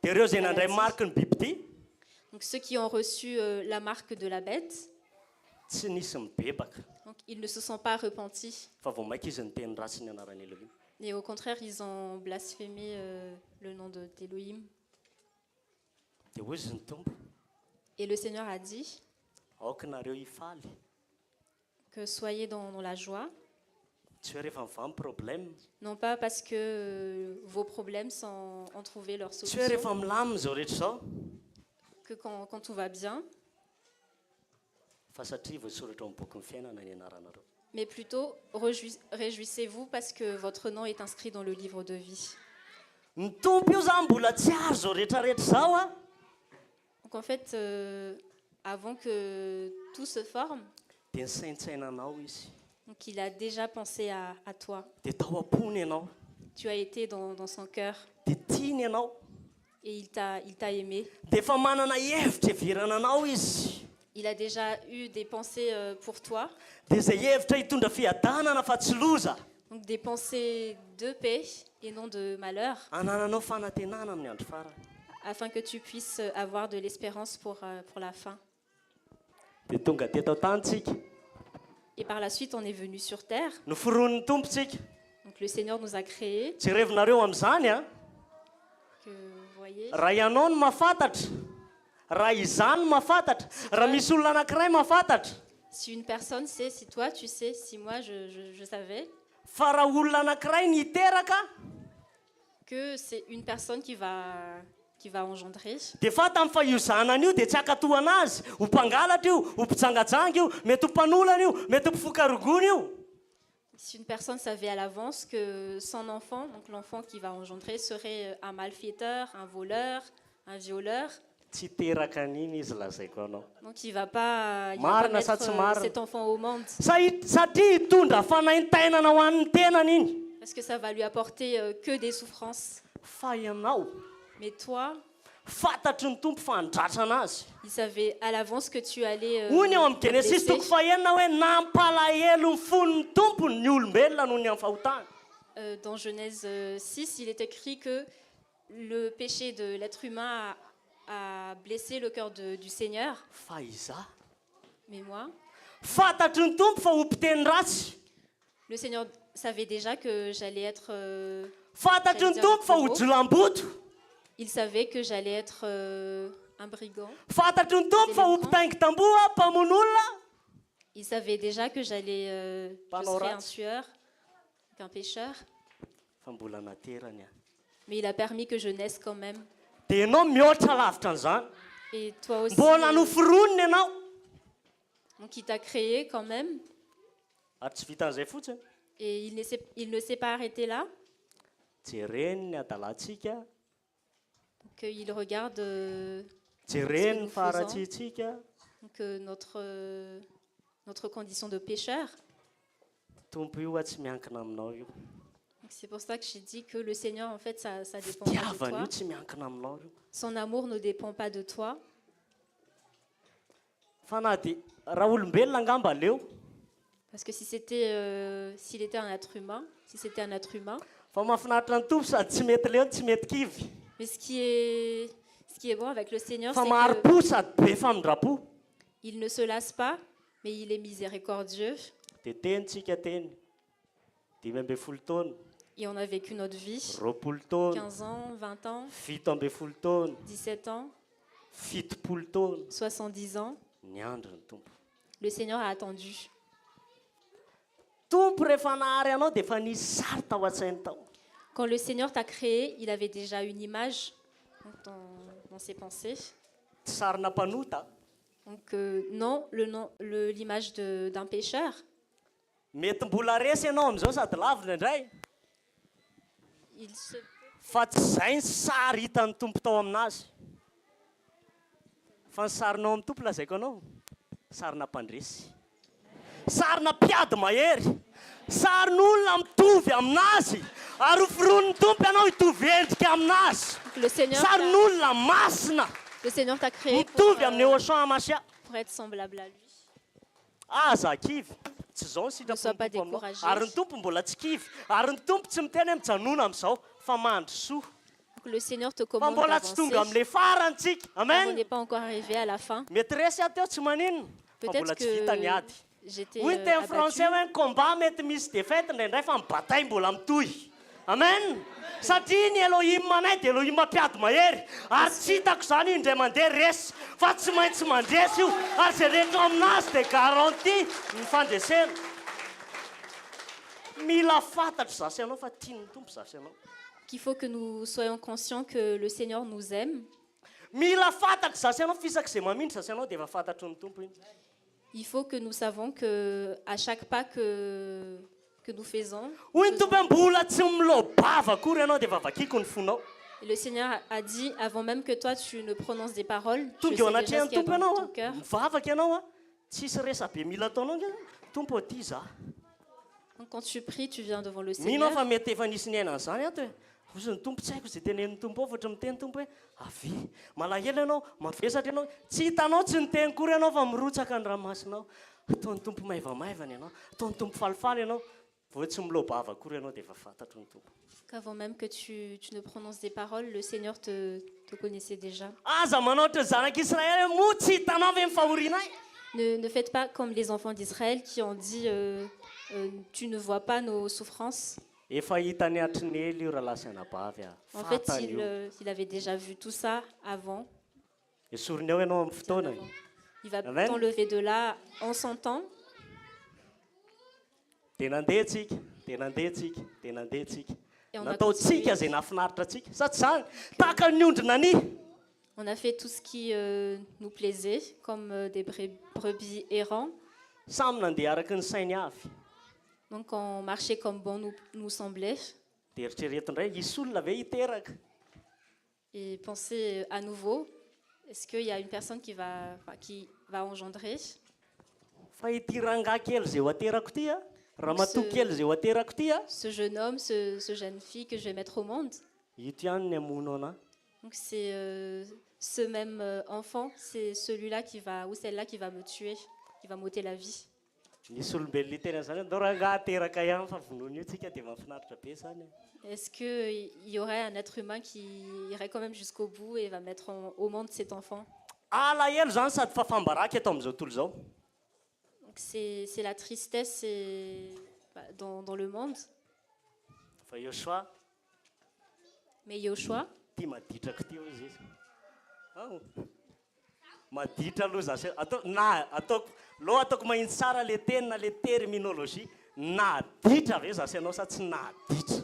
dia ireo zay nandray mariky ny biby ty Donc ceux qui ont reçu la marque de la bête, tsy nisy mibebaka donc ils ne se sont pas repentis. fa vao maika izy ny teny ratsy ny anaran'ny Elohim. Et au contraire, ils ont blasphémé le nom d'Élohim. Dia hoy izy ny tompo Et le Seigneur a dit aokinareo hifaly que soyez dans la joie, tsy hoe rehefa mivamy problème non pas parce que vos problèmes ont trouvé leur tsy hoe rehefa solution, milamina zao rehetra zao que quand tout va bien, fa satria voasoratra amin'ny boky ny fiainana ny anaranareo. mais plutôt réjouissez-vous parce que votre nom est inscrit dans le livre de vie. Ny tompo io zany mbola tsy ary zao rehetrarehetra zao a Donc en fait, avant que tout se forme, dia nisaintsainanao izy donc il a déjà pensé à toi. dia tao am-pony ianao Tu as été dans son cœur dia tiany ianao et il t'a aimé. dia efa manana hevitra heverana anao izy Il a déjà eu des pensées pour toi, dia izay hevitra hitondra fiadanana fa tsy loza donc des pensées de paix et non de malheur, anananao fanantenana amin'ny andro farany. afin que tu puisses avoir de l'espérance pour la fin. Dia tonga teto an-tantsika Et par la suite, on est venu sur terre. noforon'ny tompontsika Donc le Seigneur nous a créés, tsy revinareo amin'izany a que vous voyez. raha ianao no mahafantatra raha izany no mahafantatra raha misy olona anankiray mahafantatra Si une personne sait, si toi tu sais, si moi je savais fa raha olona anankiray ny hiteraka que c'est une personne qui va engendrer, dia fata amin'ny fa io zanany io dia tsy akatohana azy ho mpangalatra io ho mpitsangajanga io mety ho mpanolana io mety ho mpifokarogony io. si une personne savait à l'avance que son enfant, donc l'enfant qui va engendrer, serait un malfaiteur, un voleur, un violeur, tsy teraka an'iny izy lazaiko anao donc il va pas Marina sa tsy mettre marina? cet enfant au monde, satria hitondra fanaintainana ho an'ny tenany iny parce que ça va lui apporter que des souffrances. fa ianao Mais toi, fantatry ny tompo fa handratrana azy. il savait à l'avance que tu allais Hoy ao amin'ny te Genesis blesser. 2 hoe nampalahelo ny fon'ny tompony ny olombelona noho ny amin'ny fahotana. Dans Genèse 6, il est écrit que le péché de l'être humain a blessé le cœur du Seigneur. Fa iza Mais moi, fantatry ny tompo fa ho mpiteny ratsy. le Seigneur savait déjà que j'allais être... Fantatry ny tompo fa ho jolamboto. il savait que j'allais être un brigand. Fantatry ny tompo fa ho mpitaingy tamboho mpamono olona. Il savait déjà que j'allais... je Panao serais un ratsy. tueur, qu'un pécheur. Fa mbola naterany a. Mais il a permis que je naisse quand même. Dia ianao mihoatra lavitra an'izany. Et toi aussi, Mbola noforoniny ianao. donc il t'a créé quand même. Ary tsy vitan'izay fotsiny. Et il ne s'est pas arrêté là. Jereny ny adalantsika. Qu'il regarde Jereny ny nous faharatsiantsika. donc, notre condition de pécheur. Tompo io a tsy miankina aminao io. Donc, c'est pour ça que j'ai dit que le Seigneur, en fait, ça dépend pas de Fitiavany toi. io tsy miankina aminao io. Son amour ne dépend pas de toi. Fa na dia raha olombelona angamba leo. Parce que s'il était un être humain, si c'était un être humain, Fa mahafinaritra ny tompo sady tsy mety leo tsy mety kivy. mais ce qui est bon avec le Seigneur, Fa c'est maharo-po sady be famindrapo. qu'il ne se lasse pas, mais il est miséricordieux. Dia tenitsika teny 15 taona, Et on a vécu notre vie, 20 taona, 15 ans, 20 ans, 17 taona, 17 ans, 70 taona. 70 ans. Niandry ny tompo. Le Seigneur a attendu. Tompo rehefa nahary anao dia efa nisy sary tao an-tsainy tao. Quand le Seigneur t'a créé, il avait déjà une image donc, dans ses pensées. Tsy sarina mpanota. Donc non, l'image d'un pécheur. Mety mbola resy ianao amin'izao sady lavina indray. Il se... Fa tsy izay ny sary hitan'ny tompo tao aminazy. Fa ny sarinao amin'ny tompo lazaiko anao. Sarina mpandresy. Sarina mpiady mahery. Sarin'olona mitovy aminazy. Ary hoforon'ny tompo ianao hitovy endrika aminazy. Le Seigneur Sarin'olona masina. t'a créé Mitovy amin'ny Eoshua Masia. pour être semblable à lui. Aza kivy. Tsy izao ny Ne sois pas sitrapon'ny tompo aminao. découragé. Ary ny tompo mbola tsy kivy. Ary ny tompo tsy miteny hoe mijanona amin'izao fa mandro soa. Le Seigneur te fa commande mbola tsy tonga d'avancer. amin'le farantsika On amen n'est pas encore arrivé à la fin. mety resy aty ao tsy maninona fa Peut-être mbola tsy vita ny que ady j'étais hoy ny teny français abattue. hoe ny combat mety misy défaite indraindray fa mibataille mbola mitohy amen satria ny Elohim anay dia Elohim mampiady mahery ary tsy hitako zany io indray mandeha resy fa tsy maintsy mandresy io ary zay rehetra aminazy dia garanti ny fandresena mila fantatro zasy ianao fa tiany tompo zasy ianao Qu'il faut que nous soyons conscients que le Seigneur nous aime. mila fantatro zasy ianao fisaky izay mamindry zasy ianao dia efa fantatro ny tompo iny Il faut que nous savons que à chaque pas que nous faisons, hoy ny tompo hoe mbola tsy milobava akory ianao dia efa vakiako ny fonao et le Seigneur a dit avant même que toi tu ne prononces des paroles, je tonga sais eo déjà anatrehan'ny ce qu'il y a tompo dans ianao ton cœur. mivavaka ianao a tsisy resa be mila ataonao nge tompo aty za Donc quand tu pries, tu viens devant le mino Seigneur. fa mety efa nisy ny ainana zany ato hoe ozy ny tompo tsy haiko zay tenen'ny tompo ao fa ohatra miteny tompo hoe avy malahelo ianao mavesatra ianao tsy hitanao tsy niteny kory ianao fa mirotsaka ny ranomasinao ataon'ny tompo maivamaivana ianao ataon'ny tompo falifaly ianao vo tsy milobava akory ianao dia efa fantatro ny tompo Qu'avant même que tu ne prononces des paroles, le Seigneur te connaissait déjà. aza manao ohatry ny zanak'Israely hoe mo tsy hitanao ve mifahorianay Ne faites pas comme les enfants d'Israël qui ont dit tu ne vois pas nos souffrances. efa hitany atrinely io raha lasa anabavy a En fait, fatany io il avait déjà vu tout ça avant. esoriny ao ianao amin'ny fotoana Bien avant. Il va Amen. t'enlever de là en son temps. dia nandeha tsika dia nandeha tsika dia nandeha tsika Et on a nataotsika continué. zay nahafinaritra atsika sa tsy zany tahaka ny ondrina ny On a fait tout ce qui nous plaisait, comme des brebis errants. samy nandeha araky ny sainy avy Donc on marchait comme bon nous semblait. dia eritrereto indray isy olona ve hiteraka Et penser à nouveau, est-ce qu'il y a une personne qui va engendrer? fa ity ranga kely zay ho aterako ty a raha Donc matoa kely zay ho aterako ty a Ce jeune homme, ce jeune fille que je vais mettre au monde. ito ihany ny amono ana Donc c'est ce même enfant, c'est celui-là ou celle-là qui va me tuer, qui va m'ôter la vie. nisy olombelona iterana zany ndao raha nga ateraka ihany fa vonoana io tsika dia mahafinaritra be zany Est-ce qu'il y aurait un être humain qui irait quand même jusqu'au bout et va mettre au monde cet enfant? alahelo zany sady fafambaraky atao amin'izao tontolo zao Donc c'est la tristesse dans le monde. fa Yoshua Mais Yoshua, ty maditrako ty io izy izy ao maditra aloha zasy ataoko loha ataoko mahitsy tsara le teny na le terminologie naditra ve zasy ianao sa tsy naditra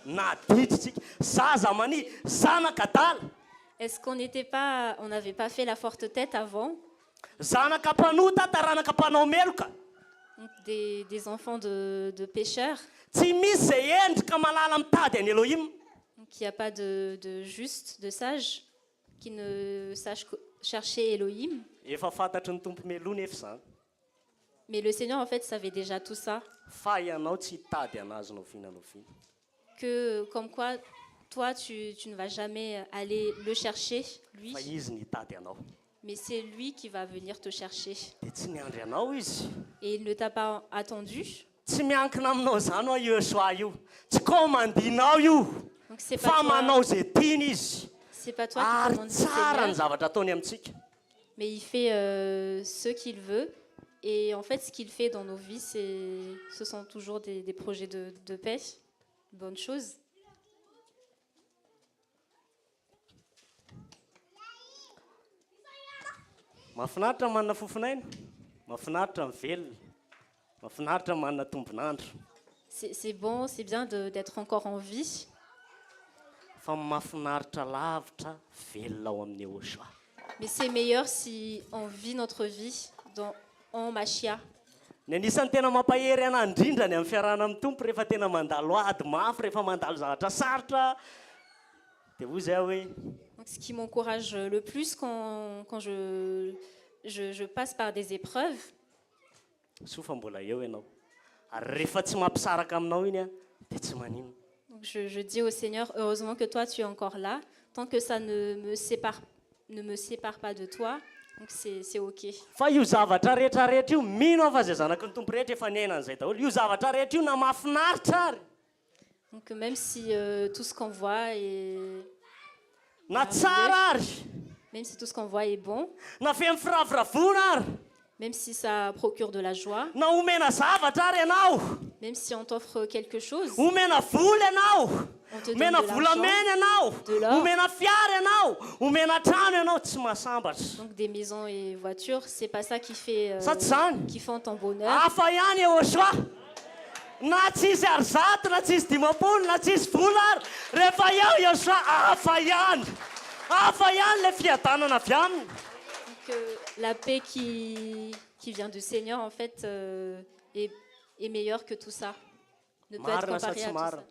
naditra tsika zaza mani zanaka adala est-ce qu'on n'avait pas fait la forte tête avant? zanaka mpanota taranaka mpanao meloka Donc des enfants de pécheurs. tsy misy zay endrika malala mitady any Elohim Donc il n'y a pas de juste, de sage, qui ne sache chercher Elohim. efa fantatry ny tompo melona efa zany Mais le Seigneur, en fait, savait déjà tout ça. fa ianao tsy hitady anazy novina Que, comme quoi, toi, tu ne vas jamais aller le chercher, lui. fa izy ny hitady anao Mais c'est lui qui va venir te chercher. dia tsy niandry anao izy Et il ne t'a pas attendu. tsy miankina aminao zany ao Yoshua io tsy komandinao io Donc c'est fa pas manao toi, zay tiany izy c'est pas toi qui ary commande le tsara ny Seigneur, zavatra ataony amintsika mais il fait ce qu'il veut. Et en fait, ce qu'il fait dans nos vies, ce sont toujours des projets de paix, de bonnes choses. mahafinaritra manana fofinaina mahafinaritra mivelona mahafinaritra manana tombonandro C'est bon, c'est bien d'être encore en vie. fa mahafinaritra lavitra velona ao amin'ny Yoshua Mais c'est meilleur si on vit notre vie en Machia. ny anisan'ny tena mampahery ana indrindra ny amin'ny fiarahana amin'ny tompo rehefa tena mandalo ady mafy rehefa mandalo zavatra sarotra dia hoy zay hoe Donc, ce qui m'encourage le plus quand je passe par des épreuves, soa fa mbola eo ianao ary rehefa tsy mampisaraka aminao iny a dia tsy maninona donc je dis au Seigneur, heureusement que toi tu es encore là, tant que ça ne me sépare pas de toi, donc c'est ok. fa io zavatra rehetrarehetra io mino aho fa zay zanaky ny tompo rehetra efa niainan'izay daholo io zavatra rehetra io na mahafinaritra ary Donc même si tout ce qu'on voit est na tsara ary même si tout ce qu'on voit est bon, na feno firaviravona ary même si ça procure de la joie, na omena zavatra ary ianao même si on t'offre quelque chose, omena vola ianao on te donne omena de volamena l'argent, ianao de l'or. omena fiara ianao omena trano ianao tsy mahasambatra Donc des maisons et voitures, c'est pas ça qui fait sa tsy zany qui font ton bonheur. hafa ihany Yehosoa na tsisy ary zato na tsisy dimapolo na tsisy vola ary rehefa eo Yehosoa hafa ihany le fiadanana avy aminy Que la paix qui vient du Seigneur, en fait, est meilleure que tout ça. Ne peut être marina sa comparée tsy à tout marina ça.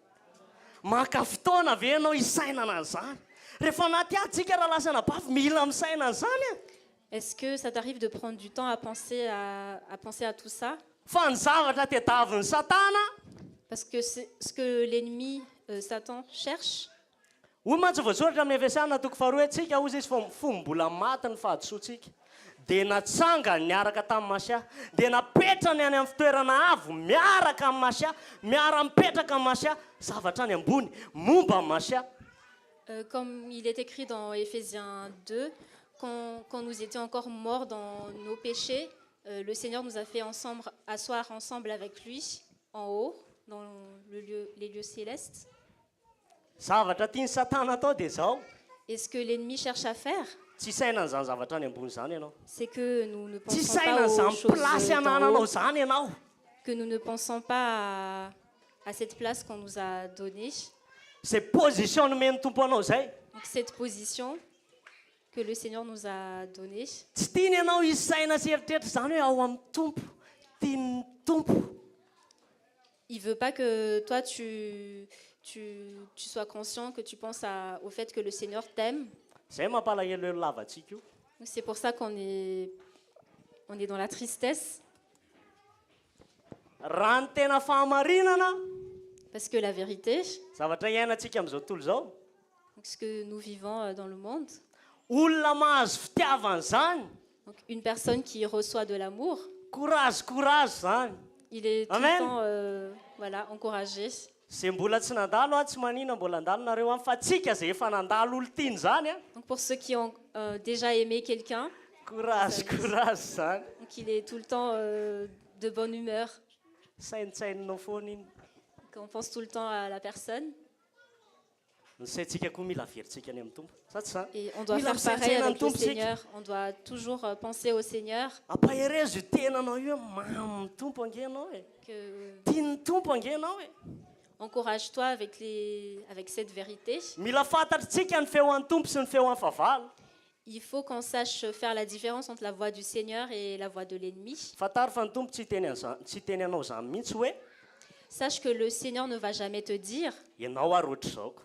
maka fotoana ve ianao isainana an'izany rehefa anaty atsika raha lasana bavy mila misaina an'izany a Est-ce que ça t'arrive de prendre du temps à penser à tout ça? fa ny zavatra tediavin'ny satana Parce que c'est ce que l'ennemi, Satan, cherche. hoy mantsy voasoratra amin'ny Efesiana toko faharoa atsika ozy izy fombola maty ny fahadisoantsika dia natsanga niaraka tamin'ny Masia dia napetrany any amin'ny fitoerana avo miaraka amin'ny Masia miara-mipetraka amin'ny Masia zavatra any ambony momba amin'ny Masia Comme il est écrit dans Éphésiens 2, quand nous étions encore morts dans nos péchés, le Seigneur nous a fait asseoir ensemble avec lui, en haut, dans les lieux célestes. zavatra tiany satana atao dia zao Et ce que l'ennemi cherche à faire, tsy saina n'izany zavatra any ambony zany ianao c'est que nous ne tsy pensons saina pas aux n'izany choses plasy d'en anananao haut, zany ianao que nous ne pensons pas à cette place qu'on nous a donnée. zay position nomeny tompo anao zay Donc cette position que le Seigneur nous a donnée, tsy tiany ianao izy saina sy eritreritra zany hoe ao amin'ny tompo tiany tompo il veut pas que toi tu sois conscient, que tu penses au fait que le Seigneur t'aime. zay mampalahelo elo lavatsika io C'est pour ça qu'on est dans la tristesse, raha ny tena fahamarinana parce que la vérité, zavatra iainantsika amin'izao tontolo zao donc ce que nous vivons dans le monde, olona mahazo fitiavana zany donc une personne qui reçoit de l'amour, courage zany il est tout Amen. le temps encouragé. zay mbola tsy nandalo a tsy manina mbola andalonareo any fa tsika zay efa nandalo olo tiany zany a Donc pour ceux qui ont déjà aimé quelqu'un, courage zany donc il est tout le temps de bonne humeur, saintsaininao foana iny qu'on pense tout le temps à la personne. ny saintsika koa mila averintsika any amin'ny tompo sa tsy zany Et on doit Mila faire pareil misaintsaina avec ny le tompo sika Seigneur. On doit toujours penser au Seigneur. ampaherezo io tenanao io mamy tompo angenao e Que tiany tompo angenao e encourage-toi avec cette vérité. mila fantatritsika ny feo an'ny tompo sy ny feo an'ny favalo Il faut qu'on sache faire la différence entre la voix du Seigneur et la voix de l'ennemi. fantaro fa ny tompo tsy teny anao zany mihitsy hoe Sache que le Seigneur ne va jamais te dire, ianao ary ohatry zaoko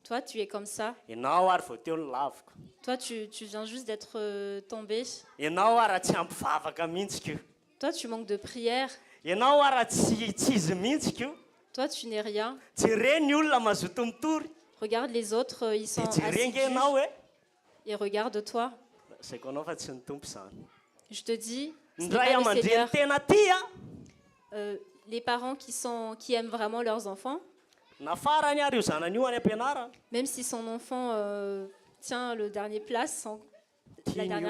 toi tu es comme ça, ianao ary vao teo ny laviko toi tu viens juste d'être tombé, ianao ary tsy ampivavaka mihitsika io toi tu manques de prière, ianao ary tsy izy mihitsika io toi tu n'es rien. jereny olona mazoto mitory Regarde les autres, ils sont dia jerenge ianao assidus hoe et regarde-toi. saiko anao fa tsy ny tompo zany Je te dis, ce ny n'est ray pas le aman-dreny Seigneur. tena ty a Les parents qui aiment vraiment leurs enfants, nafarany ary io zanany io any ampianarana même si son enfant tient la dernière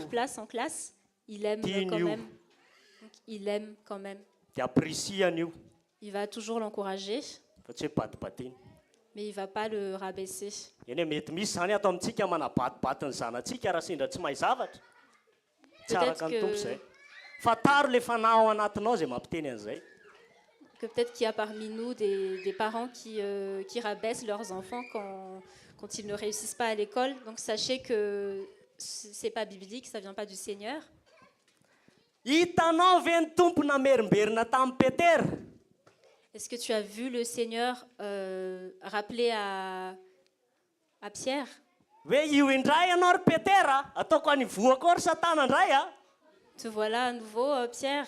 place en classe, il aime Tigno. quand même. Donc, il aime quand même. dia aprisiany io Il va toujours l'encourager, fa tsy hoe patipatiny mais il ne va pas le rabaisser. eny hoe mety misy zany ato amintsika manabatibaty ny zanatsika raha sendra tsy mahay zavatra tsy Peut-être araka ny tompo que- zay fa taro le fanahy ao anatinao zay mampiteny an'izay Que peut-être qu'il y a parmi nous des parents qui rabaissent leurs enfants quand ils ne réussissent pas à l'école. Donc sachez que ce n'est pas biblique, ça ne vient pas du Seigneur. hitanao ve ny tompo namerimberina tamin'ny petera Est-ce que tu as vu le Seigneur rappeler à Pierre? hoe io indray ianao ry petera ataoko any voako ao ry satana indray a Te voilà à nouveau, Pierre.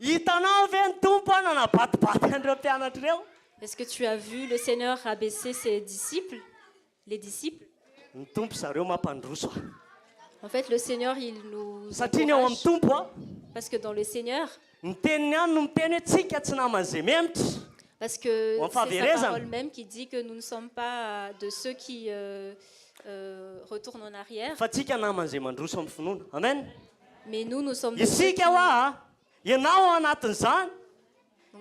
hitanao ve ny tompo a nanabatibaty an'ireo mpianatra ireo Est-ce que tu as vu le Seigneur rabaisser ses disciples, les disciples? ny tompo zareo mampandroso En fait, le Seigneur, il nous satria ny ao amin'ny encourage tompo a parce que dans le Seigneur, ny teniny ihany no miteny hoe tsika tsy naman'izay memitra Parce que On va c'est virer, sa ça. parole même qui dit que nous ne sommes pas de ceux qui retournent en arrière, fa tsika namana izay mandroso amin'ny finoana amen mais nous sommes de ceux isika hoa ianao anatin'izany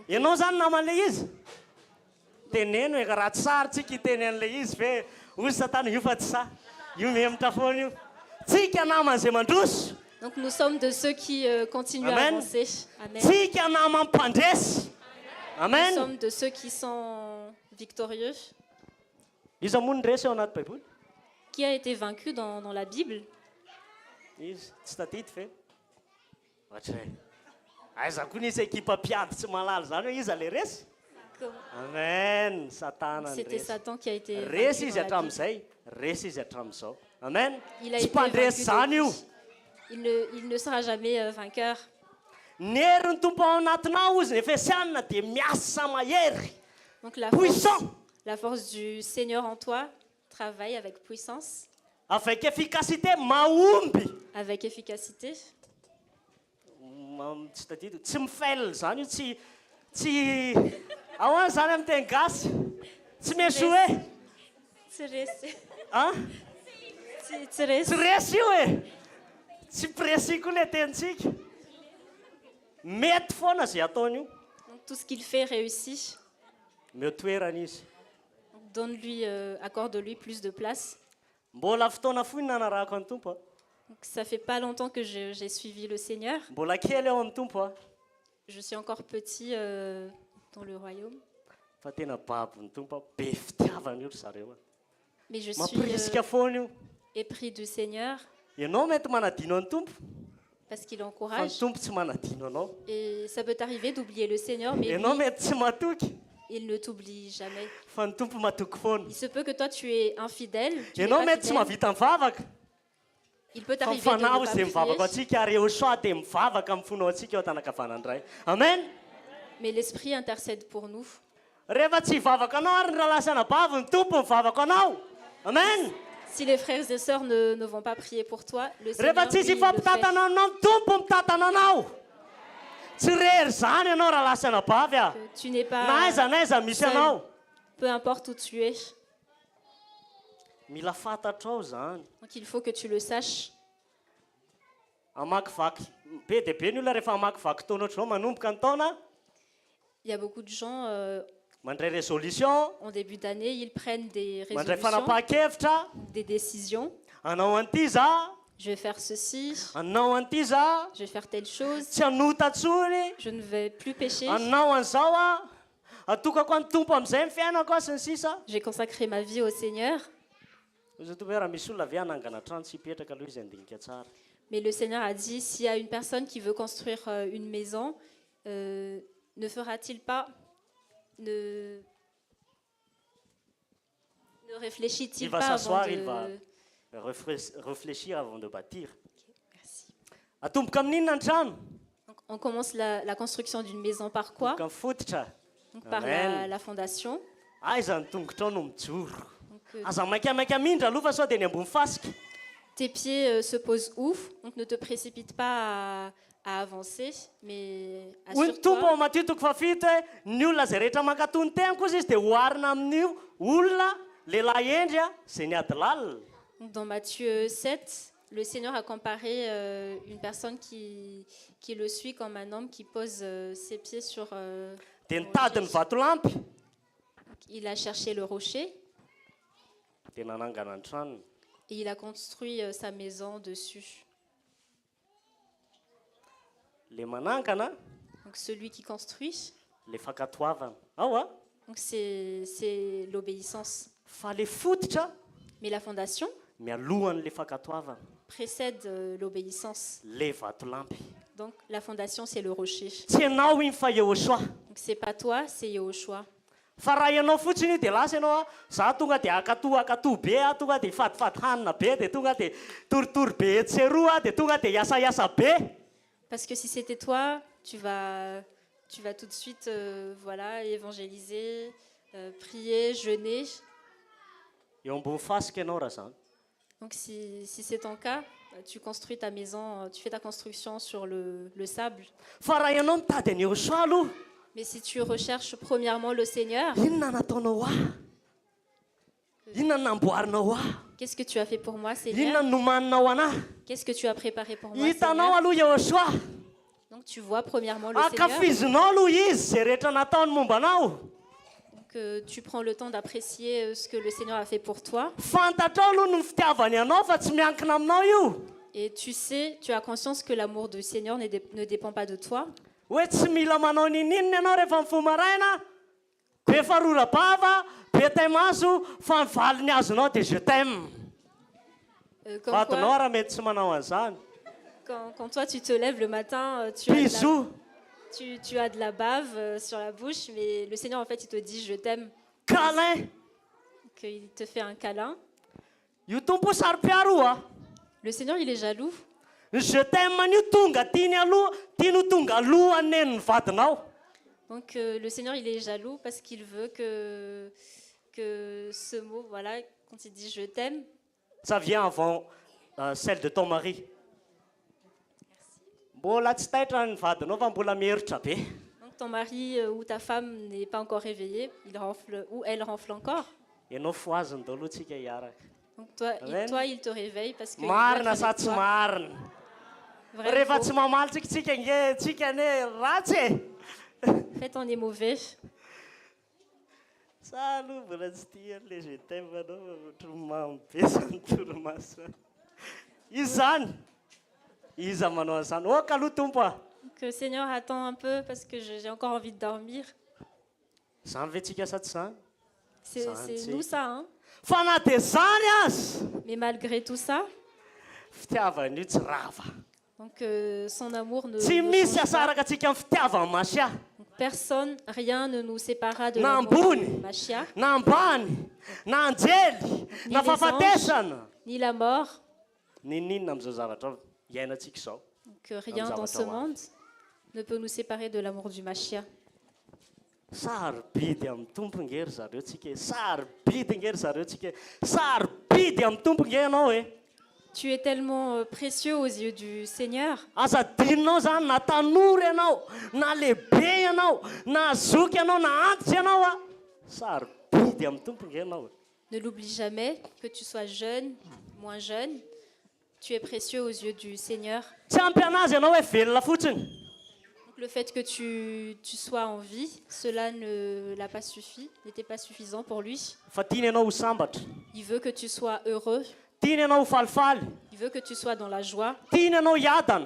ianao zany naman'ilay izy teneno eka raha tsy sarytsika hiteny an'ilay izy fe ozy satana io fa tsy sa io memitra foana io tsika naman'izay mandroso Donc nous sommes de ceux qui continuent Amen. à avancer. Amen. tsika naman-pandresy Nous amen sommes de ceux qui sont victorieux. izy moa nydresy eo anaty baiboly Qui a été vaincu dans la Bible? izy tsy tadity fe ohatra hoe aiza koa nisy ekipa mpiady tsy malala zany hoe izy ale resy amen satana C'était resy Satan qui a été resy vaincu izy dans la Bible. hatramin'izay resy izy hatramin'izao amen Il a tsy été mpandresy zany io vaincu il ne sera jamais vainqueur. ny herin'ny tompo ao anatinao izy ny efesianina dia miasa mahery Donc puissant la force du Seigneur en toi travaille avec puissance, avec efficacité mahomby avec efficacité. Tsy tadito tsy mifail zany io tsy ahoana zany amin'ny teny gasy tsy mesy hoe a tsy resy io e tsy précis koa le tenitsika mety foana zay ataony io Donc tout ce qu'il fait réussit. meo toerana izy Donc, donne-lui, accorde-lui plus de place. mbola fotoana foiny nanarahako any tompo a Donc, ça fait pas longtemps que j'ai suivi le Seigneur. mbola kely eo amin'ny tompo a Je suis encore petit dans le royaume, fa tena babiny tompo a be fitiavana io ry zareo a mais je suis mampirisika foana io épris du Seigneur ianao mety manadino any tompo parce qu'il fa ny encourage. tompo tsy manadino anao Et ça peut t'arriver d'oublier le Seigneur, mais ianao lui, mety tsy matoky il ne t'oublie jamais. fa ny tompo matoky foana Il se peut que toi tu es infidèle, tu n'es ianao pas mety tsy fidèle. mavita mivavaka Il peut fa t'arriver de mifanao ne izy dia pas mivavaka prier, atsika ary eo soa dia mivavaka amin'ny fonao atsika eo an-tanakavanany ray amen mais l'Esprit intercède pour nous. rehefa tsy hivavaka anao ary ny rahalasana bavy ny tompo mivavaka anao amen Si les frères et sœurs ne vont pas prier pour toi, le rehefa Seigneur tsisy lui, il le fait. ifampitatana anao ny tompo mitatana anao tsy rery zany ianao rahalasana bavy a Que tu n'es pas naiza naiza misy seul, anao peu importe où tu es. mila fantatra ao zany Donc il faut que tu le saches. amakivaky be dia be ny olona rehefa amakivaky taona ohatr'izao manomboka ny taona Il y a beaucoup de gens, mandray résolution en début d'année, ils prennent des mandray résolutions, fanapahan-kevitra des décisions. anao an'ity za Je vais faire ceci, anao an'ity za je vais faire telle chose, tsy hanota tsony je ne vais plus pécher. anao an'izao a atokako any tompo amin'izay ny fiainako a sy ny sisa J'ai consacré ma vie au Seigneur. izy to hoe raha misy olona avy hanangana trano tsy hipetraka aloha izy andinika tsara Mais le Seigneur a dit, s'il y a une personne qui veut construire une maison, ne fera-t-il pas, ne réfléchit-il il va pas avant s'asseoir de... il va réfléchir avant de bâtir Merci. atomboka amin'inona ny trano Donc, on commence la construction d'une maison par quoi? ka mifototra Donc, par Amen. la fondation. aiza ny tongotra ao no mijoro Donc, aza maikamaika mindra aloha fa sao dia ny ambony fasika tes pieds se posent où? Donc ne te précipite pas à avancer, mais hoy ny tompo ao assure-toi. matitoko fa fito hoe ny olona zay rehetra mankatony tena kosa izy dia hoarina amin'io olona lehilahy endry a zay ny ady lalina Donc, dans Matthieu 7, le Seigneur a comparé une personne qui le suit comme un homme qui pose ses pieds sur... dia nitady ny vatolampy il a cherché le rocher dia nanangana ny tranony et il a construit sa maison dessus. le manangana Donc celui qui construit, le fankatoavana ao a donc c'est l'obéissance. fa le fototra Mais la fondation mialohan'le fankatoavana précède l'obéissance. le vatolampy Donc la fondation, c'est le rocher. tsy ianao iny fa Yehosoa Donc c'est pas toi, c'est Yahushua. fa raha ianao fotsiny io dia lasa ianao a za tonga dia akatoa be a tonga dia fatifaty hanina be dia tonga dia toritory be tseroa dia tonga dia iasaiasa be Parce que si c'était toi, tu vas tout de suite voilà, évangéliser, prier, jeûner. eo ambony fasika ianao raha zany Donc si c'est ton cas, tu construis ta maison, tu fais ta construction sur le sable. fa raha ianao mitady any Yehosoa aloha Mais si tu recherches premièrement le Seigneur, inona nataonao ahy inona namboarinao ahy qu'est-ce que tu as fait pour moi, inona Seigneur? nomaninao anahy Qu'est-ce que tu as préparé pour moi, hitanao Seigneur? aloha Yehosoa Donc tu vois premièrement le Seigneur. ankafizinao aloha izy zay rehetra nataony momba anao Donc tu prends le temps d'apprécier ce que le Seigneur a fait pour toi. fantatrao aloha no fitiavany anao fa tsy miankina aminao io Et tu sais, tu as conscience que l'amour du Seigneur ne dépend pas de toi. hoe tsy mila manao ninininy ianao rehefa mifoha maraina be farora-bava be taimaso fa nivaliny azonao dia je t'aime Comme vadinao quoi, raha mety tsy manao an'izany quand toi tu te lèves le matin, tu as de la, bisou tu as de la bave sur la bouche, mais le Seigneur en fait il te dit je t'aime, câlin qu'il te fait un câlin. io tompo sary-piaro a Le Seigneur il est jaloux. je t'aime io tonga tiany aloha tiano tonga alohan'ny neniny vadinao Donc le Seigneur il est jaloux parce qu'il veut que ce mot, voilà, quand il dit je t'aime, ça vient avant celle de ton mari mbola tsy taitra ny vadinao fa mbola mieritra be donc ton mari ou ta femme n'est pas encore réveillé, il ronfle ou elle ronfle encore. ianao foaziny daholo tsika hiaraka Donc toi, Amen. il te réveille parce que marina sa tsy marina vrai, rehefa faux. tsy mamaly tsika nge tsika ne ratsy e En fait, on est mauvais. sa aloha mbola tsy tia le je t'aime anao tromamy be zany toromaso izy zany iza manao an'izany oka aloha tompo a Donc Seigneur, attends un peu parce que j'ai encore envie de dormir. zany ve tsika sa tsy zany C'est nous ça, hein. fa na dia zany azy Mais malgré tout ça, fitiavany io tsy rava donc son amour ne, tsy ne misy change pas. asaraka atsika amin'ny fitiavany masia Donc, personne, rien ne nous séparera de na l'amour ambony de Machia, na ambany na anjely na les fahafatesana ni la mort. nininona amin'izao zavatra iainantsika izao Donc rien dans ce monde ne peut nous séparer de l'amour du Machia. sarobidy amin'ny tompo ngery zareo tsika sarobidy ngery zareo tsika sarobidy amin'ny tompo nge ianao e Tu es tellement précieux aux yeux du Seigneur. aza dininao zany na tanora ianao na lehibe ianao na zoky ianao na antitra ianao a sarobidy amin'ny tompo nge ianao Ne l'oublie jamais, que tu sois jeune, moins jeune, tu es précieux aux yeux du Seigneur. tsy ampy anazy ianao hoe velona fotsiny Donc, le fait que tu sois en vie, cela ne l'a pas suffi, n'était pas suffisant pour lui. fa tiany ianao ho sambatra Il veut que tu sois heureux, tiany ianao ho falifaly il veut que tu sois dans la joie, tiany ianao hiadana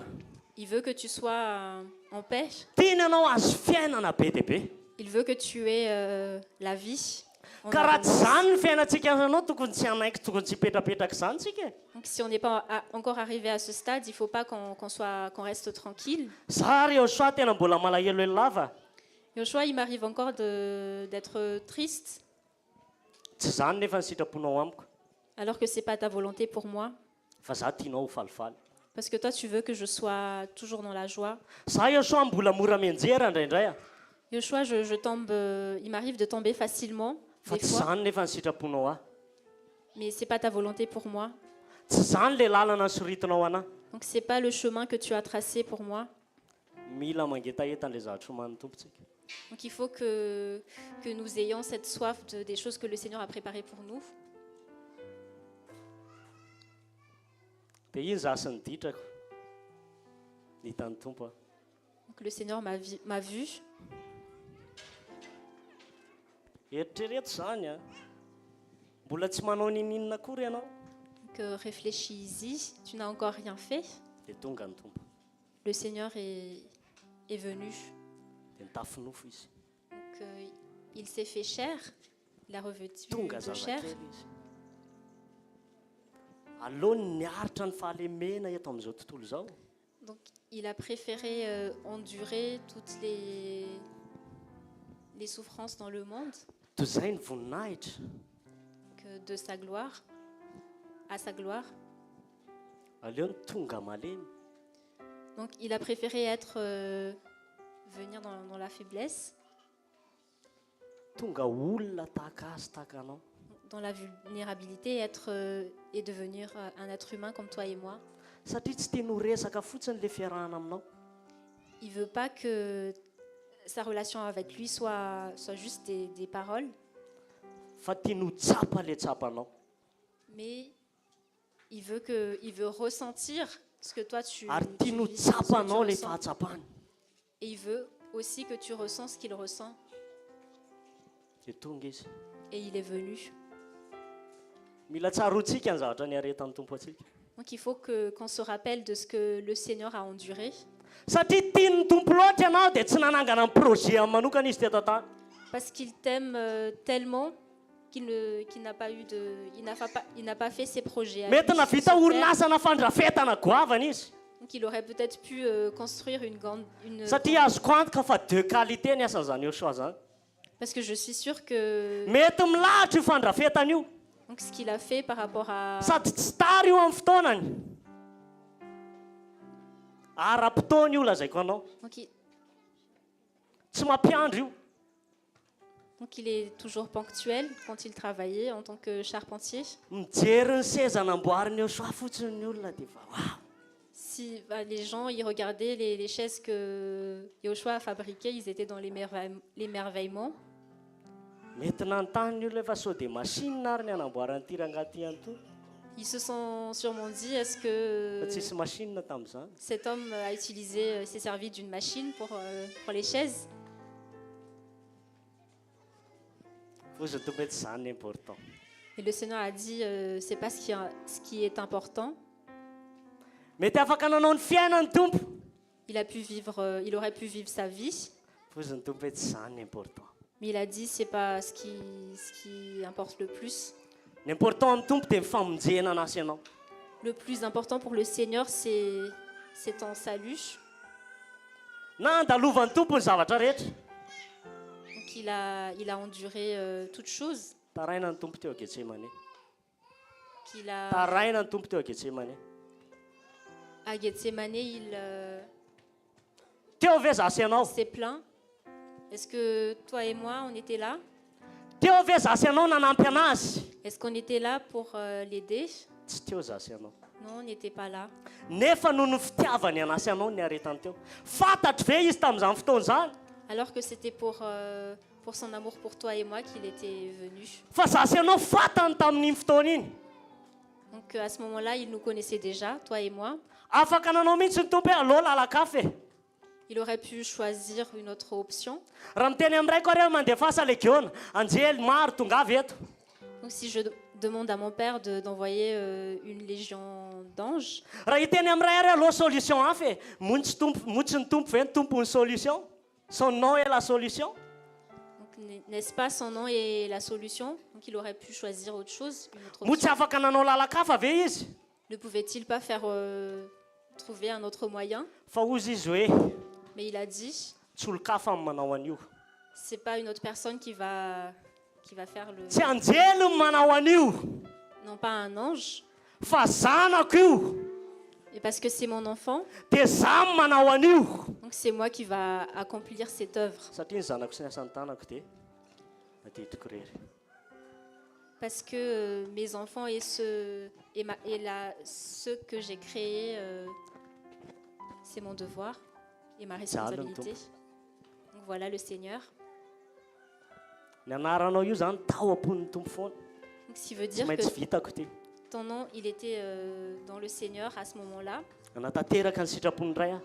il veut que tu sois en paix, tiany ianao azo fiainana be dia be il veut que tu aies la vie. en ka raha tsy abondance. zany ny fiainantsika ianao tokony tsy anaiky tokony tsy hipetrapetraka izany tsika e Donc si on n'est pas encore arrivé à ce stade, il ne faut pas qu'on reste tranquille. za ry Yehosoa tena mbola malahelohelo lava Yoshua, il m'arrive encore d'être triste, tsy zany nefa ny sitraponao amiko alors que ce n'est pas ta volonté pour moi. fa za tianao ho falifaly Parce que toi, tu veux que je sois toujours dans la joie. za Yehosoa mbola mora mianjera indraindray a Yoshua, je tombe, il m'arrive de tomber facilement, fa des tsy fois, zany nefa ny sitraponao ahy mais ce n'est pas ta volonté pour moi. tsy zany le lalana soritinao anahy Donc ce n'est pas le chemin que tu as tracé pour moi. mila mangetaetan'le zavatra homan'ny tompontsika Donc il faut que nous ayons cette soif des choses que le Seigneur a préparées pour nous. dia iny za sy niditrako nitan'ny tompo a Donc le Seigneur m'a vu. eritrereto zany a mbola tsy manao nininona akory ianao Donc réfléchis-y, tu n'as encore rien fait. dia tonga ny tompo Le Seigneur est venu. dia nitafinofo izy Donc il s'est fait chair, il a revêtu tonga de chair. zazakely izy alohany niaritra ny fahalemena eto amin'izao tontolo izao Donc il a préféré endurer toutes les souffrances dans le monde toy izay ny voninahitra que de sa gloire, à sa gloire. aleony tonga malemy Donc il a préféré venir dans la faiblesse, tonga olona tahaka azy tahaka anao dans la vulnérabilité, et devenir un être humain comme toi et moi. satria tsy tiany ho resaka fotsiny le fiarahana aminao Il ne veut pas que sa relation avec lui soit juste des paroles, fa tiany ho tsapa le tsapanao. mais il veut ressentir ce que toi tu Ary tu tiany ho vis, ce que tu tsapanao le ressens. fahatsapany. Et il veut aussi que tu ressens ce qu'il ressent. Dia tonga izy. Et il est venu. Mila tsaroantsika ny zavatra niaretan'ny tompo atsika. Donc il faut qu'on se rappelle de ce que le Seigneur a enduré. Satria tian'ny tompo loatra ianao dia tsy nanangana ny projet amin'ny manokana izy teto tany. Parce qu'il t'aime tellement qu'il n'a pas eu il n'a pas fait ses projets. à lui Mety navita sur terre. orinasa nafandrafetana goavana izy. Donc il aurait peut-être pu construire une Satria azoko antoka fa deux qualité ny asan'izany Joshua zany. parce que je suis sûre que Mety milahatra io fandrafetana io. donc ce qu'il a fait par rapport à Sady tsy tara io amin'ny fotoanany. Ara-potoana io lazaiko anao. Tsy mampiandry io. Donc il est toujours ponctuel quand il travaillait en tant que charpentier. Mijery ny seza namboariny Joshua fotsiny ny olona dia fa wow. Si les gens ils regardaient les chaises que Yoshua a fabriquées, ils étaient dans l'émerveillement. Mety nanontany ny olona efa sao dia machine ary ny anamboarany rangahy an'ity. Ils se sont sûrement dit, est-ce Fa que tsisy machine tamin'izany. cet homme a utilisé, s'est servi d'une machine pour les chaises? Foziny tombo tsy zany important. Et le Seigneur a dit, c'est pas ce qui est important. Mety afaka nanao ny fiainany tompo. Il aurait pu vivre sa vie, Foziny tombo tsy zany important. mais il a dit, c'est pas ce qui importe le plus. Ny important amin'ny tompo dia mifamonjena anasy ianao. Le plus important pour le Seigneur, c'est ton salut. Na andalovan'ny tompo ny zavatra rehetra. Donc il a enduré toutes choses. Taraina ny tompo teo a Getsemane. Qu'il a Taraina ny tompo teo a Getsemane. à Gethsemane, Teo ve zasy ianao? s'est plaint. Est-ce que toi et moi, on était là? Teo ve zasy ianao nanampy anazy? Est-ce qu'on était là pour l'aider? Tsy teo zasy ianao. Non, on n'était pas là. Nefa noho ny fitiavany anasy ianao ny aretany teo. Fantatry ve izy tamin'izany fotoana izany? Alors que c'était pour son amour pour toi et moi qu'il était venu. Fa zasy ianao fantany tamin'iny fotoana iny. Donc à ce moment-là, il nous connaissait déjà, toi et moi. Afaka nanao mihitsy ny tompo hoe allo lalakafy e. Il aurait pu choisir une autre option. Raha miteny amin'ny raiko areo mandefasa legiona, anjely maro tongavy eto. Donc si je demande à mon père d'envoyer une légion d'anges, Raha hiteny amin'ny ray areo aloha solution hafa e. Motsy ny tompo ve ny tompony solution? Son nom est la solution. donc n'est-ce pas son nom est la solution? Donc il aurait pu choisir autre chose, une autre Motsy option. afaka nanao lalakafa ve izy? Ne pouvait-il pas trouver un autre moyen? Fa ozy izy hoe Mais il a dit, tsy olo-kafa amin'ny manao an'io. c'est pas une autre personne qui va faire le... Tsy anjely ny manao an'io. Non pas un ange, Fa zanako io. et parce que c'est mon enfant, Dia za ny manao an'io. donc c'est moi qui va accomplir cette œuvre. Satria ny zanako sy ny asan'ny tanako dia adidiko rery. Parce que mes enfants et ceux que j'ai créés, c'est mon devoir et ma responsabilité. Donc voilà le Seigneur. Ny anaranao io zany tao am-pon'ny tompo foana. Donc ce qui veut Tsy dire maintsy que vitako ty. ton nom, il était dans le Seigneur à ce moment-là. Natateraka ny sitrapony ray aho.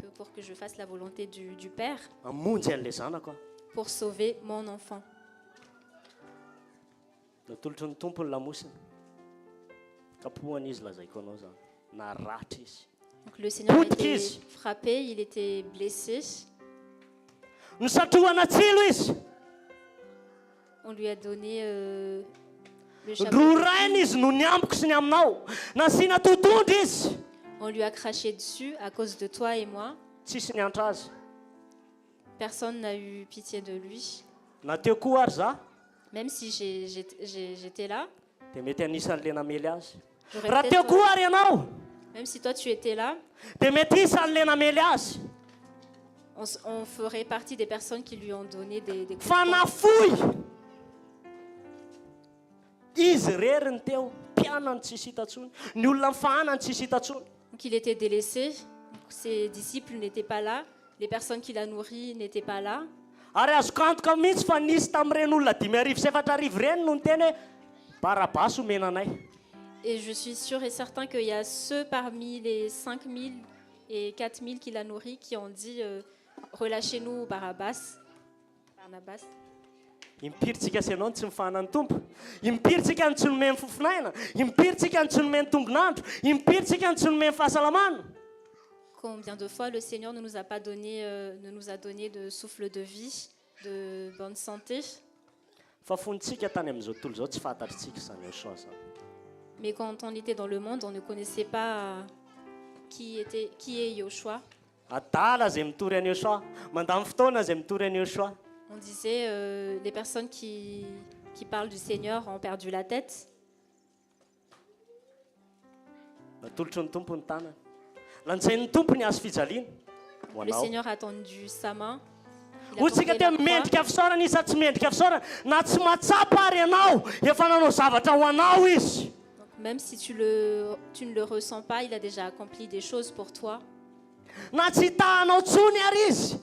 Donc pour que je fasse la volonté du Père, Hamonjy an'ilay zanako aho. pour sauver mon enfant. Natolotry ny tompo ny lamosiny. Kapohana izy lazaiko anao zany. Na ratra izy. Donc le Seigneur a été Poudkis. frappé, il était blessé. Nisatrohana tsilo izy. On lui a donné le chapeau. Rorainy izy no niambiko sy ny aminao. Nasiana totondry izy. On lui a craché dessus à cause de toi et moi. Tsisy niantra azy. Personne n'a eu pitié de lui. Na teo koa ary za. Même si j'étais là, Dia mety anisan'le namely azy. j'aurais Raha teo peut-être, koa ary ianao. même si toi tu étais là, Dia mety isan'le namely azy. on ferait partie des personnes qui lui ont donné des coups de Fa poing. nafoy. Izy rery ny teo. Mpianany tsisy hita tsony. Ny olona mifahanany tsisy hita tsony. Donc il était délaissé, donc ses disciples n'étaient pas là, Les personnes qui la nourrissent n'étaient pas là. Ary azoko antoka mihitsy fa nisy tamin'ireny olona 5 arivo reny no niteny hoe Barabasy omena anay. Et je suis sûre et certain qu'il y a ceux parmi les 5000 et 4000 qui la nourrissent qui ont dit relâchez-nous Barnabas. Impiritsika sy ianao ny tsy mifanany tompo. Impiritsika ny tsy nomeny fofinaina. Impiritsika ny tsy nomeny tombonandro. Impiritsika ny tsy nomeny fahasalamana. Combien de fois le Seigneur ne nous a pas donné, ne nous a donné de souffle de vie, de bonne santé. Fa fontsika tany amin'izao tontolo izao tsy fantatritsika izany Yoshua zany. Mais quand on était dans le monde, on ne connaissait pas qui est Yoshua. Adala izay mitory an'i Yoshua. Mandamy fotoana izay mitory an'i Yoshua. On disait les personnes qui parlent du Seigneur ont perdu la tête. Natolotry ny tompo ny tanana. Lantsain'ny tompo ny azo fijaliana. Le Seigneur a tendu sa main. Otsika te mendrika fisaorana izy sa tsy mendrika fisaorana na tsy matsapa ary ianao efa nanao zavatra ho anao izy. Même si tu ne le ressens pas, il a déjà accompli des choses pour toi. Na tsy hitahanao tsony ary izy.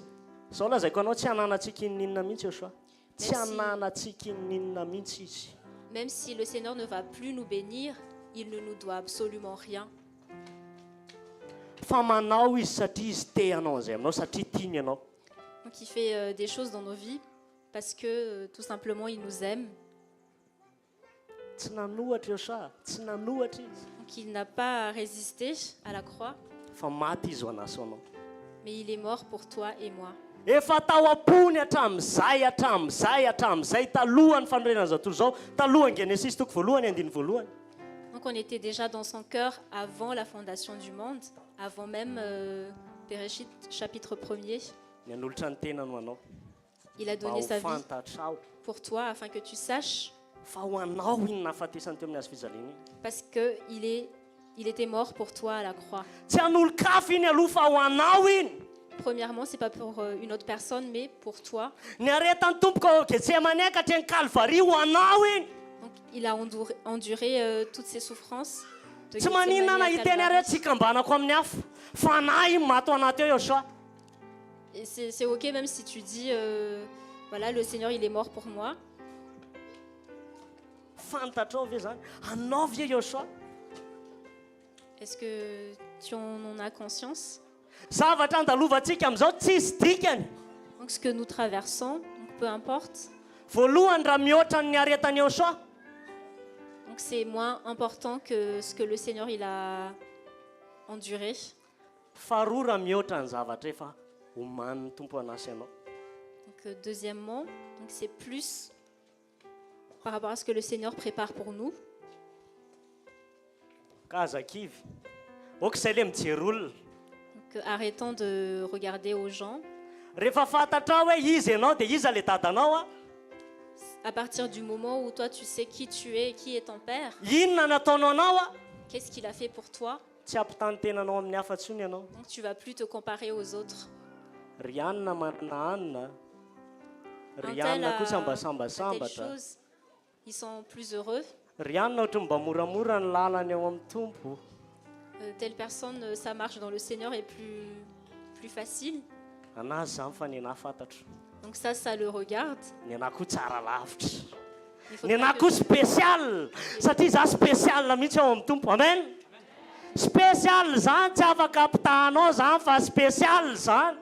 Sao lazaiko anao tsy hananatsika inninona mihitsy Yoshua. Tsy hananatsika inninona mihitsy izy. Même si le Seigneur ne va plus nous bénir, il ne nous doit absolument rien. Fa manao izy satria izy te hanao an'izay aminao satria tiany ianao. Donc il fait des choses dans nos vies parce que tout simplement il nous aime. Tsy nanohatra Yoshua, tsy nanohatra izy. Donc il n'a pas résisté à la croix. Fa maty izy ho anasanao. Mais il est mort pour toi et moi. Efa tao am-pony hatramin'izay talohan'ny fanorenana zao tontolo zao, talohan'ny Genesis toko voalohany andiny voalohany. Donc on était déjà dans son cœur avant la fondation du monde, avant même Bereshit chapitre 1er. Nanolotra ny tenany ho anao. Il a donné sa vie Fantatrao. pour toi afin que tu saches. Fa ho anao iny nahafatesany teo amin'ny hazo fijaliana iny. Parce qu'il était mort pour toi à la croix. Tsy hanolo-kafy iny aloha fa ho anao iny. Premièrement, c'est pas pour une autre personne, mais pour toi. Ny aretan'ny tompoko Getsemane ka hatreny Calvary ho anao iny. Donc il a enduré toutes ces souffrances. De Tsy maninona na Gethsemane à hiteny Calvary. arety tsikambanako amin'ny hafa. Fa anahy iny mato anaty eo Yoshua. Et c'est ok même si tu dis voilà, le Seigneur il est mort pour moi. Fantatrao ve zany? Anao ve Yoshua? Est-ce que tu en as conscience? Zavatra andalovantsika amin'izao tsisy dikany. Donc ce que nous traversons, donc, peu importe. Voalohany raha mihoatra ny aretan'i Yoshua. Donc c'est moins important que ce que le Seigneur il a enduré. Faharoa raha mihoatra ny zavatra efa oman'ny tompo anasy ianao. Donc deuxièmement, donc c'est plus par rapport à ce que le Seigneur prépare pour nous. Ka azakivy. Ok izay le mijery olona. Donc arrêtons de regarder aux gens. Rehefa fantatrao hoe izy ianao dia iza le dadanao a. À partir du moment où toi tu sais qui tu es, qui est ton père, Inona nataonao anao a. qu'est-ce qu'il a fait pour toi, Tsy ampitany tenanao amin'ny hafa tsony ianao. donc tu vas plus te comparer aux autres. Ry anina manana anina. Un Ry tel anina a kosa mba telle sambasambatra. chose, ils sont plus heureux. Ry anina ohatra mba moramora ny lalany eo amin'ny tompo. Telle personne, ça marche dans le Seigneur est plus facile. Anazy zany fa ny anahy fantatro. Donc ça le regarde. Ny anahy koa tsara lavitra. Il faut Ny anahy koa spécial. Satria za spécial mihitsy eo amin'ny tompo. Amen. Spécial zany tsy afaka ampitahanao zany fa spécial zany.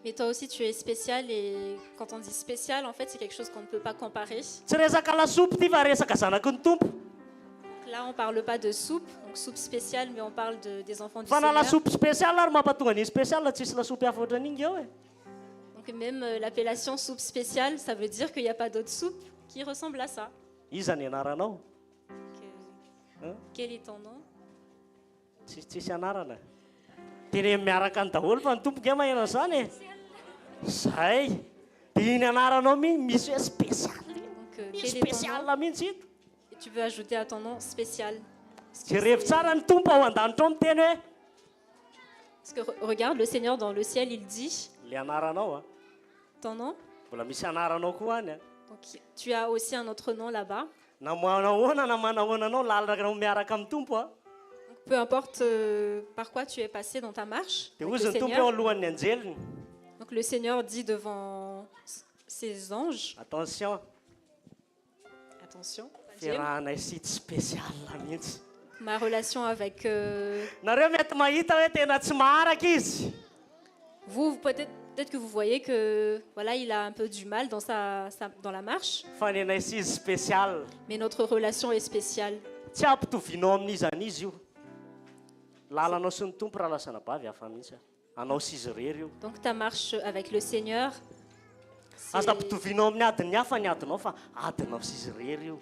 Mais toi aussi tu es spécial et quand on dit spécial, en fait c'est quelque chose qu'on ne peut pas comparer. Tsy resaka lasopy ty fa resaka zanaky ny tompo. Donc là on parle pas de soupe, donc soupe spéciale, mais on parle des enfants du Fa na Seigneur. lasopy spécial ary mampatonga ny spécial tsisy lasopy hafa ohatran'ingy eo e. Donc même l'appellation soupe spéciale, ça veut dire qu'il n'y a pas d'autre soupe qui ressemble à ça. Iza ny anaranao? Donc, quel est ton nom? Tsisy anarana. Teny miaraka ny daholo fa ny tompo ge maheno an'izany e. Zay. Dia iny anaranao misy hoe spécial. Donc quel Misy est ton spécial nom? mihitsy ito. Et tu veux ajouter à ton nom spécial. Jerevy tsara ny tompo ao an-danitra ao miteny hoe Parce que regarde, le Seigneur dans le ciel, il dit le anaranao a. ton nom. Mbola misy anaranao koa any a. Donc tu as aussi un autre nom là-bas. Na manahoana na manahoana anao lalaka miaraka amin'ny tompo a. Donc, peu importe par quoi tu es passé dans ta marche Dia avec ozy le ny tompo eo Seigneur, alohan'ny anjeliny. Donc le Seigneur dit devant ses anges, Attention, attention, fiarahana isity spécial mihitsy. ma relation avec Nareo mety mahita hoe tena tsy maharaka izy. vous, peut-être que vous voyez que voilà, il a un peu du mal dans dans la marche, Fa ny anay sy izy spécial. mais notre relation est spéciale. Tsy ampitovinao amin'izany izy io. Lalanao sy ny tompo raha lasana bavy hafa mihitsy. Anao sy izy rery io. Donc ta marche avec le Seigneur, Aza ampitovinao amin'ny adiny hafa ny adinao fa adinao sy izy rery io.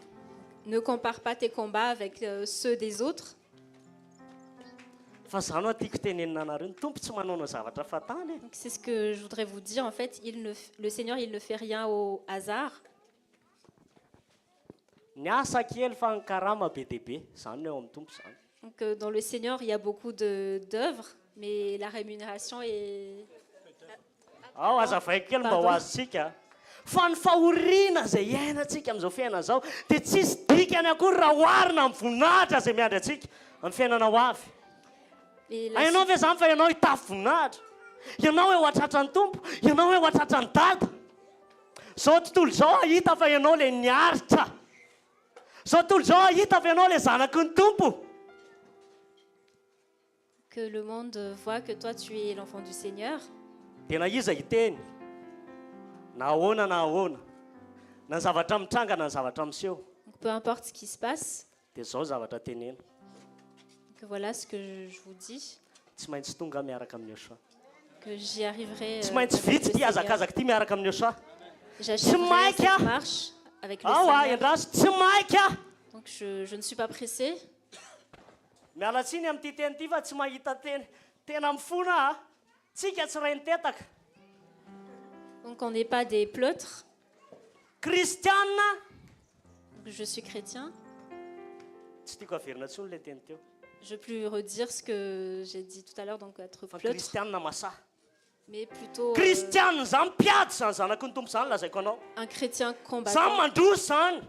ne compare pas tes combats avec ceux des autres. Fa zany no tiako tenenina anareo, ny tompo tsy manao no zavatra fatany. Donc, c'est ce que je voudrais vous dire. En fait, le Seigneur, il ne fait rien au hasard. Ny asa kely fa ny karama be dia be, zany no eo amin'ny tompo zany. Donc, dans le Seigneur, il y a beaucoup d'œuvres, mais la rémunération est... Ao azavaiko kely mba ho Pardon. azontsika. Fa ny fahoriana izay iainantsika amin'izao fiainana izao dia tsisy dikany akory raha oharina amin'ny voninahitra izay miandry antsika amin'ny fiainana ho avy. Et la Ianao ve zany fa ianao hitafy voninahitra? Ianao hoe ho atratra ny tompo? Ianao hoe ho atratra ny dada? Zao tontolo izao ahita fa ianao ilay niaritra. Zao tontolo izao ahita fa ianao ilay zanaky ny tompo. que le monde voit que toi, tu es l'enfant du Seigneur. Dia na iza hiteny, na ahoana na ahoana, na ny zavatra mitranga na ny zavatra miseho, Donc, peu importe ce qui se passe, dia zao zavatra tenena. que voilà ce que je vous dis, Tsy maintsy tonga miaraka amin'ny Yoshua. que j'y arriverai Tsy maintsy avec vitsy le ty Seigneur. azakazaka ty miaraka amin'ny Yoshua. J'achèverai maika. cette marche avec le Ao a Seigneur. Endraso, tsy maika. Donc, je ne suis pas pressée. Miala tsiny amin'ity teny ity fa tsy mahita tena mifona a. Tsika tsy ray nitetaka. Donc, on n'est pas des pleutres. Kristiana. Donc, je suis chrétien. Tsy tiako averina tsony le teny teo. Je ne vais plus redire ce que j'ai dit tout à l'heure, donc être Fa pleutre, kristiana masa. mais plutôt Kristiana zany mpiady zany zanaky ny tompo zany lazaiko anao. un chrétien Zany combattant, mandroso zany.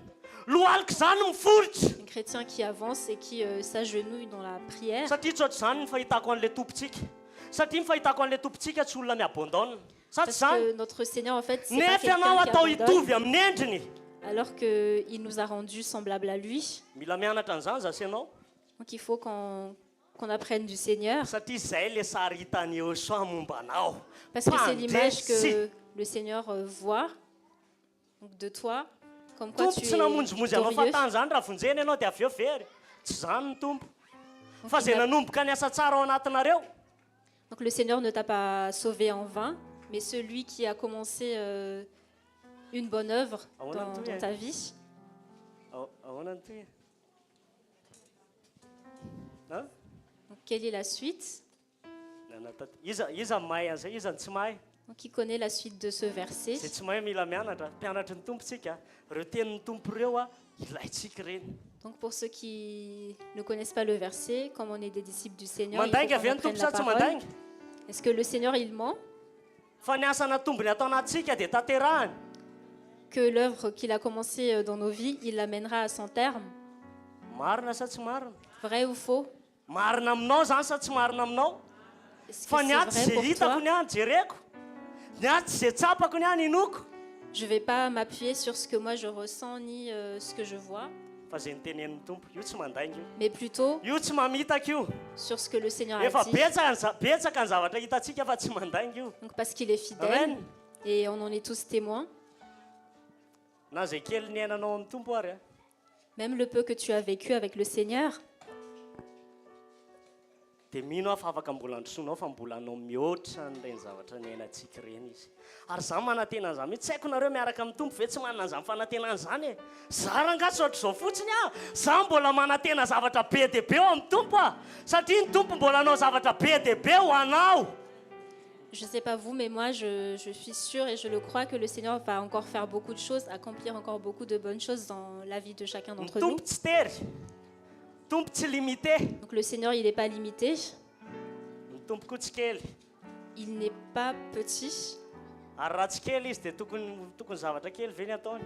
Lohalika zany miforitra. un chrétien qui avance et qui s'agenouille dans la prière. Satria tsy ohatry zany ny fahitako an'ilay tompontsika. Satria ny fahitako an'ilay tompontsika tsy olona miabandona. Sa tsy Parce zany? que notre Seigneur, en fait, c'est pas Nefa ianao quelqu'un qui atao abandonne, hitovy amin'ny endriny. alors qu'il nous a rendus semblables à lui. Mila mianatra an'izany zasy ianao. Donc il faut qu'on apprenne du Seigneur, Satria izay le sary hitan'ny Yoshua momba anao. parce que c'est l'image Pandesy. que le Seigneur voit donc de toi, comme quoi Tompo tu tsy es namonjimonjy anao victorieux. fatany zany raha vonjeny ianao dia avy eo very. Tsy zany ny tompo. Fa izay nanomboka ny asa tsara ao anatinareo. Donc le Seigneur ne t'a pas sauvé en vain, mais celui qui a commencé une bonne œuvre dans ta vie. Ahoana ny toy? Ha? Donc quelle est la suite? Iza mahay an'izay, iza ny tsy mahay. Donc qui connaît la suite de ce verset? Izay tsy mahay mila mianatra. Mpianatry ny tompontsika. Ireo tenin'ny tompo ireo a, ilaintsika ireny. Donc pour ceux qui ne connaissent pas le verset, comme on est des disciples du Seigneur, il faut Mandainga qu'on avy ny apprenne tompo la sa tsy parole. mandainga? Est-ce que le Seigneur, il ment? Fa ny asa natombony atao anatsika dia tanterahany. Que l'œuvre qu'il a commencée dans nos vies, il l'amènera à son terme? Marina sa tsy marina? Vrai ou faux? Marina aminao zany sa tsy marina aminao? Est-ce que Fa ny aty c'est vrai izay pour hitako toi? ny any jereko. Ny aty izay tsapako ny any inoko. Je ne vais pas m'appuyer sur ce que moi je ressens ni ce que je vois, Fa izay nitenen'ny tompo, io tsy mandainga io. mais plutôt Io tsy mamitaka io. sur ce que le Seigneur Efa a dit. betsaka ny zavatra hitantsika fa tsy mandainga io. Donc parce qu'il est fidèle, Amen. et on en est tous témoins. Na izay kely ny ainanao amin'ny tompo ary a. Même le peu que tu as vécu avec le Seigneur, Dia mino aho fa afaka mbola androsonao fa mbola anao mihoatra n'ireny zavatra ny ainantsika ireny izy. Ary zany manantena an'izany mihitsy. Tsy haiko nareo miaraka amin'ny tompo ve tsy manana an'izany fanantenana izany e. Za rangatsy ohatr'izao fotsiny a. Za mbola manantena zavatra be dia be eo amin'ny tompo a. Satria ny tompo mbola anao zavatra be dia be ho anao. je ne sais pas vous, mais moi je suis sûre et je le crois que le Seigneur va encore faire beaucoup de choses, accomplir encore beaucoup de bonnes choses dans la vie de chacun Ny d'entre nous. tompo tsy tery. Tompo tsy limité. Donc le Seigneur, il n'est pas limité, Ny tompo koa tsy kely. il n'est pas petit, Ary raha tsy kely izy dia tokony zavatra kely ve ny ataony.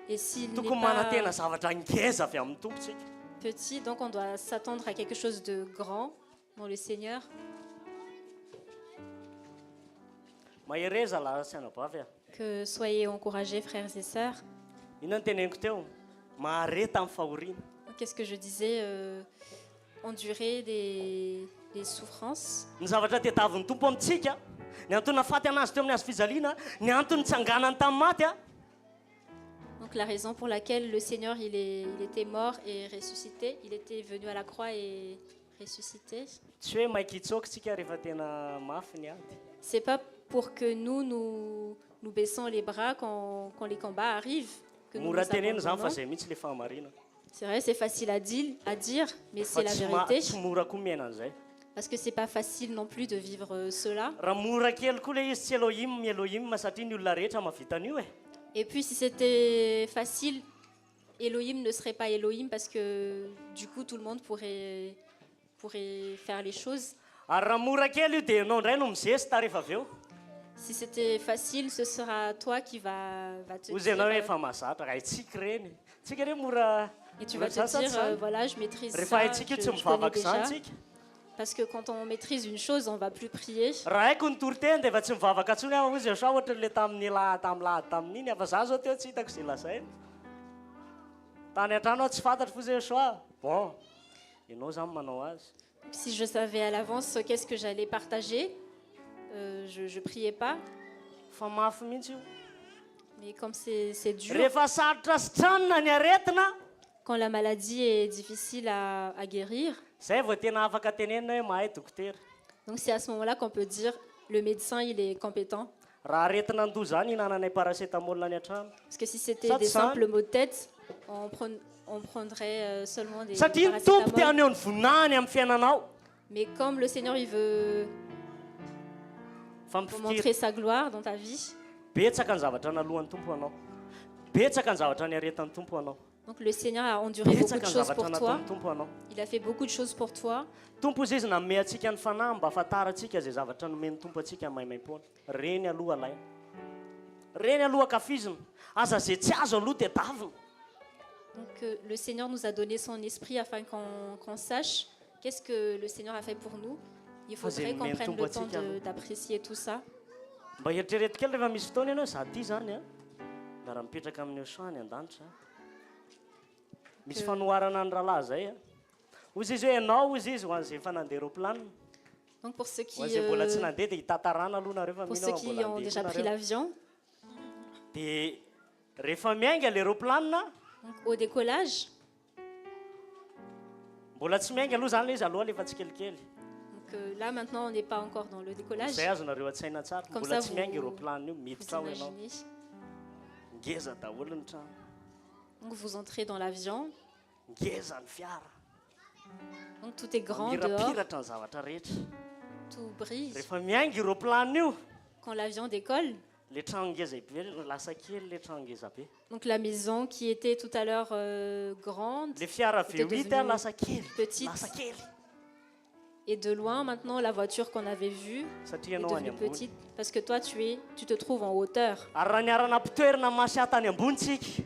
et s'il n'est Tokony pas manantena zavatra ngeza avy amin'ny tompontsika. petit, donc on doit s'attendre à quelque chose de grand dans le Seigneur. mahere zalahy sy anabavy a. Que soyez encouragés, frères et sœurs. Inona no teneniko teo? Mahare tamin'ny fahoriana. Qu'est-ce que je disais endurer des souffrances. Ny zavatra tetavin'ny tompo amintsika, ny antony nafaty anazy teo amin'ny hazo fijaliana, ny antony tsanganany tamin'ny maty a. Donc la raison pour laquelle le Seigneur il était mort et ressuscité, il était venu à la croix et ressuscité. Tsy hoe maika hitsokintsika rehefa tena mafy ny ady. C'est pas pour que nous baissons les bras quand les combats arrivent. Que nous Mora nous tenena zany fa abandonnons. zay mihitsy le fahamarina. C'est vrai, c'est facile à dire, mais Fa c'est la tsy vérité. tsy mora koa miaina an'izay. Parce que c'est pas facile non plus de vivre cela. Raha mora kely koa le izy tsy Elohim satria ny olona rehetra mahavita an'io e. Et puis si c'était facile, Elohim ne serait pas Elohim parce que du coup tout le monde pourrait faire les choses. Ary raha mora kely io dia ianao indray no mizesy rehefa avy eo. Si c'était facile, ce sera toi qui va te Hozy ianao hoe dire, efa mahazatra, raha itsika reny. Tsika reny mora et tu mora vas te sasatra dire, zany. voilà, je maîtrise Rehefa ça, haitsika io je tsy connais mivavaka déjà. zany tsika. Parce que quand on maîtrise une chose, on va plus prier. Raha haiko ny toriteny dia efa tsy mivavaka ntsony aho izy sa ohatra le tamin'ny lahady tamin'iny afa za zao teo tsy hitako izay lazainy. Tany an-trano aho tsy fantatro fo zay soa. Bon, ianao zany manao azy. Si je savais à l'avance qu'est-ce que j'allais partager, je priais pas. Fa mafy mihitsy io. Mais comme c'est dur, Rehefa sarotra sitranina ny aretina, quand la maladie est difficile à guérir, zay vao tena afaka tenenina hoe mahay dokotera. donc c'est à ce moment-là qu'on peut dire le médecin il est compétent. Raha aretina andoha zany hinananay paracétamol any an-trano. Parce que si c'était Ça te des sent? simples maux de tête, on prendrait seulement des Satria ny tompo te paracétamol. haneho ny voninahiny amin'ny fiainanao. Mais comme le Seigneur il veut Fa pour mifikiry montrer sa gloire dans ta vie, betsaka ny zavatra nalohany tompo anao. Betsaka ny zavatra ny aretan'ny tompo anao. donc le Seigneur a enduré beaucoup Betsaka de ny choses zavatra pour toi. nataon'ny tompo anao. Il a fait beaucoup de choses pour toi. Tompo izy nanome antsika ny fanahy mba ahafantarantsika zay zavatra nomeny tompo antsika maimaim-poana. Reny aloha alaina. Reny aloha ankafizina. Aza zay tsy azo aloha tedavina. Donc le Seigneur nous a donné son esprit afin qu'on sache qu'est-ce que le Seigneur a fait pour nous. Il faudrait qu'on prenne le temps d'apprécier tout ça. Mba eritrereto kely rehefa misy fotoana ianao za ty zany a. Da raha mipetraka amin'ny soany an-danitra. Misy fanoharana ny rahalahy zay a. Ozy izy hoe ianao ozy izy ho an'izay efa nandeha roplanina. Donc pour ceux Ho an'izay mbola tsy nandeha dia hitantarana aloha nareo fa pour mino ceux aho qui mbola ont handeha déjà koa pris nareo. l'avion, Dia rehefa miainga le roplanina, donc au décollage, mbola tsy miainga aloha zany le izy aloha lefa tsy kelikely. donc là maintenant on n'est pas encore dans le décollage. Zay azonareo an-tsaina tsara. Comme Mbola ça, tsy miainga vous- roplanina io Vous miditra ao ianao. imaginez. Ngeza daholo ny trano. Donc vous entrez dans l'avion, Ngeza ny fiara. donc tout est grand dehors, Mirapiratra ny zavatra rehetra. tout brille. Rehefa miainga io roplanina io, Quand l'avion décolle, le trano ngeza be lasa kely le trano ngeza be. donc la maison qui était tout à l'heure grande Le fiara Était V8 devenue lasa kely. petite. Lasa kely. et de loin maintenant la voiture qu'on avait vue Satria est ianao any devenue ambony. petite parce que toi tu te trouves en hauteur. Ary raha niarana mpitoerana masiata any ambonitsika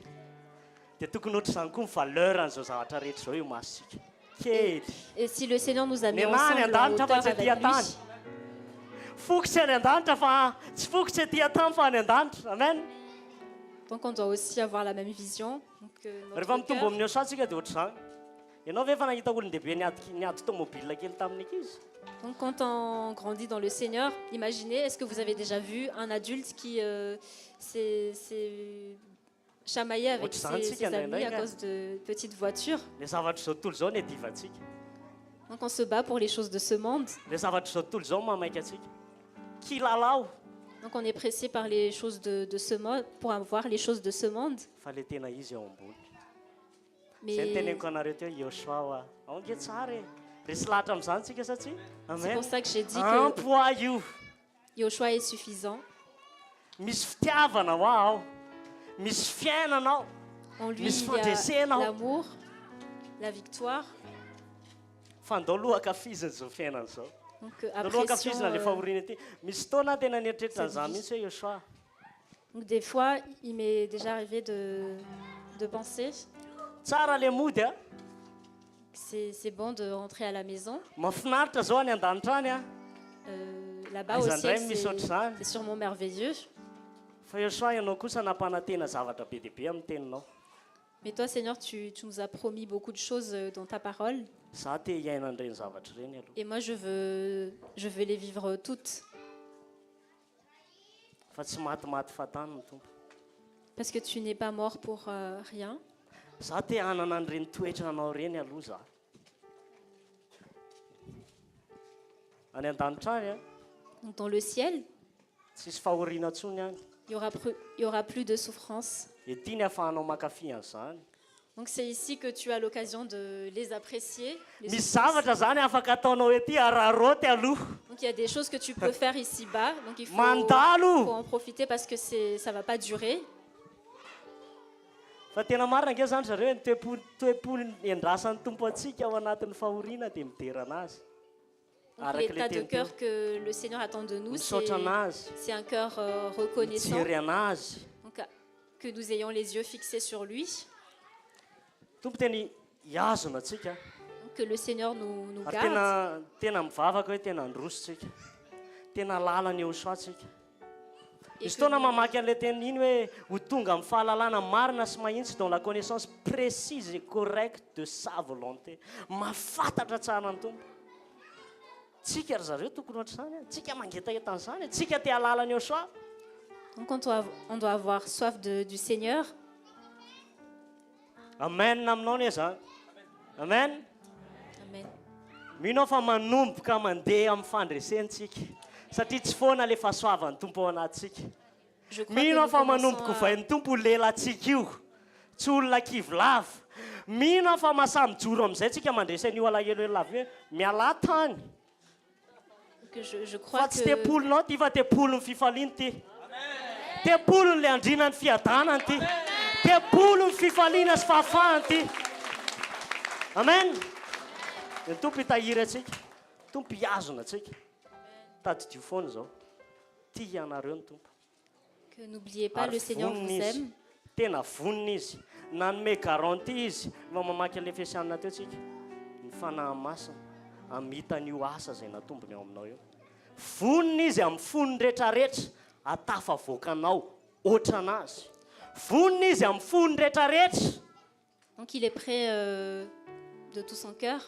dia tokony ohatr'izany koa ny valeur an'izao zavatra rehetra zao io masitsika. Kely. Et si le Seigneur nous a mis Mais man, ensemble en andanitra fa hauteur tsy avec aty an-tany. lui, Fokotsy any an-danitra fa tsy fokotsy aty an-tany fa any an-danitra. Amen. donc on doit aussi avoir la même vision. Donc, Rehefa notre mitombo cœur, amin'ny aosatsika dia ohatr'izany. Ianao ve efa nahita olon-dehibe niady tomobile kely tamin'ny ankizy? donc quand on grandit dans le Seigneur, imaginez, est-ce que vous avez déjà vu un adulte qui s'est chamaillé avec ses amis à cause de petites voitures? Le zavatra zao tontolo zao ny adivantsika. Donc on se bat pour les choses de ce monde. Le zavatra zao tontolo zao mamaika atsika. Kilalao. Donc on est pressé par les choses de ce monde, pour avoir les choses de ce monde. Fa le tena izy ao ambony. Mais Zay ny teneniko anareo teo Yoshua oa. Ao nge tsara e. Resy lahatra amin'izany tsika satria. c'est Amen. pour ça que j'ai dit que Ampoa io. Yoshua est suffisant. Misy fitiavana ho ao. Misy fiainana ao. En lui, Misy il y fandresena a ao. l'amour, la victoire. Fa ndao aloha ankafiziny zao fiainana zao. Donc Ndao aloha apprécions, ankafizina le fahoriana ty. Misy fotoana tena nieritreritra an'izany mihitsy hoe Yoshua. donc des fois, il m'est déjà arrivé de penser Tsara le mody a. que c'est bon de rentrer à la maison. Mahafinaritra zao any an-danitra any a. Là-bas au Aizany ciel, indray misy ohatr'izany. c'est sûrement merveilleux. Fa Joshua ianao kosa nampanantena zavatra be dia be amin'ny teninao. Mais toi, Seigneur, tu nous as promis beaucoup de choses dans ta parole. Za te hiaina an'ireny zavatra ireny aloha. Et moi, je veux les vivre toutes. Fa tsy matimaty fatany ny tompo. Parce que tu n'es pas mort pour rien. Za te hanana an'ireny toetra anao ireny aloha za. Any an-danitra any a, Donc, dans le ciel, tsisy fahoriana intsony any. il y aura plus de souffrance. Ety ny ahafahanao mankafy an'izany. Donc, c'est ici que tu as l'occasion de les apprécier. les Misy souffrances. zavatra zany afaka ataonao ety araroty aloha. Donc, il y a des choses que tu peux faire ici-bas. Donc, il faut Mandalo. en profiter parce que ça ne va pas durer. Fa tena marina nge zany zareo ny toe-polo endrasan'ny tompo antsika ao anatin'ny fahoriana dia miderana azy. Donc, Araka l'état le de teny cœur teo. que le Seigneur attend de nous, Misaotra anazy, c'est un cœur reconnaissant. mijery anazy. Donc, que nous ayons les yeux fixés sur lui. Tompo teny hiazona atsika. Donc, que le Seigneur nous Ary garde. tena mivavaka hoe tena andrositsika. Tena lalany eo soatsika. Et Misy que fotoana nous- mamaky an'ilay teny iny hoe ho tonga amin'ny fahalalana marina sy mahitsy dans la connaissance précise et correcte de sa volonté. Mahafantatra tsara ny tompo. Tsika ry zareo tokony ohatr'izany. Tsika mangetaheta an'izany. Tsika te halalany eo soa. Donc, on doit avoir soif du Seigneur. Amen aminao ne zany. Amen. Amen. Mino fa manomboka mandeha amin'ny fandresentsika. Satria tsy foana le fahasoavan'ny tompo ao anatsika. Je crois que Mino nous fa commençons manomboka à- vain'ny tompo lelantsika io. Tsy olona kivolava. Mino fa masamijoro amin'izay tsika mandresa an'io alahelo lava hoe miala tany. que je Fa crois tsy que tepolonao ty fa tepolon'ny fifaliany ty. Tepolony le andrinany fiadanany ty. Tepolony fifaliana sy fahafahany ty. Amen. Ny tompo hitahiry atsika. Tompo hiazona atsika. Tadidio foana zao. Tia ianareo ny tompo. que n'oubliez pas, Ary le Seigneur vous vonina izy. aime. Tena vonina izy. Nanome garantie izy. Va mamaky an'ilay fiasianana teo tsika. Ny fanahy masina amitan'io asa izay natombony ao aminao eo. Vonina izy amin'ny foniny rehetrarehetra atafavoakanao oatra anazy. Vonina izy amin'ny foniny rehetrarehetra Donc il est prêt de tout son cœur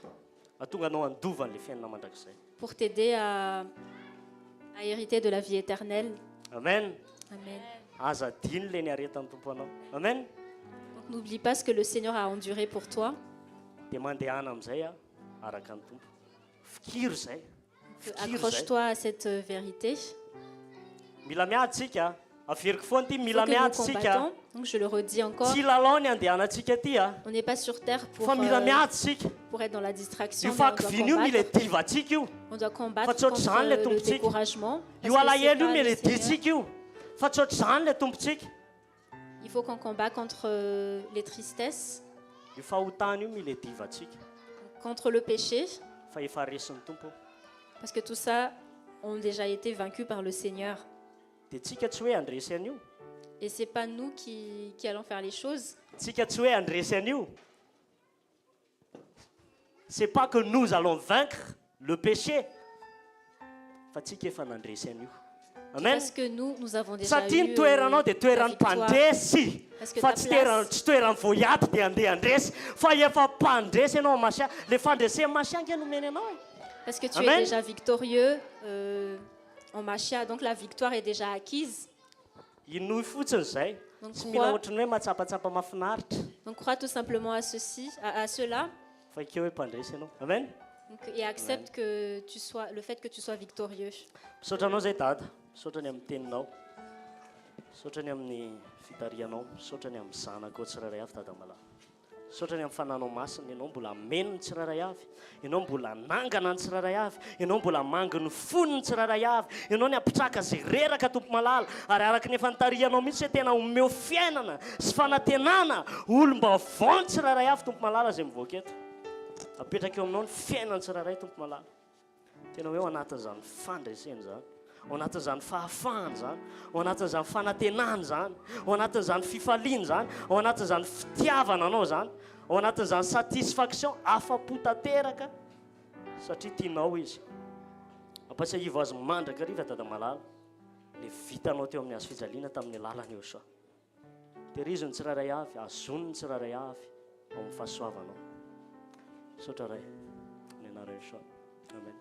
atonga anao andovan'ilay fiainana mandrakizay. pour t'aider à hériter de la vie éternelle. Amen. Amen. Aza diny le ny aretan'ny tompo anao. Amen. Donc n'oublie pas ce que le Seigneur a enduré pour toi. Dia mandehana amin'izay a araka ny tompo. Fikiro izay. Fikiro izay. Accroche-toi à cette vérité. Mila miady tsika. Averiko foana ty Il faut mila que nous miady tsika. combattons. Donc je le redis encore, Tsy lalao ny andehanantsika ty a. on n'est pas sur terre Fa mila miady tsika. pour être dans la distraction. Io Mais fakiviana io mila divatsika io. on doit combattre Fa tsy contre ohatr'izany le le tompontsika. découragement. Io parce que c'est alahelo io pas mila le Seigneur. ditsika io. Fa tsy ohatr'izany le tompontsika. Il faut qu'on combatte contre les tristesses, Io fahotana io mila divatsika. contre le péché, Fa efa resin'ny tompo. parce que tout ça ont déjà été vaincus par le Seigneur. Dia tsika tsy hoe andresy an'io. Et c'est pas nous qui allons faire les choses. Tsika tsy hoe andresy an'io. C'est pas que nous allons vaincre le péché. Fa tsika efa nandresy an'io. Amen. Parce que nous avons déjà Satria eu ny toeranao dia la toeran'ny victoire. mpandresy. Parce que Fa ta tsy place- tsy toeran'ny voayaty dia andeha andresy. Fa efa mpandresy ianao Masia. Le fandresena Masia nge nomeny anao e. Parce que tu Amen. es déjà victorieux en Machia, donc la victoire est déjà acquise. Inoy fotsiny izay. Donc Tsy mila crois, ohatrany hoe matsapatsapa mahafinaritra. donc crois tout simplement à ceci, à cela, Fa ikeo hoe mpandresy ianao. Amen. donc, et accepte que le fait que tu sois victorieux. Misaotra anao zay dada. Misaotra ny amin'ny teninao. Misaotra ny amin'ny fitarianao. Misaotra ny amin'ny zanako tsirairay avy dada malala. Misaotra ny amin'ny fananao masina. Ianao mbola meno ny tsirairay avy. Ianao mbola nangana ny tsirairay avy. Ianao mbola mangy ny fony ny tsirairay avy. Ianao ny apitraka zay reraka tompo malala. Ary araka ny efa nitarianao mihitsy hoe tena omeo fiainana sy fanantenana olom-baovao ny tsirairay avy tompo malala zay mivoaka eto. Apetraka eo aminao ny fiainana tsirairay tompo malala. Tena hoe ao anatin'izany fandreseny zany. Ao anatin'izany fahafahany zany. Ao anatin'izany fanantenany zany. Ao anatin'izany fifaliany zany. Ao anatin'izany fitiavana anao zany. Ao anatin'izany satisfaction afa-po tanteraka satria tianao izy. ampatsiahivo azy mandraka riva dada malala le vitanao teo amin'ny azo fijaliana tamin'ny lalany eo soa tehirizony tsiraray avy azonony tsiraray avy ao amin'ny fahasoavanao sotra ray ny anarany soa amen.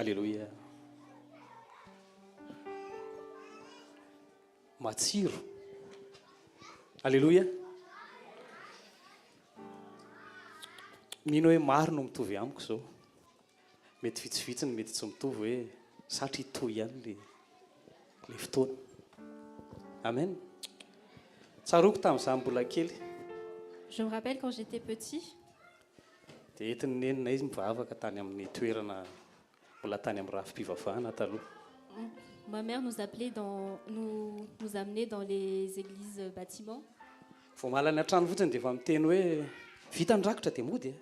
Alléluia. Matsiro. Alléluia. Mino hoe maro no mitovy amiko zao. Mety vitsivitsiny mety tsy mitovy hoe satria toy ihany le fotoana. Amen. Tsaroko tamin'izaho mbola kely. Je me rappelle quand j'étais petit, Dia entiny nenina izy mivavaka tany amin'ny toerana mbola tany amin'ny rafim-pivavahana taloha. ma mère nous appelait nous amenait dans les églises bâtiments. Vao mahalany an-trano fotsiny dia efa miteny hoe vita ny rakotra dia mody.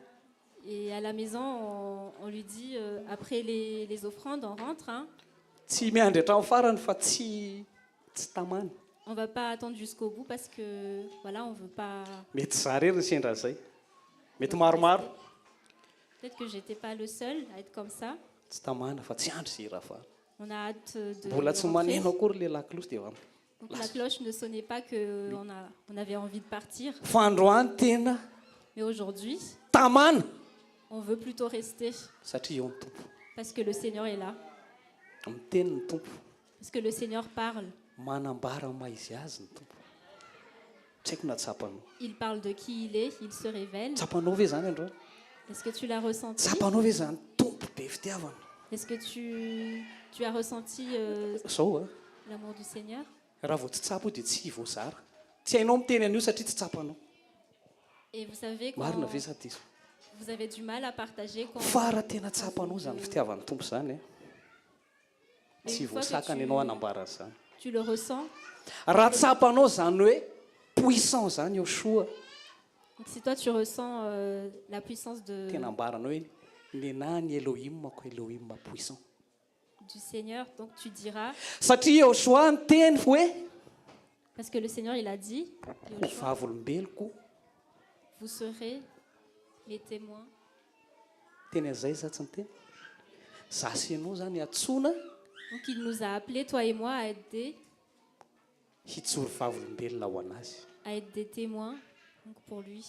Et à la maison, on lui dit, après les offrandes, on rentre. Hein. Tsy miandry hatrany farany fa tsy tamana. On ne va pas attendre jusqu'au bout parce que, voilà, on ne veut pas... Mety za rery ny sendra zay. Mety maromaro. Peut-être que je n'étais pas le seul à être comme ça. Tsy tamana fa tsy andry zay raha fa. On a hâte de Mbola tsy rentrer. maneno akory le laklosy dia Donc la cloche ne sonnait pas qu'on on avait envie de partir. fa androany tena Mais aujourd'hui, tamana on veut plutôt rester satria eo ny tompo parce que le Seigneur est là, miteny ny tompo parce que le Seigneur parle. manambara maha izy azy ny tompo tsy haiko na tsapanao Il parle de qui il est, il se révèle. tsapanao ve zany andro Est-ce que tu l'as ressenti? tsapanao ve zany tompo be fitiavana Est-ce que tu as ressenti zao a l'amour du Seigneur? raha vao tsy tsapo dia tsy voazara tsy hainao miteny an'io satria tsy tsapanao Et vous savez, quand marina ve sa diso vous avez du mal à partager, quand fa raha tena tsapanao zany fitiavan'ny tompo zany Mais tsy une fois que voasakany ianao hanambara azy zany tu le ressens, raha tsapanao zany hoe puissant zany eo soa donc si toi tu ressens la puissance tena ambarana hoe nenany Elohim puissant du Seigneur, donc tu diras, satria eo soa ny teny hoe parce que le Seigneur il a dit, ho vavolombeloko vous serez mes témoins. teny an'izay za tsy ny teny zasy ianao zany atsona Donc il nous a appelés, toi et moi, à être hitsory vavolombelona ho anazy des témoins donc pour lui.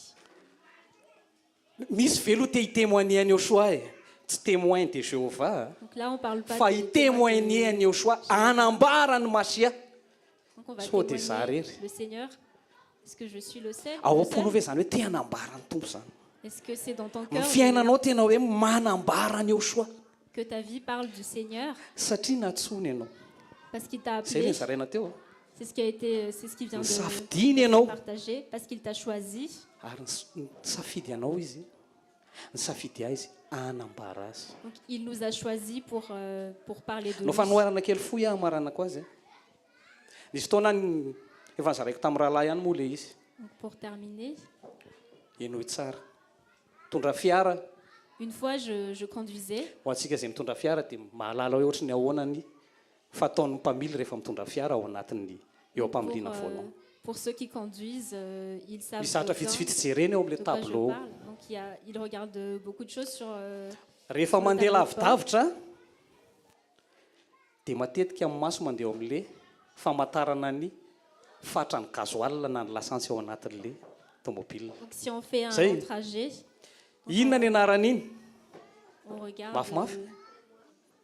misy velo te hitémoigneny eo soa e tsy témoin de Jéhovah Donc là on parle pas fa de témoins hitémoigneny eo soa anambara ny Masia donc on va sao dia za témoigner rery le Seigneur. Est-ce que je suis le seul? ao Le am-ponao seul? ve zany hoe te hanambara ny tompo zany Est-ce que c'est dans ton ny cœur fiainanao tena hoe manambarany eo soa que ta vie parle du Seigneur? satria natsony ianao Parce qu'il t'a zay appelé. ny zaraina teo C'est ce qui a été, c'est ce qui vient de Nisafidiny ianao partager. Parce qu'il t'a choisi. ary nisafidy anao izy nisafidy azy anambara azy Donc il nous a choisis pour parler de no lui. fanoarana kely foy amaranako azy nisy fotoana efa nizaraiko tamin'ny rahalahy ihany moa le izy Donc, pour terminer, enoy tsara mitondra fiara une fois je conduisais. ho antsika zay mitondra fiara dia mahalala hoe ohatry ny ahoanany fataon'ny mpamily rehefa mitondra fiara ao anatin'ny eo ampamiliana foanao Pour ceux qui conduisent, ils savent misatra bien vitsivitsy jereny eo de amin'ilay quoi je tableau parle. Donc il regarde beaucoup de choses sur. rehefa mandeha lavidavitra dia matetika amin'ny maso mandeha amin'le famantarana ny fatrany gasoil na ny lasantsy ao anatin'le tomobile Donc si on fait un Ça y est. long trajet, inona ny anaran'iny on regarde. mafimafy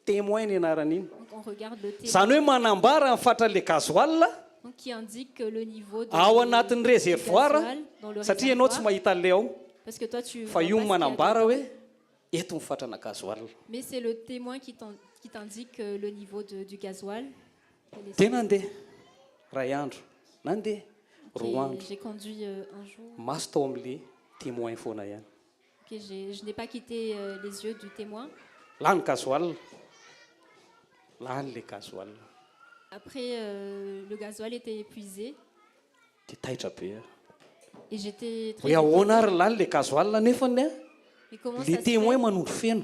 témoin ny anaran'iny Donc on regarde le témoin. zany hoe manambara ny fatran'le gasoil Donc qui indique le niveau de. ao anatin'ny du réservoir gasoil dans le satria ianao tsy réservoir. mahita an'le ao Parce que toi tu. fa vois io pas ce qu'il y a manambara dedans. hoe eto ny fatrana gasoil Mais c'est le témoin qui t'indique le niveau du gasoil. Et les- dia nandeha ray andro nandeha roa andro J'ai conduit un jour. maso tao amin'le témoin foana ihany Ok, je n'ai pas quitté les yeux du témoin. lany gasoil lany le gasoil Après, le gasoil était épuisé dia taitra be et j'étais très. hoe ahoana épuisée. ary lany le gasoil nefany a Mais comment le ça se témoin fait manondro feno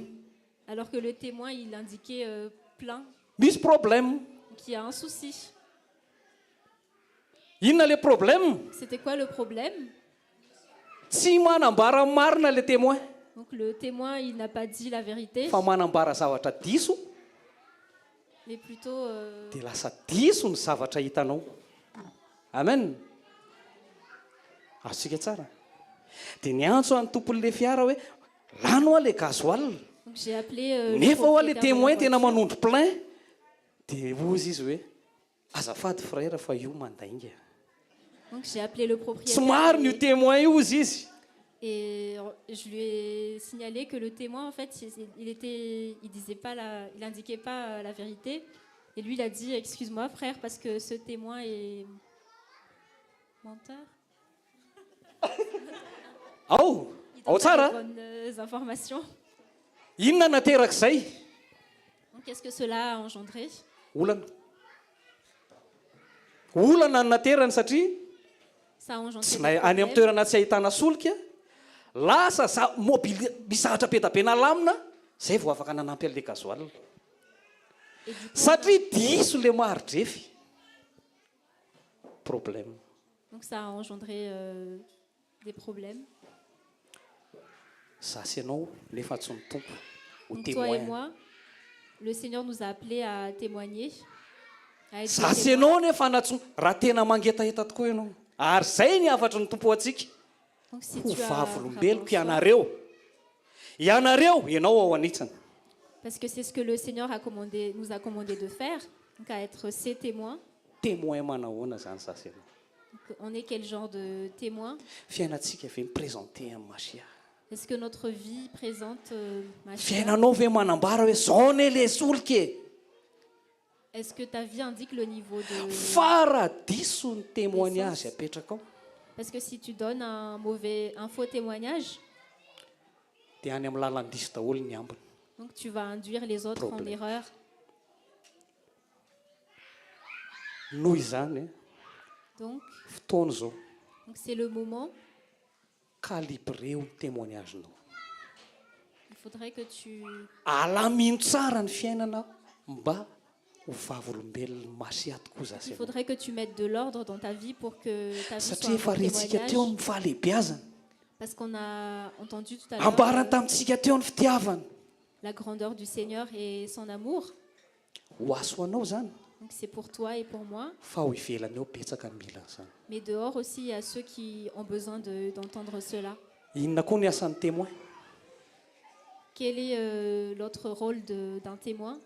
alors que le témoin il indiquait plein, misy problème donc il y a un souci. inona le problème C'était quoi le problème? tsy manambara marina le témoin Donc le témoin il n'a pas dit la vérité, fa manambara zavatra diso mais plutôt dia lasa diso ny zavatra hitanao amen azontsika tsara dia niantso any tompon'le fiara hoe lano a le gasoil donc j'ai appelé le nefa ho a le propriétaire de la témoin tena voiture. manondro plein dia ozy izy hoe azafady frère fa io mandainga Donc j'ai appelé le propriétaire tsy marina io témoin io ozy izy et je lui ai signalé que le témoin en fait il indiquait pas la vérité et lui il a dit excuse-moi frère parce que ce témoin est menteur. ao Il ao donne pas tsara les bonnes informations. inona naterak'izay Donc qu'est-ce que cela a engendré? olana olana ny naterany satria Ça a engendré tsy des any amin'ny problèmes. toerana tsy ahitana solika lasa mobili misahatra be be nalamina zay vao afaka nanampy an'le gasoil Et du coup, satria diso le maridrefy problème donc ça a engendré des problèmes. zasy ianao nefa tsy ny tompo ho Donc toi et témoin moi, le Seigneur nous a appelés à témoigner, à être des zasy témoins. ianao nefa raha tena mangetaheta tokoa ianao ary zay ny afatry ny tompo antsika Donc si ho tu as vavolombeloko rapport au ianareo ianao ao anitsany parce que c'est ce que le Seigneur nous a commandé de faire, donc à être ses témoins. témoin manahoana zany sasy ianao Donc, on est quel genre de témoin? fiainantsika ve miprésente amin'ny Masia Est-ce que notre vie présente Machia? fiainanao ve manambara hoe zao ne le solika Est-ce que ta vie indique le niveau de... fa raha diso ny témoignage apetraka ao Parce que si tu donnes un faux témoignage, dia any amin'ny lalan'ny diso daholo ny ambiny donc tu vas induire les autres en erreur. noho izany Donc fotoana zao c'est le moment. calibreo ny témoignagenao Il faudrait que tu... alamino tsara ny fiainana mba ho vavolombelona Masia tokoa zasy Il ianao faudrait que tu mettes de l'ordre dans ta vie pour que ta vie soit satria un efa bon rentsika teo témoignage. amin'ny fahalehibiazana Parce qu'on a entendu tout à l'heure ambarany tamintsika teo ny fitiavana la grandeur du Seigneur et son amour. ho aso anao zany Donc c'est pour toi et pour moi. fa ho ivelany eo betsaka ny mila zany Mais dehors aussi, il y a ceux qui ont besoin d'entendre cela. inona koa ny asan'ny témoin Quel est l'autre rôle d'un témoin?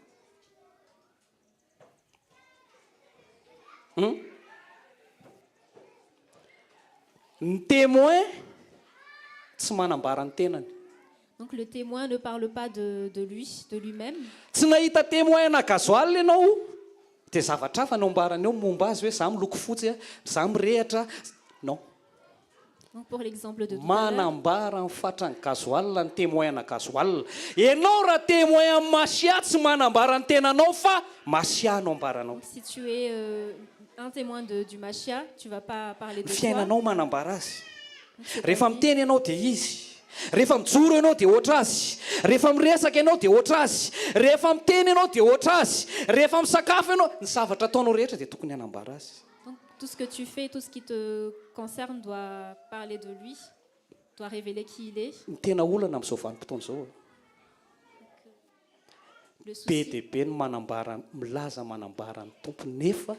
ny témoin tsy manambara ny tenany Donc le témoin ne parle pas de lui-même. tsy nahita témoin na gazoal ianao dia zavatra hafa no ambarany eo momba azy hoe za miloko fotsy za mirehatra non Donc pour l'exemple de tout à l'heure, manambara ny fatrany gazoal ny témoin na gazoal ianao raha témoin amin'ny Masia tsy manambara ny tenanao fa Masia no ambaranao si tu es un témoin du Machia, tu vas pas parler de toi. fiainanao manambara azy C'est ta rehefa vie. miteny ianao dia izy rehefa mijoro ianao dia ohatra azy rehefa miresaka ianao dia ohatra azy rehefa miteny ianao dia ohatra azy rehefa misakafo ianao ny zavatra ataonao rehetra dia tokony hanambara azy Donc tout ce que tu fais, tout ce qui te concerne doit parler de lui, doit révéler qui il est. ny tena olana amin'izao vanim-potoana izao Le be souci, dia be ny manambara milaza manambara ny tompony nefa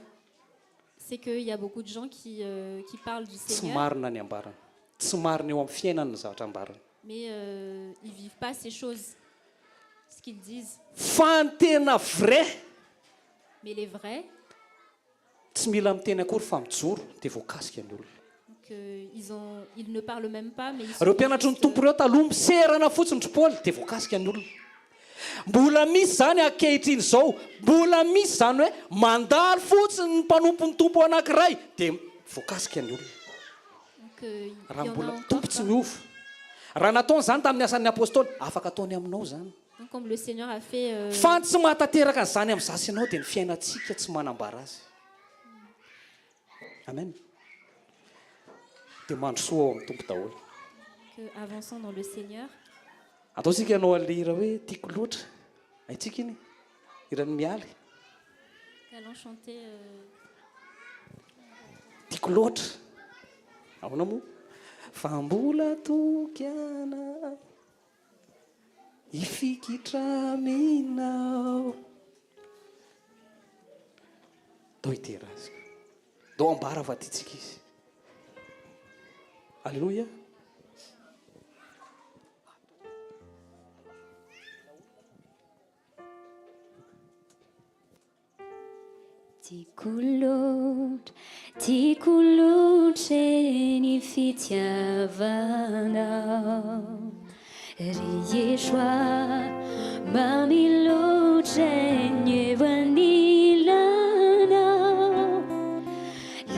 c'est qu'il y a beaucoup de gens qui parlent du tsy Seigneur, marina ny ambarana tsy marina eo amin'ny fiainana ny zavatra ambarana mais ils ne vivent pas ces choses, ce qu'ils disent. fa ny tena vrai Mais les vrais, tsy mila miteny akory fa mijoro dia voakasika ny olona donc, ils ne parlent même pas, mais ils reo sont mpianatry ny juste, tompo ireo taloha miserana fotsiny ry Paoly dia voakasika ny olona mbola misy zany ankehitriny izao mbola misy zany hoe mandalo fotsiny ny mpanompo ny tompo anankiray dia voakasika ny olona donc, il y raha en a mbola encore tompo tsy pas. miova raha nataony zany tamin'ny asan'ny apôstôly afaka ataony aminao zany Donc, comme le Seigneur a fait, fa tsy mahatateraka an'izany amin'ny zasy ianao dia ny fiainantsika tsy manambara azy amen dia mandrosoa ao amin'ny tompo daholo que avançons dans le Seigneur. ataontsika ianao alira hoe tiako loatra aitsika iny irany mialy Allons chanter. tiako loatra ahoana moa fa mbola tokiana ifikitraminao dao hitera azy dao ambara fa titsika izy alleloia Tiako loatra ny fitiavanao ry Yeshua mamiloatra ny eo anilanao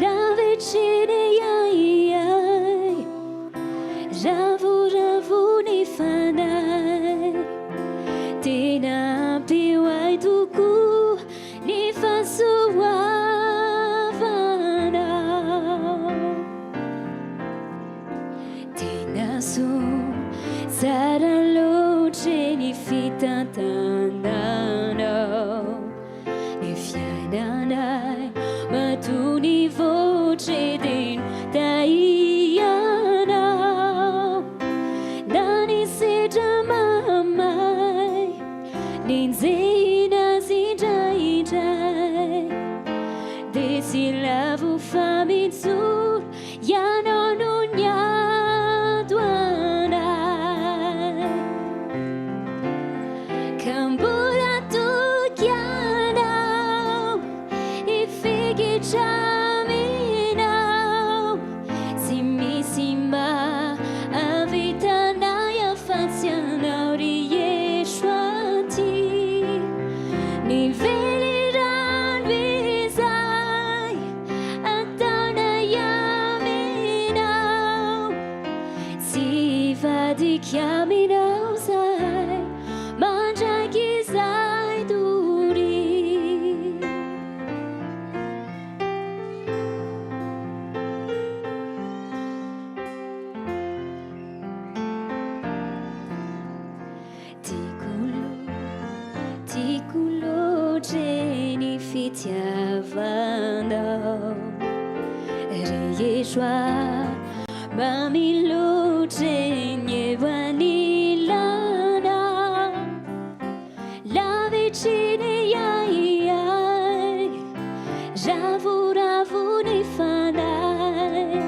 lavetreny ai ravoravo ny fanay tena ampio ahy tokoa ny fahasoavanao tena tsara loatra ny fitantananao ny fiainanay mato ny voatra dia taianao na ny sedra mamay ninjena zindraindray dia tsy lavo fa mijoro ianao no ny chiaminao sai, mangia chi sai duri. Ticulo geni fitiavano, riesua mamilo geni vanilana, la vicine ai ai, ravu ne fanai,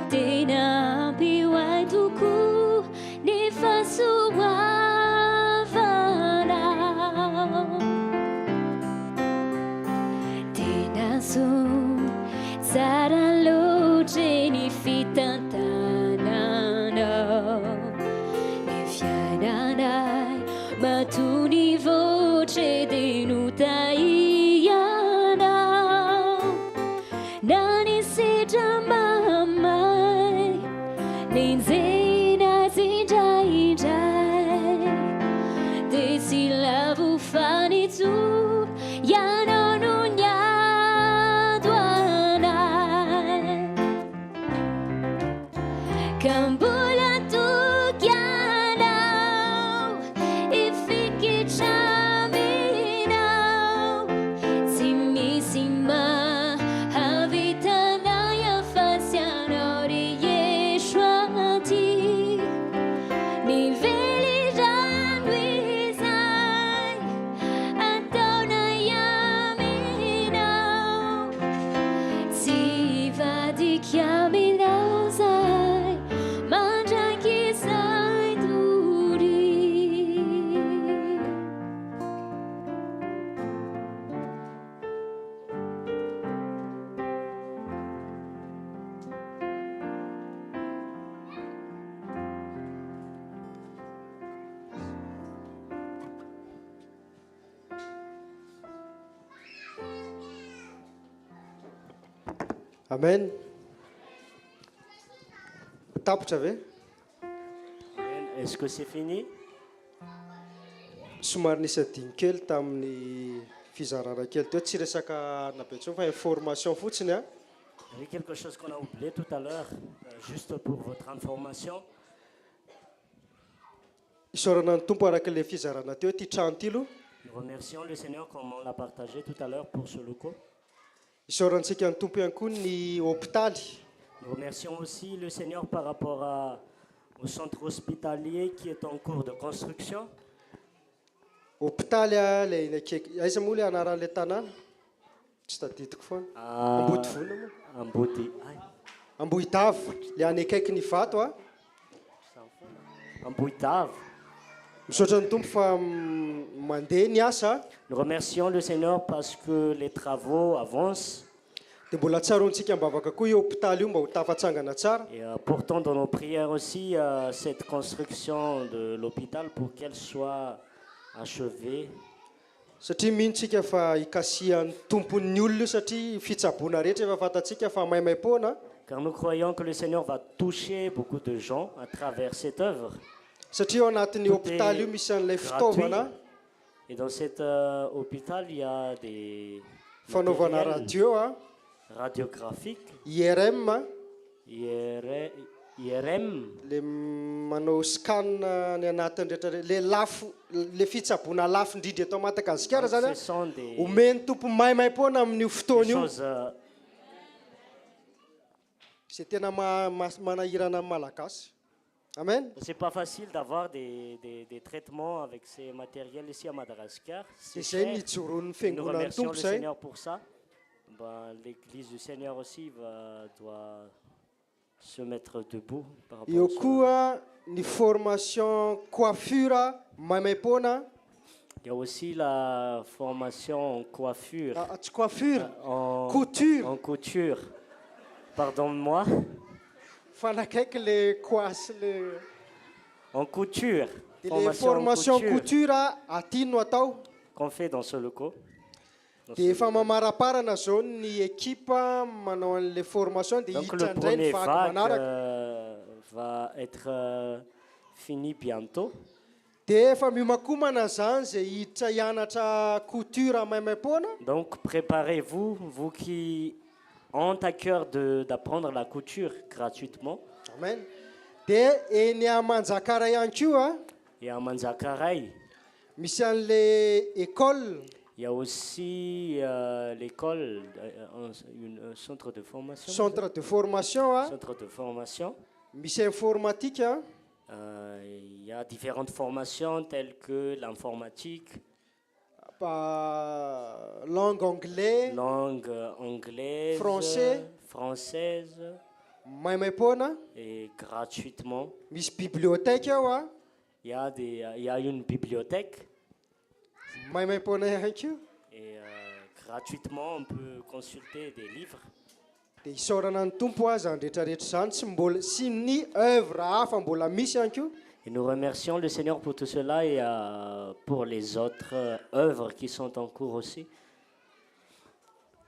tena piwai tuku ne fasuai. Sarà luce ni fitantanano, ne fiananai, ma tu ni voce denuta iana, nani se jamamai, nenzena si jai jai, desi lavu fani tu, iano nunya. Cambulan tu chianau, e fichi ciaminau, simissima, avitanaia faziano riesciati, ni veli randuisai, antonaia minau, si va di chiaminau sai. Amen. Tapitra ve? Est-ce que c'est fini? Somary nisy adiny kely tamin'ny fizarana kely teo, tsy resaka nabentsony fa information fotsiny a. Il y avait quelque chose qu'on a oublié tout à l'heure, juste pour votre information. Isaorana ny tompo araka le fizarana teo ty trano ty aloha. Nous remercions le Seigneur comme on l'a partagé tout à l'heure pour ce loco. Isaorantsika ny tompo ihany koa ny hôpitaly. Nous remercions aussi le Seigneur par rapport au centre hospitalier qui est en cours de construction. Hôpitaly a le iny akaiky aiza moa le anaran'le tanàna? Tsy tadidiko foana. Ambohidivona moa. Ambohidavo, le any akaiky ny vato a. Ambohidavo. Misaotra ny tompo fa mandeha ny asa. Nous remercions le Seigneur parce que les travaux avancent. Dia mbola tsarontsika mbavaka koa io hôpitaly io mba ho tafatsangana tsara. Et pourtant dans nos prières aussi cette construction de l'hôpital pour qu'elle soit achevée. Satria mihintsika fa ikasihan'ny tompon'ny olona satria fitsaboana rehetra efa fantatsika fa maimaimpona. Car nous croyons que le Seigneur va toucher beaucoup de gens à travers cette œuvre. Satria ao anatin'ny hôpitaly io misy an'ilay fitaovana. Et dans cet hôpital, il y a des fanaovana radio radiographiques, IRM, le manao scan ny anatiny rehetra le lafo le fitsaboana lafo indrindra eto Madagasikara zany omeny tompo maimaimpona amin'io fotoana io. C'est tena manahirana amin'ny malagasy. Amen. C'est pas facile d'avoir des traitements avec ces matériels ici à Madagascar. C'est cher. Nous remercions le Seigneur pour ça. L'église du Seigneur aussi doit se mettre debout par rapport à ça. Une formation coiffure, il y a aussi la formation en coiffure. Couture. En couture. Pardonne-moi. En couture. Formation couture qu'on fait dans ce local. Donc le premier vague va être finit bientôt. dia efa miomakomana zany zay hiditra hianatra couture maimaim-poana. Donc préparez-vous, vous qui ont à cœur d'apprendre la couture gratuitement. Amen. Dia eny a Manjakaray ihany koa Et à Manjakaray, misy an'le école il y a aussi l'école, un centre de formation. centre de formation a Centre de formation. misy informatique a Il y a différentes formations telles que l'informatique, langue anglais langue anglaise, française maimaim-poana et gratuitement. misy bibliothèque ao a Il y a une bibliothèque maimaim-poana ihany koa et gratuitement on peut consulter des livres. dia isaorana ny tompo azy zany rehetrarehetra zany sy ny œuvre hafa mbola misy ihany koa. Et nous remercions le Seigneur pour tout cela et pour les autres œuvres qui sont en cours aussi.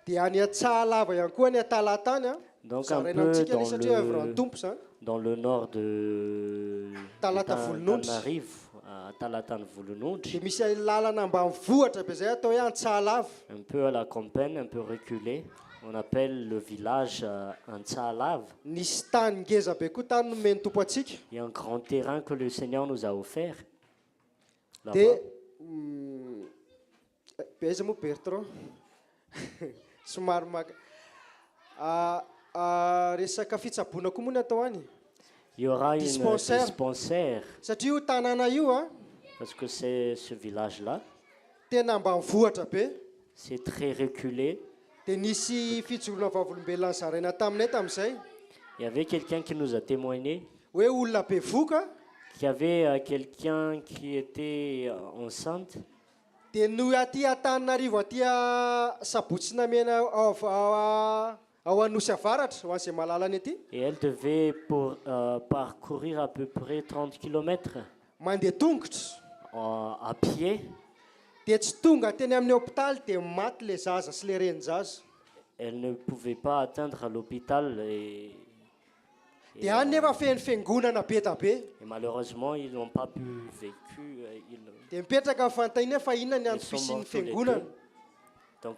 dia any Antsahalava ihany koa ny Talatany a Donc un zaraina peu antsika ny satria œuvre ny tompo zany. dans le nord de Talatavolinondry. Tananarivo, à Talatavolinondry, dia misy lalana ambanivohitra be zay atao hoe Antsahalava. un peu à la campagne, un peu reculé. On appelle le village Antsahalava. Nisy tany ngeza be koa tany nomeny tompo atsika. Il y a un grand terrain que le Seigneur nous a offert. Là-bas. dia aiza moa Bertrand somary resaka fitsaboana koa moa ny atao any Il y aura une Dispensaire. dispensaire, satria io tanàna io a parce que c'est ce village-là, tena ambanivohitra be. c'est très reculé. dia nisy fijorona vavolombelona zaraina taminay tamin'izay Il y avait quelqu'un qui nous a témoigné hoe olona be voka qu'il y avait quelqu'un qui était enceinte. dia no aty Antananarivo aty Sabotsy namena ao Anosy Avaratra ho an'izay malalany aty Et elle devait parcourir à peu près 30 km mandeha tongotra à pied. dia tsy tonga teny amin'ny hôpitaly dia maty le zaza sy le renin-jaza. Elle ne pouvait pas atteindre à l'hôpital et dia any nefa feno fiangonana be da be malheureusement, ils n'ont pas pu vécu. dia mipetraka amin'ny fanontaniana fa inona ny Ils andro sont fisian'ny morts tous les fiangonana. deux. Donc,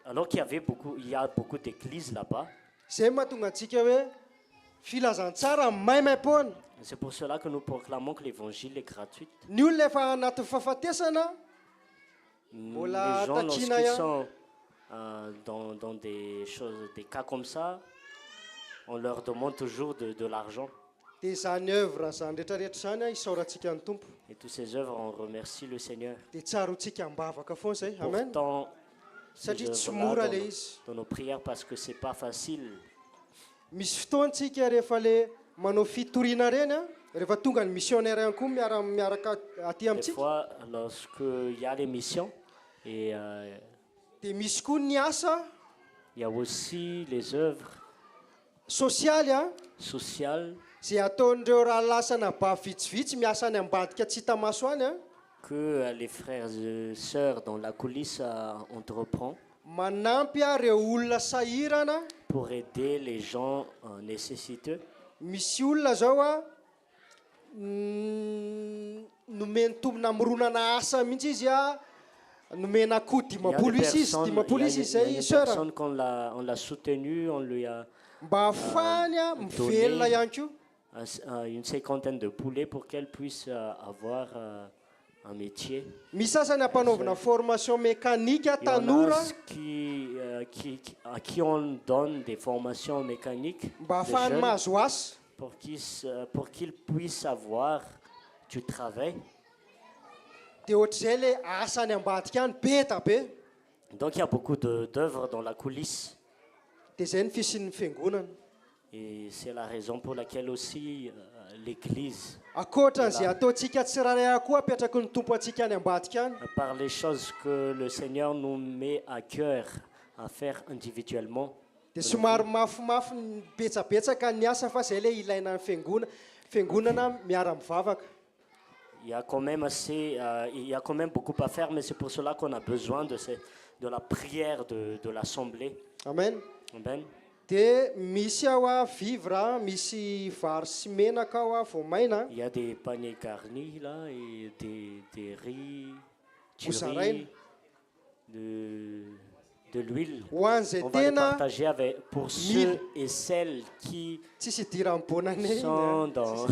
alors qu'il y avait il y a beaucoup d'églises là-bas, Zay mahatonga antsika hoe filazantsara maimaim-poana. c'est pour cela que nous proclamons que l'évangile est gratuit. Ny olona efa anatin'ny fahafatesana Voilà, Les gens, lorsqu'ils Takinaya. sont dans des choses, des cas comme ça, on leur demande toujours de l'argent. dia zany œuvre zany rehetrarehetra zany a isaorantsika ny tompo. Et toutes ces œuvres, on remercie le Seigneur. Dia tsarontsika mbavaka foana zay. Amen. Pourtant, ces Satria tsy œuvres-là, mora le izy. dans nos prières, parce que c'est pas facile. Misy fotoantsika rehefa le manao fitoriana reny a rehefa tonga ny missionnaire ihany koa miaraka aty Des amintsika fois, lorsqu'il y a les missions, et dia misy koa ny asa il y a aussi les œuvres sosialy a sociales zay ataon'ireo raha lasana ba vitsivitsy miasa any ambadika tsy hita maso any a que les frères et sœurs dans la coulisse entreprend manampy a reo olona sahirana. pour aider les gens nécessiteux. Misy olona zao a nomeny tombona mironana asa mihitsy izy a nomena koa Il y a dimapolo des izy izy personnes, dimapolo izy il y a izay une sœur personne qu'on l'a soutenu, on lui a mba ahafahany a mivelona ihany koa. une cinquantaine de poulets pour qu'elle puisse avoir un métier. Misy sasany ampanaovana formation mécanique a Il y en tanora a à qui on donne des formations mécaniques mba de ahafahany jeunes mahazo asa. pour qu'ils puissent avoir du travail. Dia ohatr'izay le asany ambadika any be da be. Donc il y a beaucoup d'œuvres dans la coulisse. Dia zay ny fisian'ny fiangonana. Et c'est la raison pour laquelle aussi l'Église, Akoatran'izay ataontsika tsirairay koa apetraky ny tompo antsika any ambadika any. par les choses que le Seigneur nous met à cœur à faire individuellement, Dia somary mafimafy ny betsabetsaka ny asa fa zay le ilaina ny fiangonana miara-mivavaka. il y a quand même il y a quand même beaucoup à faire, mais c'est pour cela qu'on a besoin de la prière de l'Assemblée. Amen. Amen. dia misy ao a vivre misy vary sy menaka ao a voamaina. Il y a des paniers garnis là et des riz, du Bozaraina. riz, de l'huile. Ho an'izay On va les tena partager avec, pour ceux et celles qui tsisy idira amin'ny bonane iny sont dans...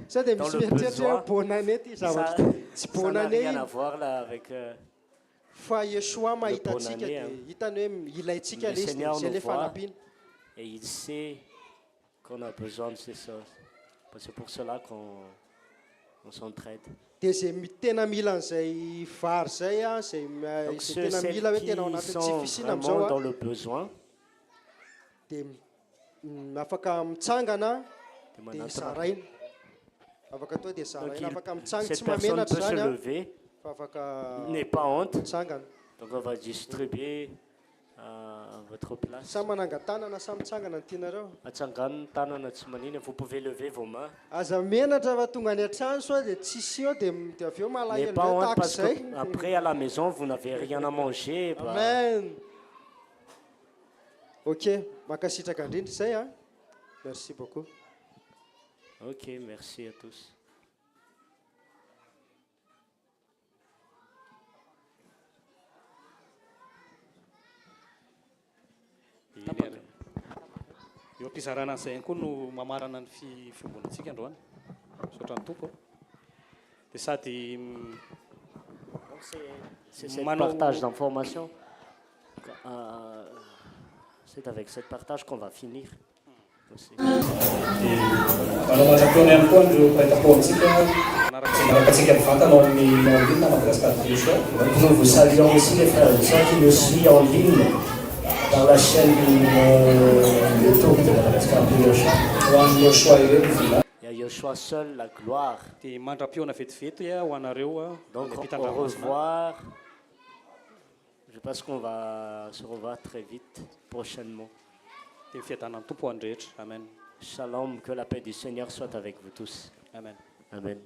sa dia dans misy le mieritreritra hoe besoin. bonane ty Ça zavatra tsy ça n'a bonane rien iny à voir là avec... fa Yeshua mahita bonane, antsika dia hein. hitany hoe ilaintsika Le le izy dia Seigneur izay nous le voit. fanampiana. Et il sait qu'on a besoin de ces choses. C'est pour cela qu'on s'entraide. dia izay tena mila an'izay vary zay a zay Donc izay ceux tena celles mila hoe qui tena ao anatin'ny tsy sont fisina amizao vraiment a dans le besoin, dia afaka mitsangana de dia manantona. zaraina afaka atao dia Donc zaraina afaka mitsangana cette tsy personne mamenatra peut se zany a lever, fa afaka n'aie pas honte. mitsangana. Donc on va distribuer à votre place. Samy manangan-tanana samy mitsangana ny tianareo. Atsangano ny tanana tsy manina, vous pouvez lever vos mains. Aza menatra fa tonga any an-trano so dia tsisy eo dia avy eo N'ayez malahelo pas honte tahaka parce izay. qu'après à la maison vous n'avez rien à manger. Bah, Amen. Ok, makasitraka indrindra izay a. Merci beaucoup. ok, merci à tous. eo am-pizarana an'izay ihany koa no mamarana ny fiombonatsika androany misaotra ny tompo dia sady Donc c'est ce Mano- partage d'informations. C'est avec ce partage qu'on va finir. Aussi. Manao-manjam-peona ihany koa andreo mpaita-po amintsika manakatsika mivantana ao amin'ny en ligne Madagascar Télévision. Nous vous saluons aussi les frères et sœurs qui nous suivent en ligne dans la chaîne YouTube de Madagascar Télévision. Ho an'ny Yoshua ireny vila. Il y a Yoshua seul, la gloire. dia mandram-piona vetivety ho anareo a Donc ilay au mpitandramasina. revoir. Je pense qu'on va se revoir très vite, prochainement. dia fiadanan'ny tompo ho andrehetra amen Shalom, que la paix du Seigneur soit avec vous tous. amen Amen.